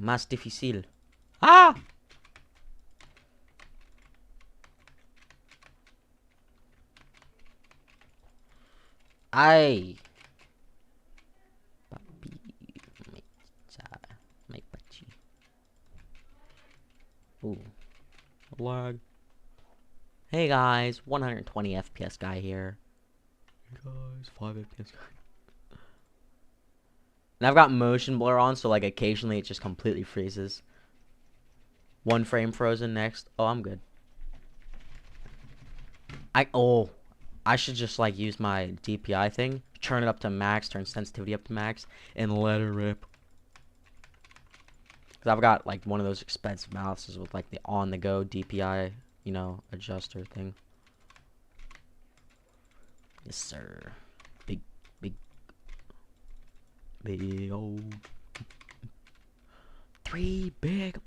Más difícil. Ah! Ay. Papi. May pachi. Ooh, lag. Hey guys, 120 FPS guy here. Hey guys, 5 FPS guy. And I've got motion blur on, so like occasionally it just completely freezes. 1 frame frozen next. Oh, I'm good. I should just like use my DPI thing, turn it up to max, turn sensitivity up to max, and let it rip. Cause I've got like one of those expensive mouses with like the on-the-go DPI, you know, adjuster thing. Yes, sir. Big, big old. 3 big.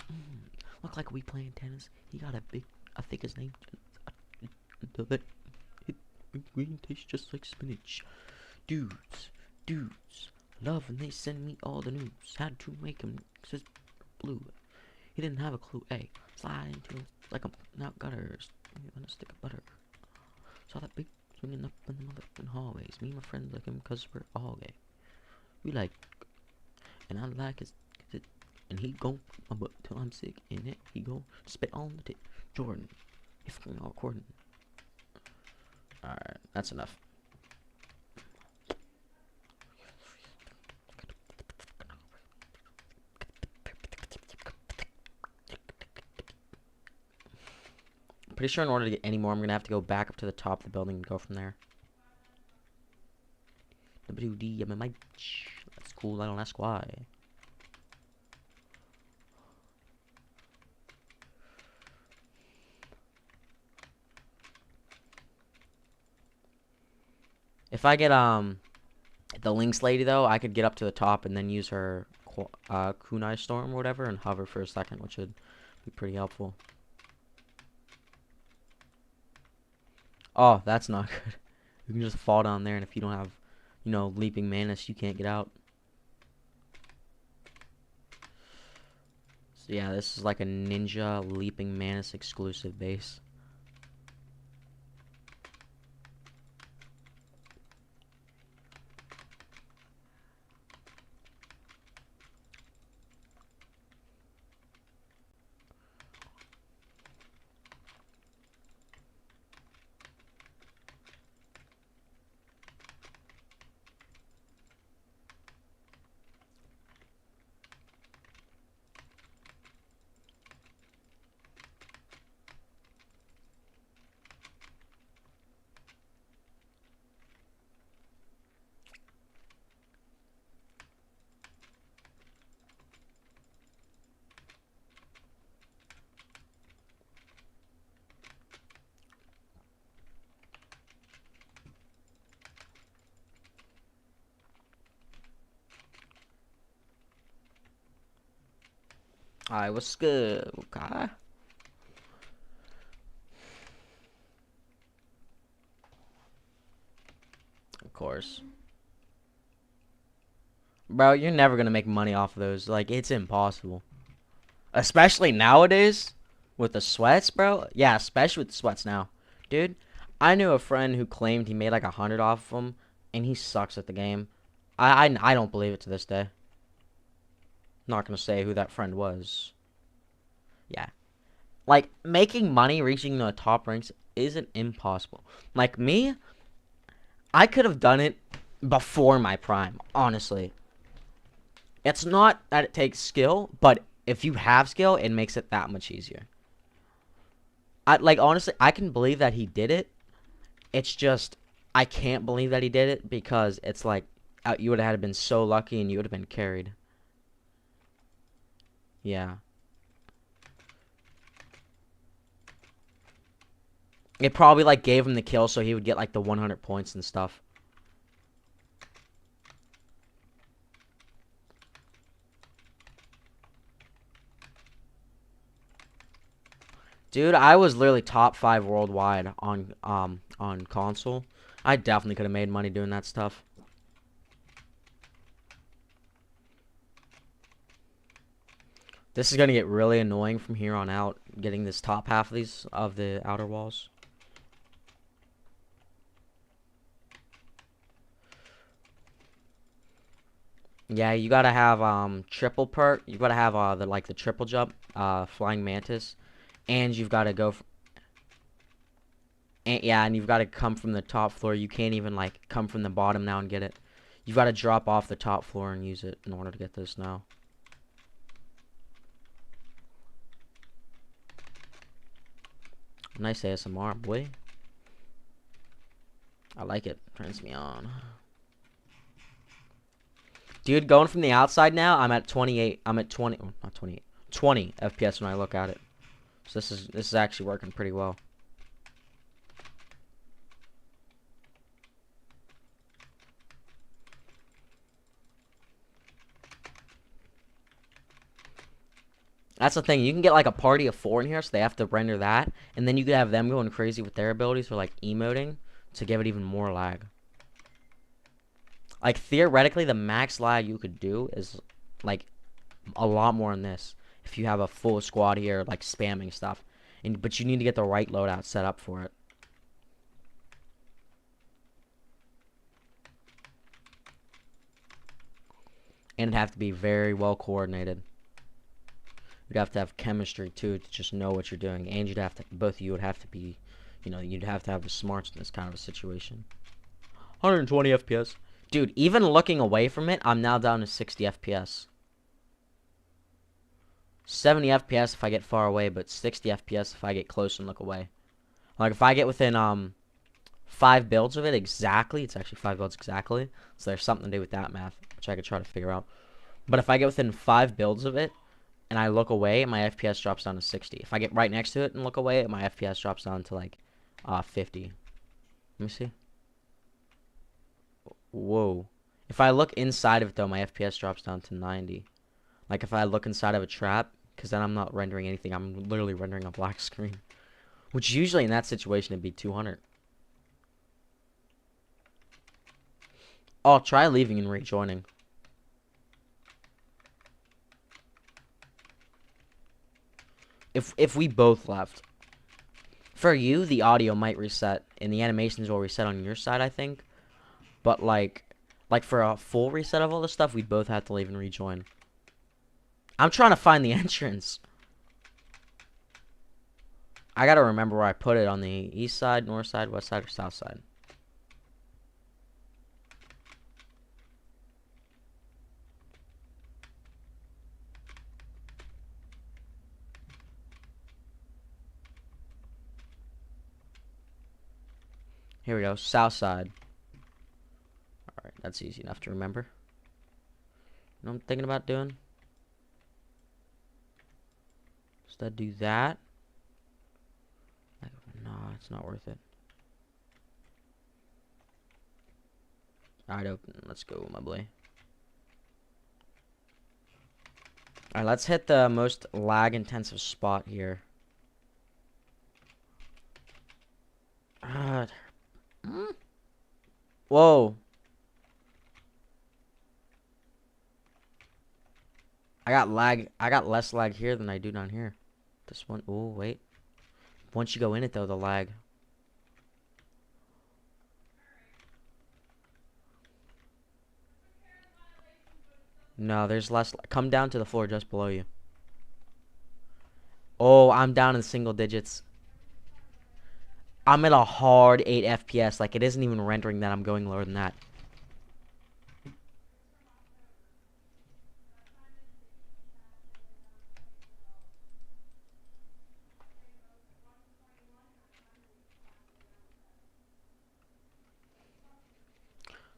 Look like we playing tennis. He got a big. I think his name. Green tastes just like spinach. Dudes, love when they send me all the news. Had to make him just blue. He didn't have a clue. A slide into it like a not gutters. On a stick of butter. Saw that big swinging up in the motherfucking hallways. Me and my friends like him because we're all gay. We like, and I like his, and he go my butt till I'm sick. In it, he go spit on the tip. Jordan, if we're all recording. Alright, that's enough. I'm pretty sure in order to get any more, I'm going to have to go back up to the top of the building and go from there. That's cool, I don't ask why. If I get, the Lynx lady, though, I could get up to the top and then use her, kunai storm or whatever and hover for a second, which would be pretty helpful. Oh, that's not good. You can just fall down there, and if you don't have, you know, leaping manus, you can't get out. So yeah, this is like a ninja leaping manus exclusive base. Alright, what's good? Okay. Of course. Bro, you're never gonna make money off of those. Like, it's impossible. Especially nowadays with the sweats, bro. Yeah, especially with the sweats now. Dude, I knew a friend who claimed he made like 100 off of them, and he sucks at the game. I don't believe it to this day. Not gonna say who that friend was. Yeah. Like, making money reaching the top ranks isn't impossible. Like, me, I could have done it before my prime, honestly. It's not that it takes skill, but if you have skill, it makes it that much easier. Like, honestly, I can believe that he did it. It's just, I can't believe that he did it because it's like, you would have been so lucky and you would have been carried. Yeah. It probably, like, gave him the kill so he would get, like, the 100 points and stuff. Dude, I was literally top 5 worldwide on console. I definitely could have made money doing that stuff. This is gonna get really annoying from here on out, getting this top half of these of the outer walls. Yeah, you gotta have triple perk. You gotta have the triple jump, flying mantis, and you've got to go. And you've got to come from the top floor. You can't even like come from the bottom now and get it. You've got to drop off the top floor and use it in order to get this now. Nice ASMR, boy. I like it. Turns me on. Dude, going from the outside now, I'm at 28. I'm at 20. Oh, not 28. 20 FPS when I look at it. So this is actually working pretty well. That's the thing. You can get like a party of 4 in here, so they have to render that, and then you could have them going crazy with their abilities for like emoting to give it even more lag. Like theoretically, the max lag you could do is like a lot more than this if you have a full squad here like spamming stuff, but you need to get the right loadout set up for it. And it'd have to be very well coordinated. You'd have to have chemistry too to just know what you're doing, and you'd have to, both of you would have to be, you know, you'd have to have the smarts in this kind of a situation. 120 FPS. Dude, even looking away from it, I'm now down to 60 FPS. 70 FPS if I get far away, but 60 FPS if I get close and look away. Like if I get within 5 builds of it exactly, it's actually 5 builds exactly, so there's something to do with that math, which I could try to figure out. But if I get within 5 builds of it, and I look away, my FPS drops down to 60. If I get right next to it and look away, my FPS drops down to like 50. Let me see. Whoa. If I look inside of it though, my FPS drops down to 90. Like if I look inside of a trap, because then I'm not rendering anything. I'm literally rendering a black screen. Which usually in that situation it'd be 200. Oh, try leaving and rejoining. If we both left. For you, the audio might reset, and the animations will reset on your side, I think. But like for a full reset of all this stuff, we'd both have to leave and rejoin. I'm trying to find the entrance. I gotta remember where I put it, on the east side, north side, west side, or south side. Here we go, south side. Alright, that's easy enough to remember. You know what I'm thinking about doing? Instead do that. No, it's not worth it. Alright, open. Let's go, my boy. Alright, let's hit the most lag intensive spot here. Whoa. I got less lag here than I do down here. This one, oh wait. Once you go in it though, the lag. No, there's less. Come down to the floor just below you. Oh, I'm down in single digits. I'm at a hard 8 FPS. Like, it isn't even rendering that. I'm going lower than that.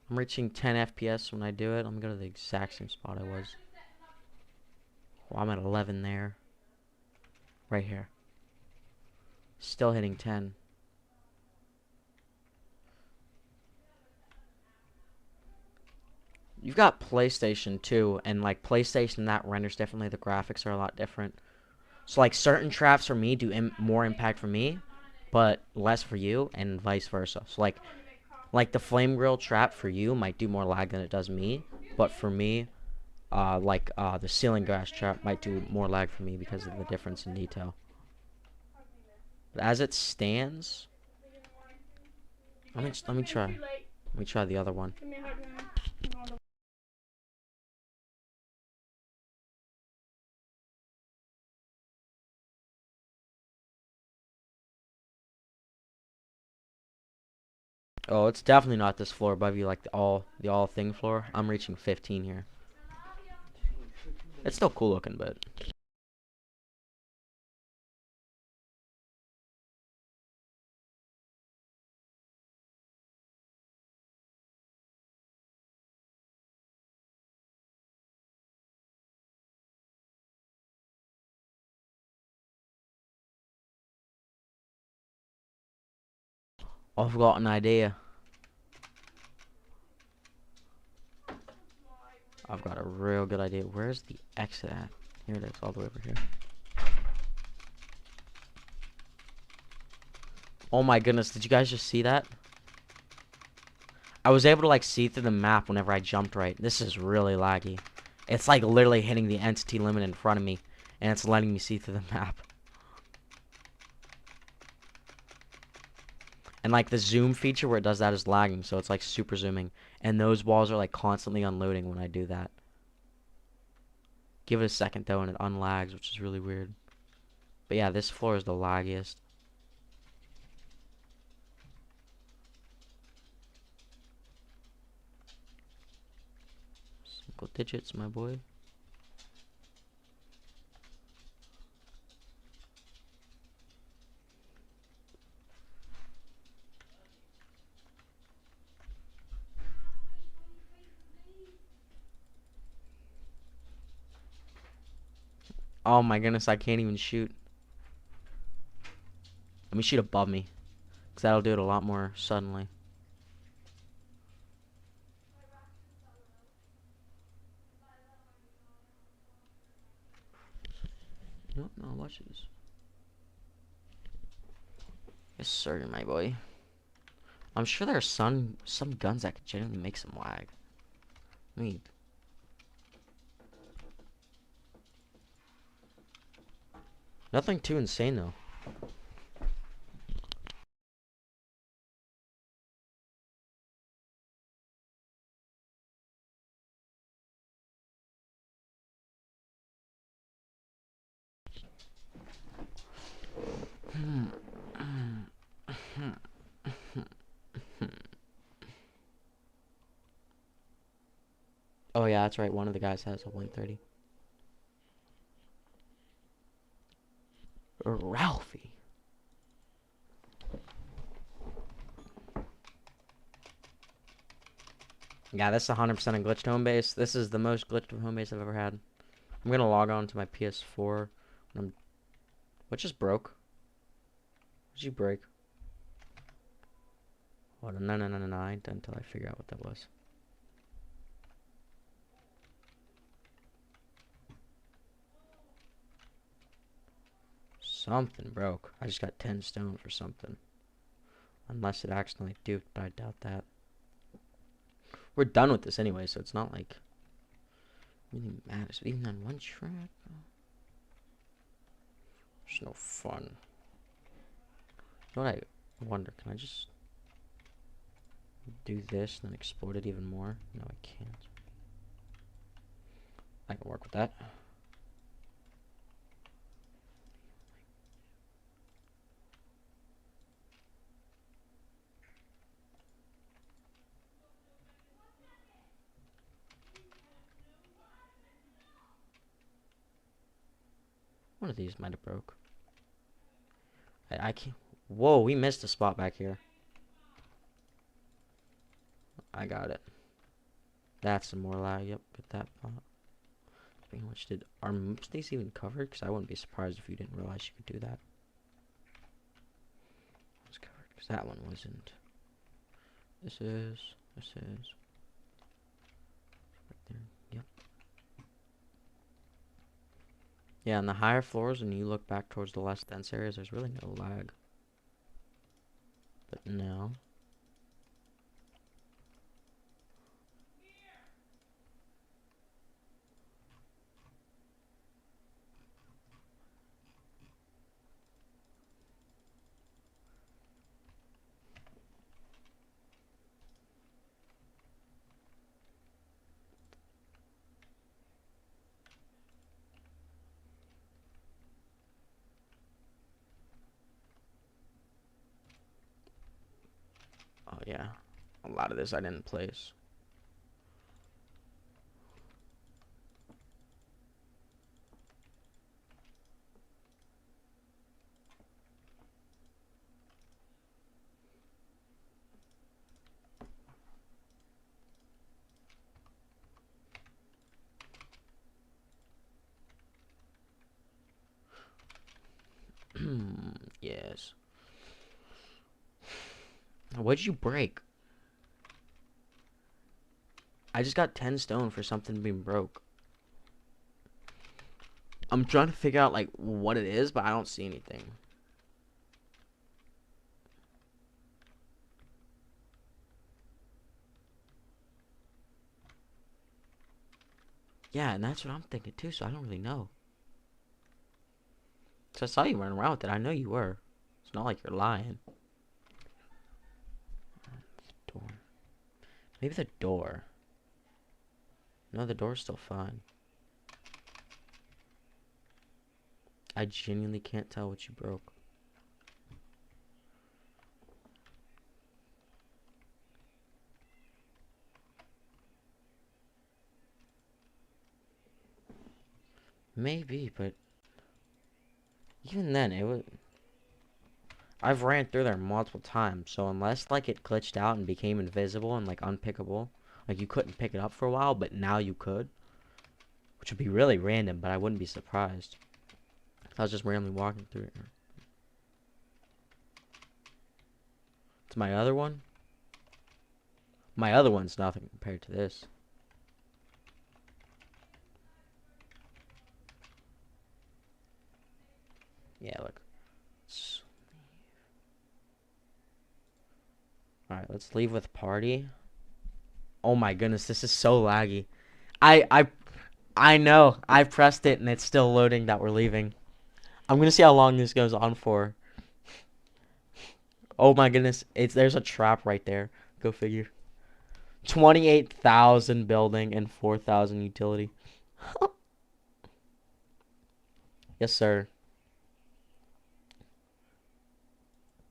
I'm reaching 10 FPS when I do it. I'm going to go to the exact same spot I was. Well, I'm at 11 there. Right here. Still hitting 10. You've got PlayStation too, and like PlayStation, that renders differently. The graphics are a lot different. So like certain traps for me do more impact for me, but less for you, and vice versa. So like the flame grill trap for you might do more lag than it does me, but for me, the ceiling glass trap might do more lag for me because of the difference in detail. But as it stands, let me try the other one. Oh, it's definitely not this floor above you, like the all thing floor. I'm reaching 15 here. It's still cool looking, but I've got an idea. I've got a real good idea. Where's the exit at? Here it is, all the way over here. Oh my goodness, did you guys just see that? I was able to like see through the map whenever I jumped right. This is really laggy. It's like literally hitting the entity limit in front of me, and it's letting me see through the map. And like the zoom feature where it does that is lagging, so it's like super zooming. And those walls are like constantly unloading when I do that. Give it a second though and it unlags, which is really weird. But yeah, this floor is the laggiest. Single digits, my boy. Oh my goodness, I can't even shoot. Let me shoot above me, because that'll do it a lot more suddenly. No, no, watch this. Yes, sir, my boy. I'm sure there are some guns that could genuinely make some lag. I mean, nothing too insane though. Oh yeah, that's right. One of the guys has a 130. Ralphie. Yeah, this is 100% a glitched home base. This is the most glitched home base I've ever had. I'm gonna log on to my PS4. What just broke? What did you break? Hold on, no, until I figure out what that was. Something broke. I just got 10 stone for something. Unless it accidentally duped, but I doubt that. We're done with this anyway, so it's not like really matters. Even on one track, there's no fun. You know what I wonder? Can I just do this and then exploit it even more? No, I can't. I can work with that. One of these might have broke. I can't. Whoa, we missed a spot back here. I got it. That's some more lag. Yep, get that pot. Speaking of which, did our these even covered? Because I wouldn't be surprised if you didn't realize you could do that. It's covered because that one wasn't. This is. Right there. Yep. Yeah, on the higher floors, when you look back towards the less dense areas, there's really no lag. But now. yeah. A lot of this I didn't place. Yes. What'd you break? I just got 10 stone for something being broke. I'm trying to figure out like what it is, but I don't see anything. Yeah, and that's what I'm thinking too, so I don't really know. So I saw you running around with it. I know you were. It's not like you're lying. Door. Maybe the door. No, the door's still fine. I genuinely can't tell what you broke. Maybe, but even then, it would. I've ran through there multiple times, so unless like it glitched out and became invisible and like unpickable, like you couldn't pick it up for a while, but now you could, which would be really random, but I wouldn't be surprised. I was just randomly walking through it. It's my other one. My other one's nothing compared to this. Yeah, look. Alright, let's leave with party. Oh my goodness, this is so laggy. I know. I pressed it and it's still loading that we're leaving. I'm gonna see how long this goes on for. Oh my goodness, there's a trap right there. Go figure. 28,000 building and 4,000 utility. Yes, sir.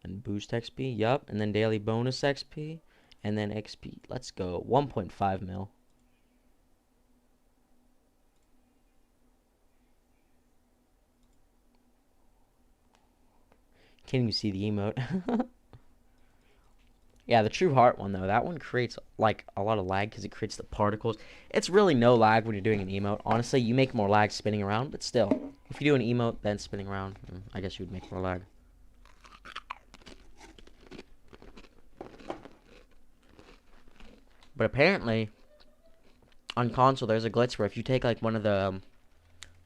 And boost XP, yup. And then daily bonus XP. And then XP. Let's go. 1.5 mil. Can't even see the emote. Yeah, the True Heart one, though. That one creates, like, a lot of lag because it creates the particles. It's really no lag when you're doing an emote. Honestly, you make more lag spinning around, but still. If you do an emote, then spinning around, I guess you would make more lag. But apparently, on console, there's a glitch where if you take, like, one of the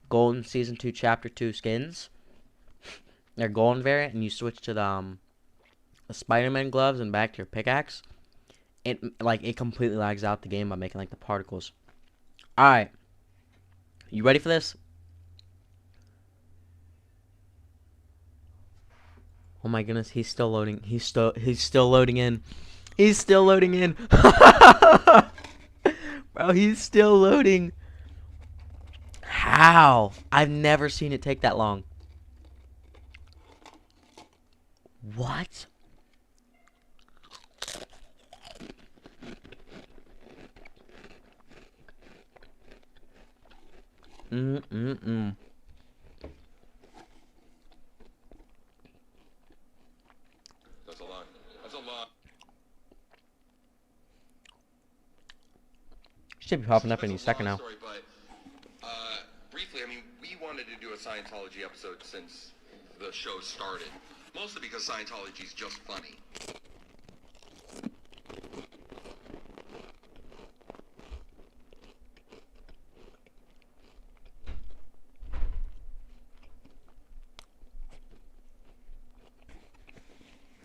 Golden Season 2 Chapter 2 skins, their golden variant, and you switch to the Spider-Man gloves and back to your pickaxe, it completely lags out the game by making, like, the particles. Alright. You ready for this? Oh my goodness, he's still loading. He's still loading in. He's still loading in. Bro, he's still loading. How? I've never seen it take that long. What? That's a lot. That's a lot. Should be popping up any second now. Story, but briefly, I mean, we wanted to do a Scientology episode since the show started, mostly because Scientology is just funny.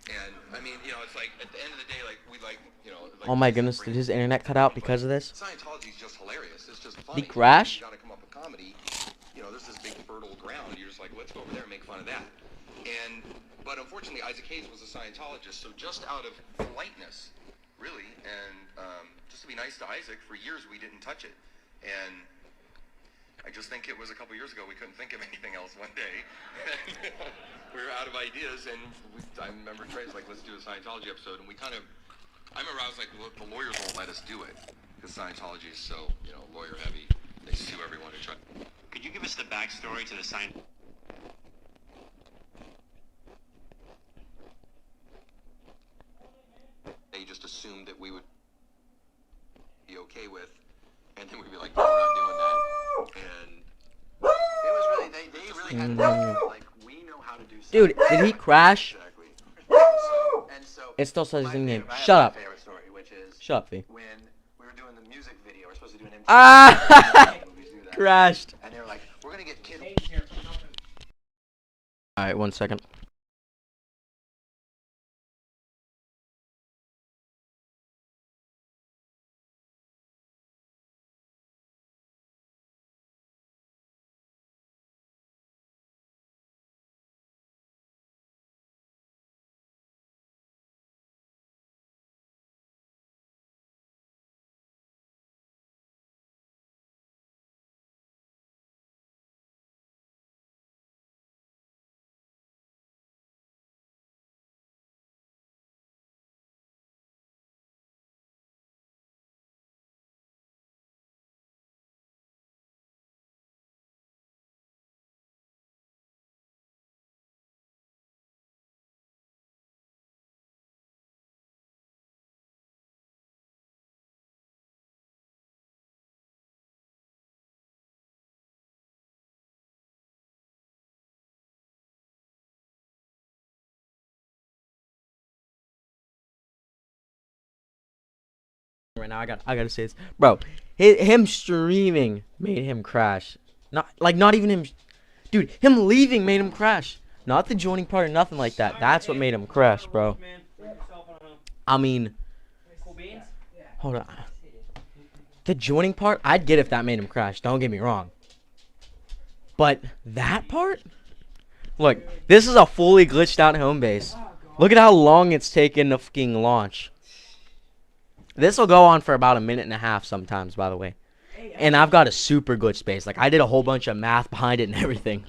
And I mean, you know, it's like at the end of the day, like we like, you know. Like, Oh my goodness, did his internet cut out because of this? Scientology is just hilarious. It's just funny. Did he crash? You gotta come up with comedy. You know, there's this big fertile ground. You're just like, let's go over there and make fun of that. But unfortunately, Isaac Hayes was a Scientologist, so just out of politeness, really, and just to be nice to Isaac, for years we didn't touch it. And I just think it was a couple years ago we couldn't think of anything else one day. We were out of ideas, and I remember Trey's like, let's do a Scientology episode, and we kind of I remember I was like, look, the lawyers won't let us do it because Scientology is so, lawyer heavy. They sue everyone to try. Could you give us the backstory to the sign? They just assumed that we would be okay with, and then we'd be like, no, we're not doing that. And It was really they really had like we know how to do something. Dude, did he crash? Exactly. And so It still says his my name. favorite- I have Shut my up. favorite story, which is Shut up, V. when we were doing the music video. We're supposed to do an MTV. Ah! movies do that. Crashed. And they were like, we're gonna get kids. Alright, 1 second. Right now, I gotta say this, bro. Him streaming made him crash. Not even him, dude. Him leaving made him crash. Not the joining part or nothing like that. That's what made him crash, bro. I mean, hold on. The joining part, I'd get if that made him crash. Don't get me wrong. But that part, look, this is a fully glitched out home base. Look at how long it's taken to fucking launch. This will go on for about 1.5 minutes sometimes, by the way. And I've got a super glitched base. Like, I did a whole bunch of math behind it and everything.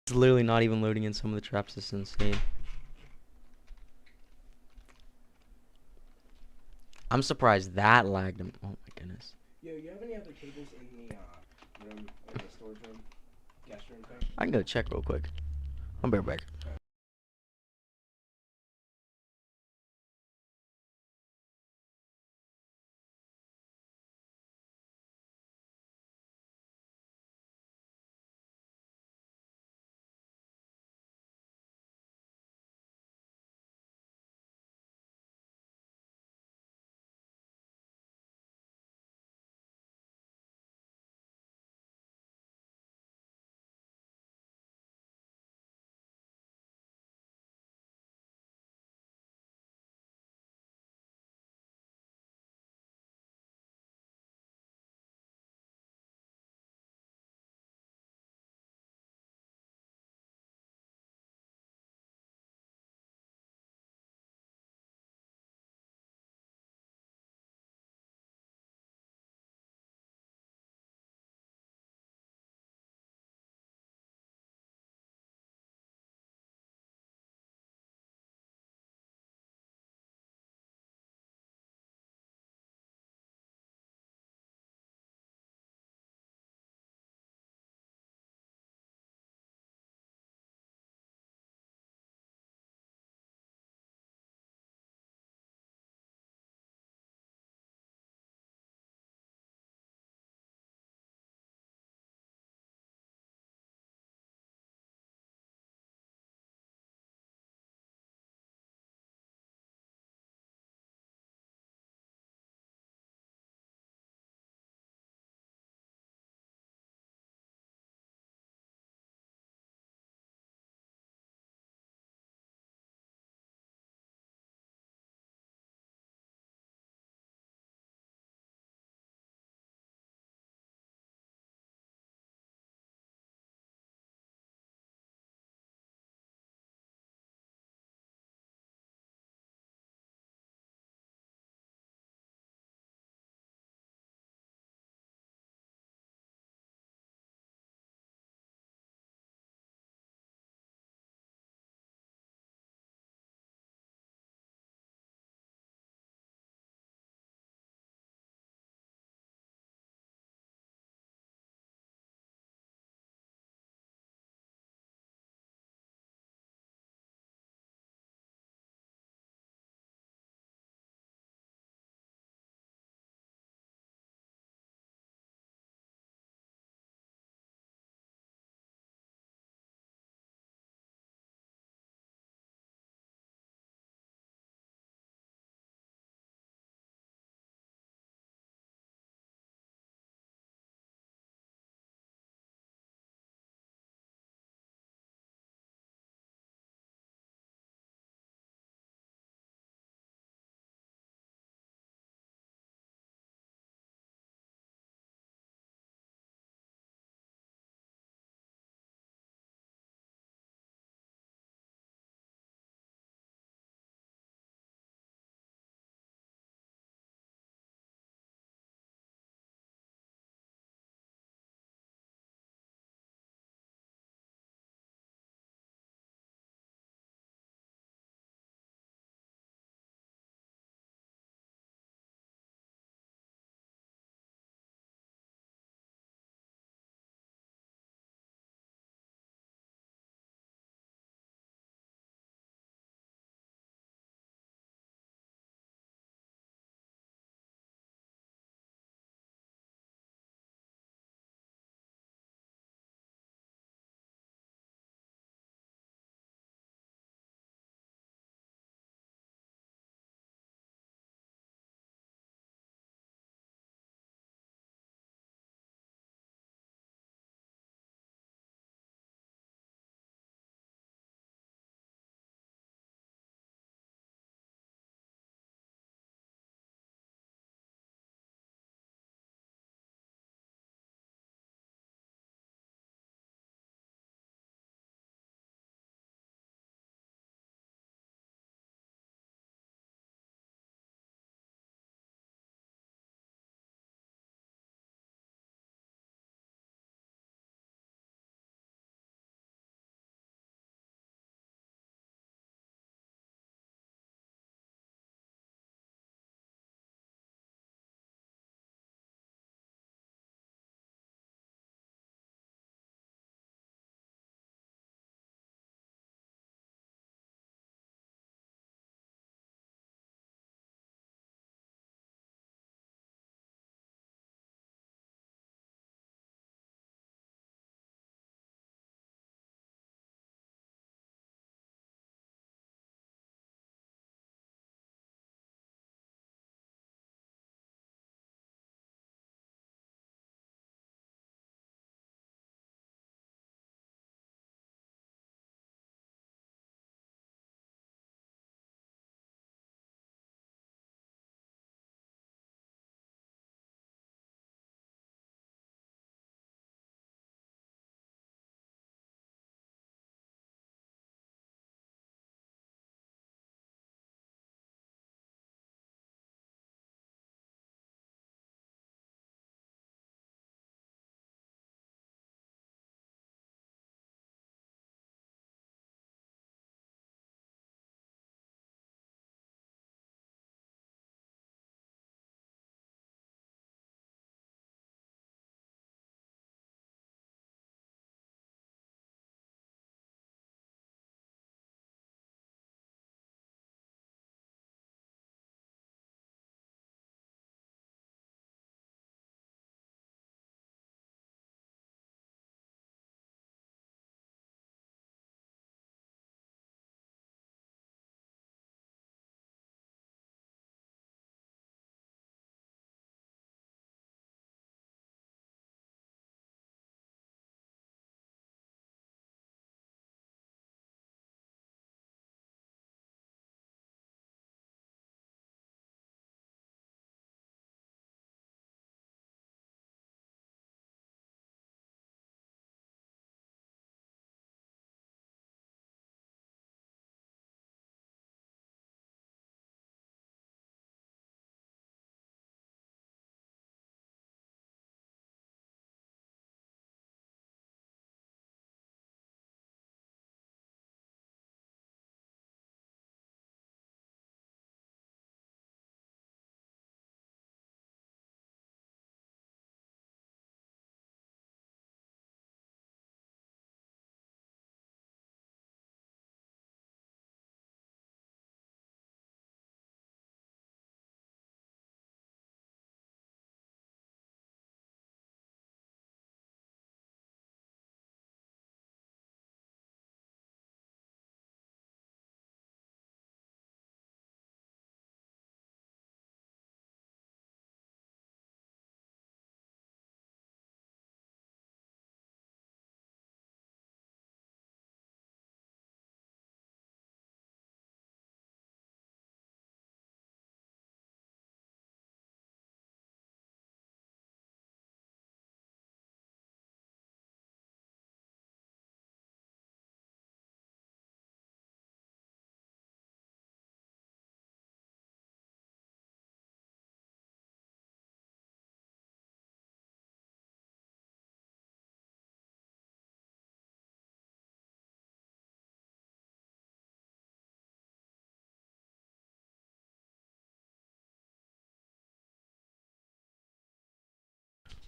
It's literally not even loading in some of the traps. It's insane. I'm surprised that lagged him. Oh my goodness. Yo, you have any other tables in the room, in the storage room, guest room thing? I can go check real quick. I'll be right back.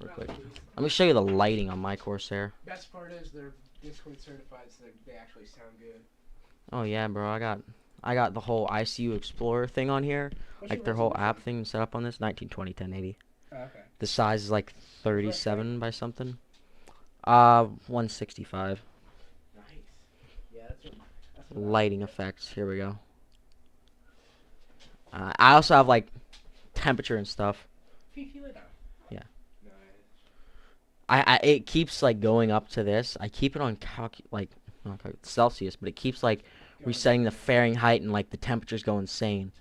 real quick. Let me show you the lighting on my Corsair. Best part is they're Discord certified, so they actually sound good. Oh yeah, bro. I got the whole ICU Explorer thing on here, What's like your their whole resolution? app thing set up on this 1920 1080. Oh, okay. The size is like Refresh 37 by something. 165. Nice. Yeah, that's what Lighting effects. Here we go. I also have like temperature and stuff. Fifi lit up. Yeah. Nice. It keeps like going up to this. I keep it on not Celsius, but it keeps like resetting the Fahrenheit and like the temperatures go insane.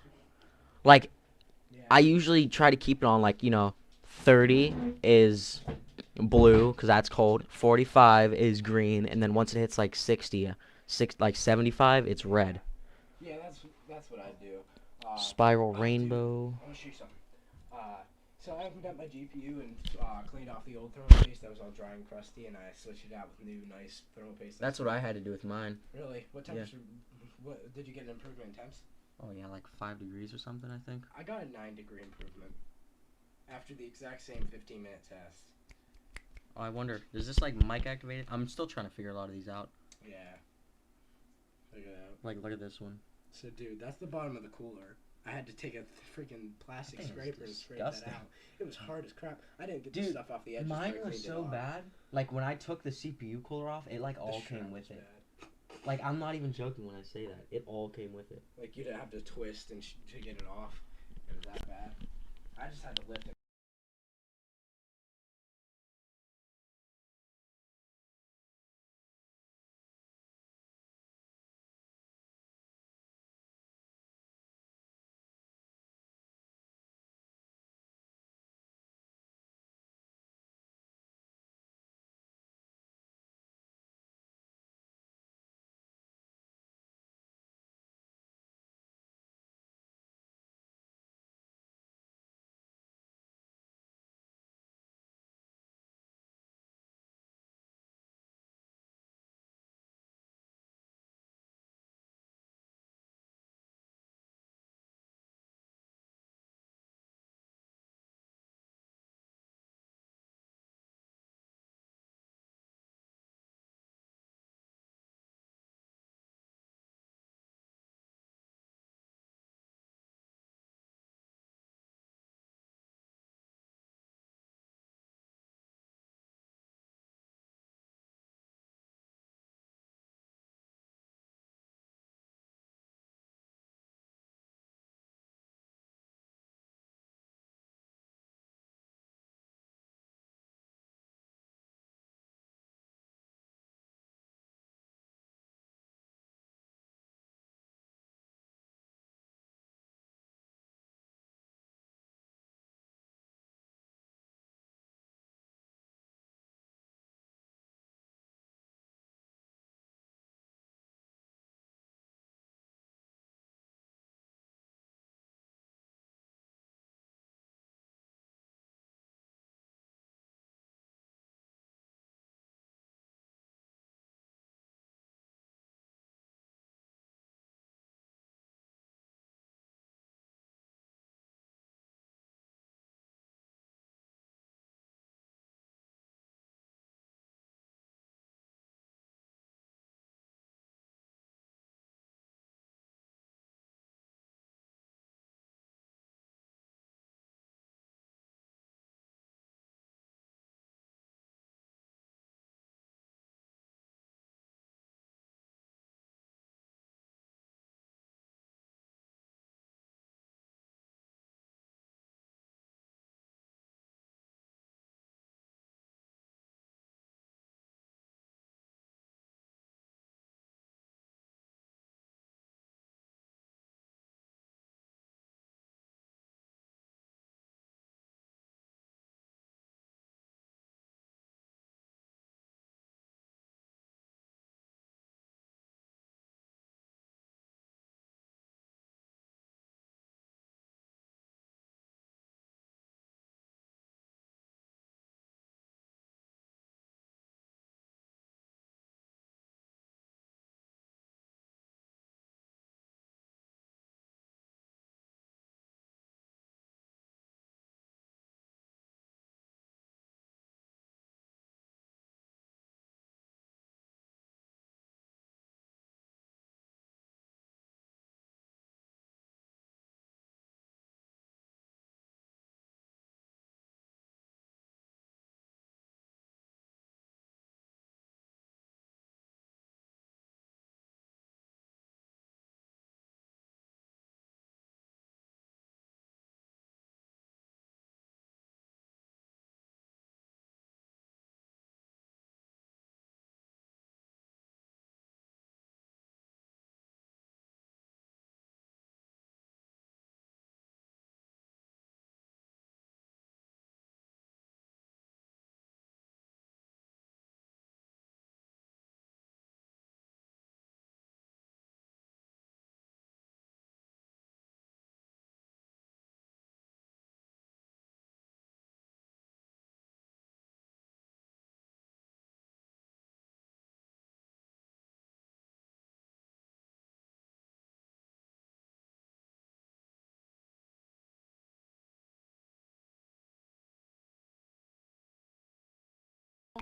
Like Yeah. I usually try to keep it on like 30 is blue because that's cold. 45 is green, and then once it hits like 60, 75, it's red. Yeah, that's what I do. Spiral Dude, rainbow. I want to show you something. So I opened up my GPU and cleaned off the old thermal paste that was all dry and crusty, and I switched it out with new, nice thermal paste. That's what I had to do with mine. Really? What Yeah. temperature? What did you get an improvement in temps? Oh yeah, like 5 degrees or something, I think. I got a 9-degree improvement after the exact same 15-minute test. Oh, I wonder, is this like mic activated? I'm still trying to figure a lot of these out. Yeah. Look at that. Like, look at this one. So, dude, that's the bottom of the cooler. I had to take a freaking plastic That thing is scraper and scrape that disgusting. out. It was hard as crap. I didn't get the Dude, stuff off the edges. Mine but I was cleaned it so off. bad. Like when I took the CPU cooler off, it like The all shroud came was with it. bad. Like I'm not even joking when I say that. It all came with it. Like, you didn't have to twist and to get it off. It was that bad. I just had to lift it.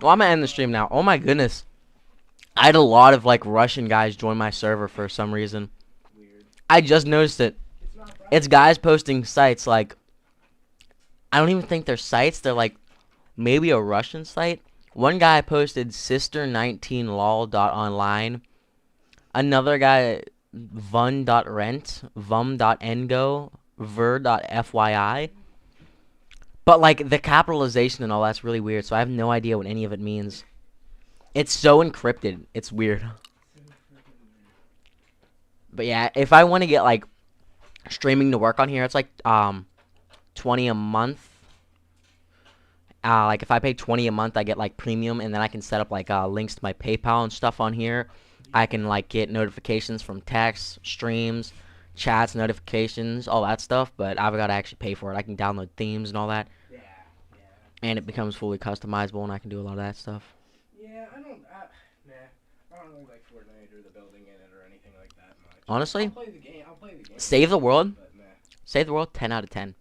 Well, I'm gonna end the stream now. Oh my goodness. I had a lot of like Russian guys join my server for some reason. Weird. I just noticed it. It's not It's guys posting sites like I don't even think they're sites. They're like maybe a Russian site. One guy posted sister19lol.online. Another guy vun.rent, vum.ngo, ver.fyi. But like the capitalization and all that's really weird, so I have no idea what any of it means. It's so encrypted. It's weird. But yeah, if I want to get like streaming to work on here, it's like 20 a month. Like if I pay 20 a month, I get like premium, and then I can set up like links to my PayPal and stuff on here. I can like get notifications from texts, streams, chats, notifications, all that stuff. But I've got to actually pay for it. I can download themes and all that, Yeah. and it becomes fully customizable, and I can do a lot of that stuff. Yeah, I don't really like Fortnite or the building in it or anything like that much. Honestly, I'll play the game. Save the World. But meh. Save the World, 10 out of 10.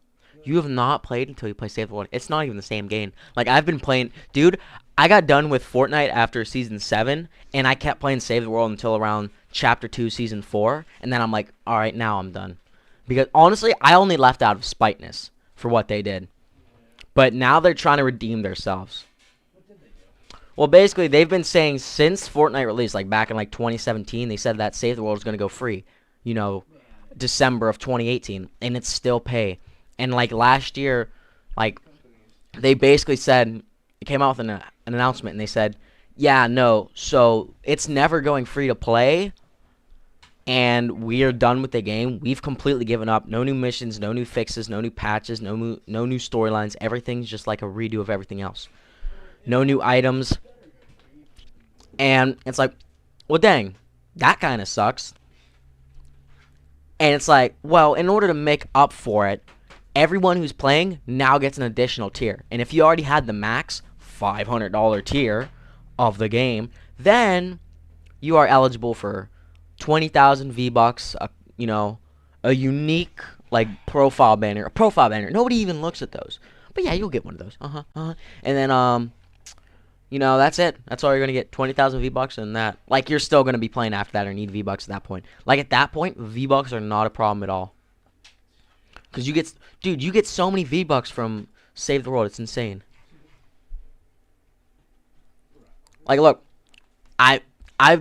You have not played until you play Save the World. It's not even the same game. Like, I've been playing... Dude, I got done with Fortnite after Season 7, and I kept playing Save the World until around Chapter 2, Season 4, and then I'm like, alright, now I'm done. Because, honestly, I only left out of spiteness for what they did. But now they're trying to redeem themselves. What did they do? Well, basically, they've been saying since Fortnite released, like back in like 2017, they said that Save the World is going to go free. You know, December of 2018, and it's still pay. And like last year, like they basically said, it came out with an announcement, and they said, yeah, no, so it's never going free to play, and we are done with the game. We've completely given up. No new missions, no new fixes, no new patches, no new storylines. Everything's just like a redo of everything else. No new items. And it's like, well, dang, that kind of sucks. And it's like, well, in order to make up for it, everyone who's playing now gets an additional tier. And if you already had the max $500 tier of the game, then you are eligible for 20,000 V-Bucks, you know, a unique like profile banner. A profile banner. Nobody even looks at those. But yeah, you'll get one of those. And then you know, that's it. That's all you're going to get. 20,000 V-Bucks and that. Like, you're still going to be playing after that or need V-Bucks at that point. Like, at that point, V-Bucks are not a problem at all. Because you get... Dude, you get so many V-Bucks from Save the World. It's insane. Like, look. I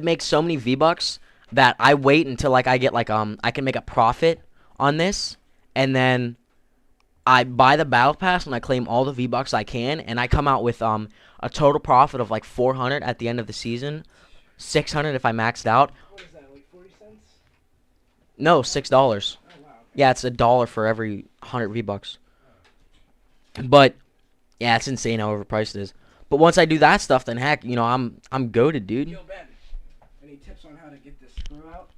make so many V-Bucks that I wait until, like, I get, like, I can make a profit on this. And then I buy the Battle Pass and I claim all the V-Bucks I can. And I come out with, a total profit of like 400 at the end of the season, 600 if I maxed out. What is that, like 40 cents? No, $6. Oh, wow. Yeah, it's $1 for every 100 V-Bucks. But yeah, it's insane how overpriced it is. But once I do that stuff, then heck, you know, I'm goated, dude. Yo, Ben, any tips on how to get this screw out?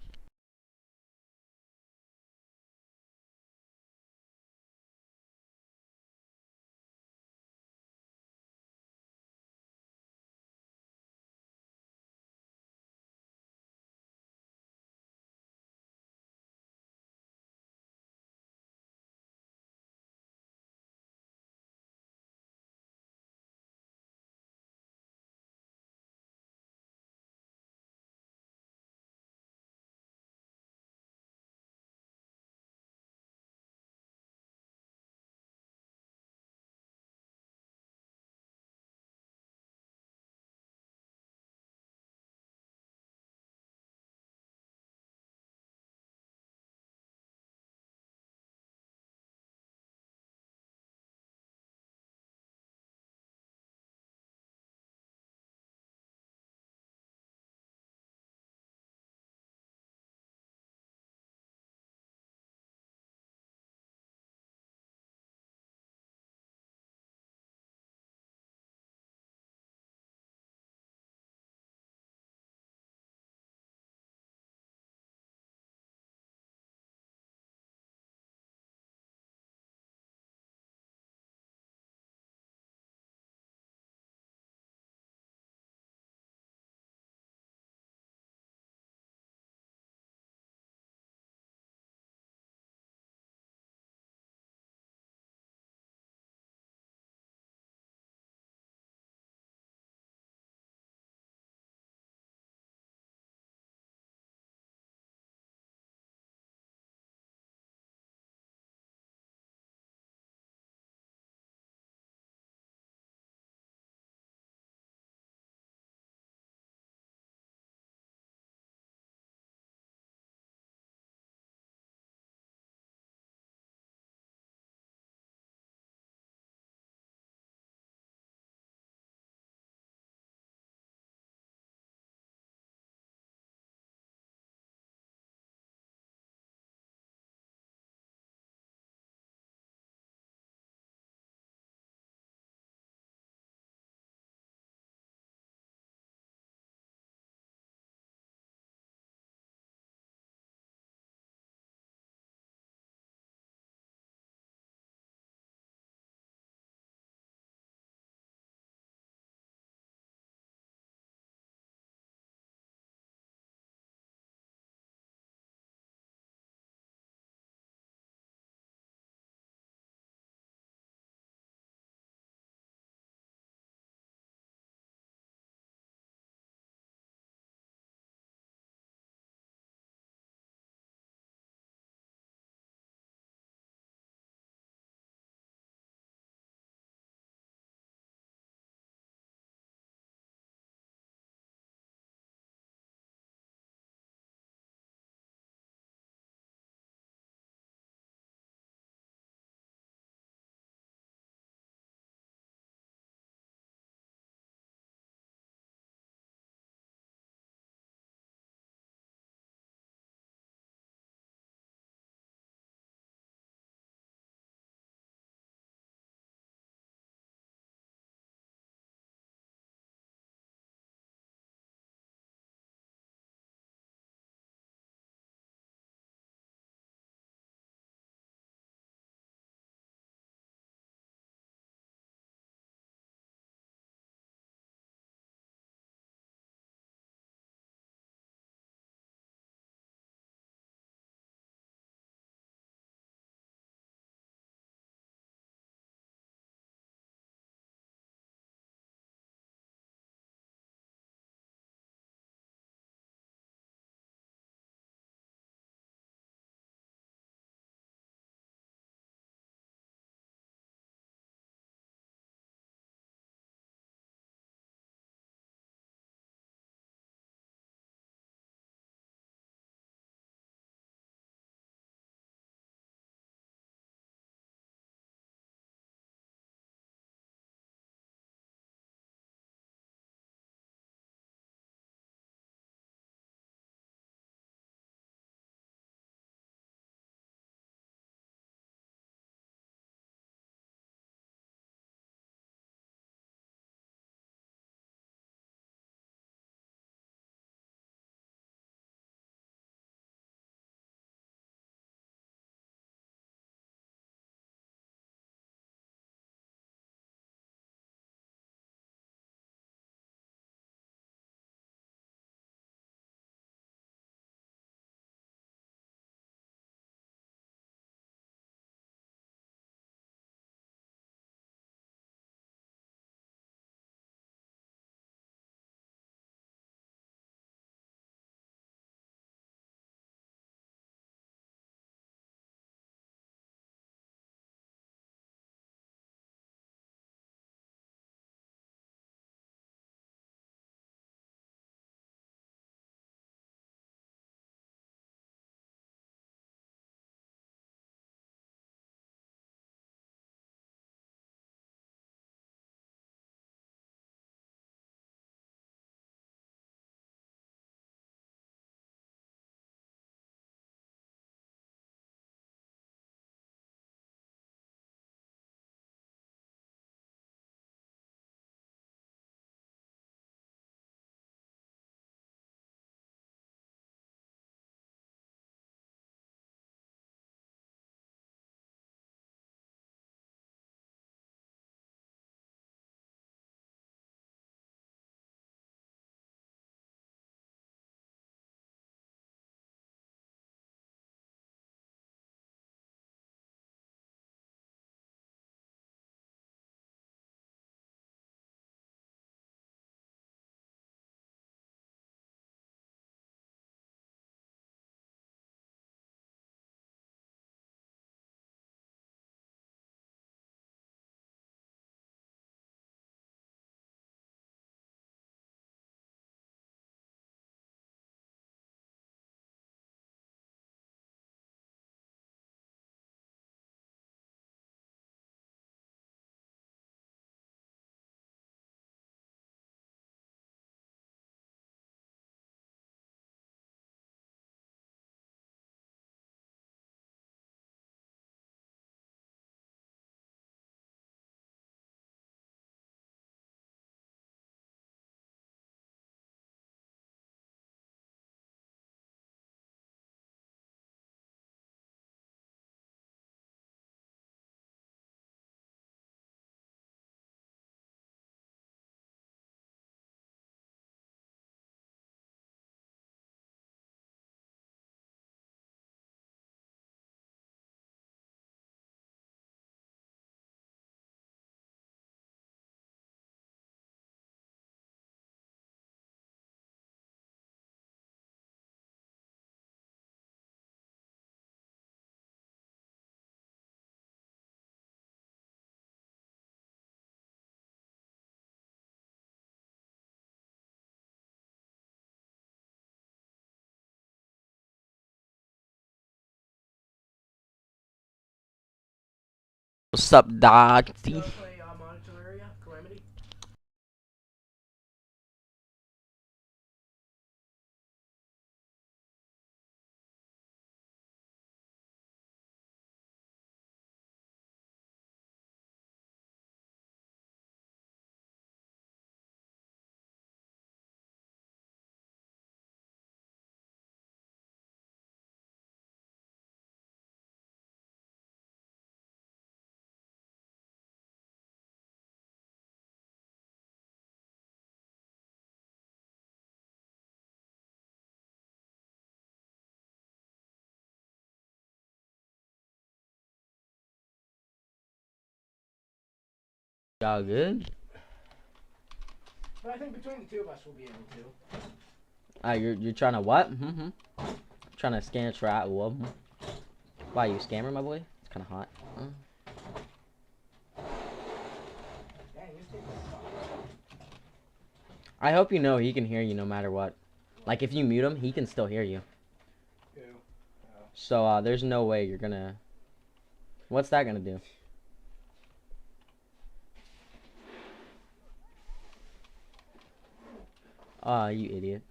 What's up, You Dottie? wanna play monitor area? Calamity? Y'all good? But I think between the two of us, we'll be able to. You're trying to what? Trying to scan a trap. Why, you a scammer, my boy? It's kind of hot. Dang, this thing sucks. I hope you know he can hear you no matter what. Like, if you mute him, he can still hear you. Who? So, there's no way you're gonna... What's that gonna do? You idiot.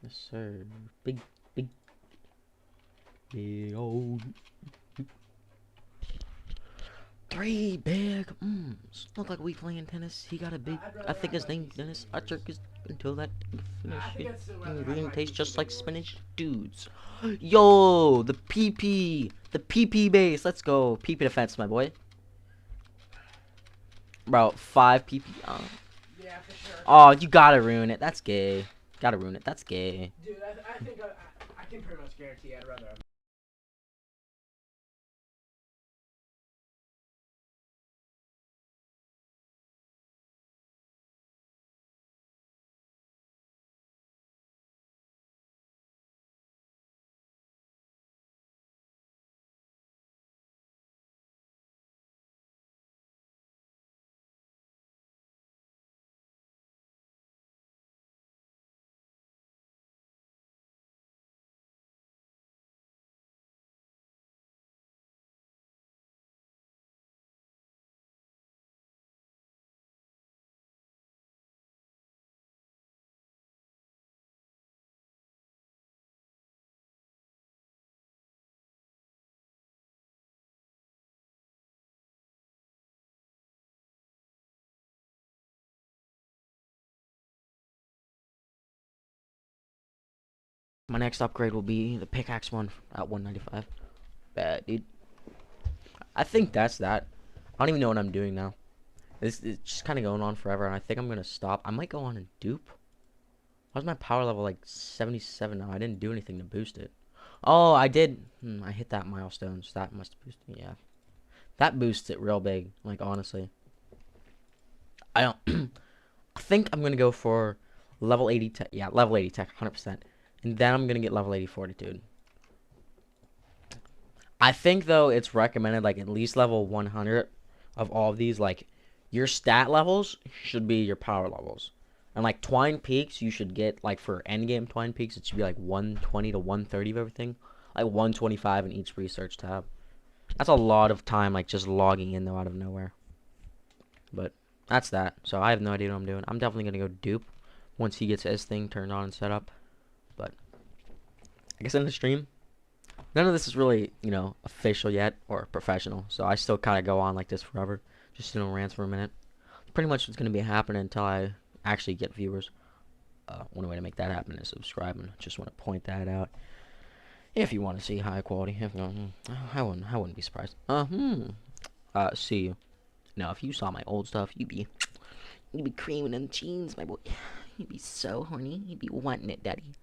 Yes, sir. Big old... 3 big. Look like we playing tennis. He got a big... I think his name Dennis. I jerk his until that finish. Green tastes just like spinach. Dudes. Yo, the PP. The PP base. Let's go. PP defense, my boy. Bro, 5 PP. Yeah, for sure. Oh, you gotta ruin it. That's gay. Gotta ruin it. That's gay. Dude, I think I can pretty much guarantee I'd rather. My next upgrade will be the pickaxe one at 195. Bad, dude. I think that's that. I don't even know what I'm doing now. It's just kind of going on forever, and I think I'm going to stop. I might go on and dupe. Why's my power level like 77 now? I didn't do anything to boost it. Oh, I did. I hit that milestone, so that must boost it. Yeah. That boosts it real big, like, honestly. I don't... I think I'm going to go for level 80 tech. Yeah, level 80 tech, 100%. And then I'm going to get level 80 fortitude. I think, though, it's recommended, like, at least level 100 of all of these. Like, your stat levels should be your power levels. And, like, Twine Peaks, you should get, like, for endgame Twine Peaks, it should be, like, 120 to 130 of everything. Like, 125 in each research tab. That's a lot of time, like, just logging in, though, out of nowhere. But that's that. So I have no idea what I'm doing. I'm definitely going to go dupe once he gets his thing turned on and set up. But I guess in the stream, none of this is really, you know, official yet or professional. So I still kind of go on like this forever. Just doing rants for a minute. Pretty much what's going to be happening until I actually get viewers. One way to make that happen is subscribe. And just want to point that out. If you want to see high quality, if not, I wouldn't be surprised. See you. Now, if you saw my old stuff, you'd be creaming them jeans, my boy. You'd be so horny. You'd be wanting it, daddy.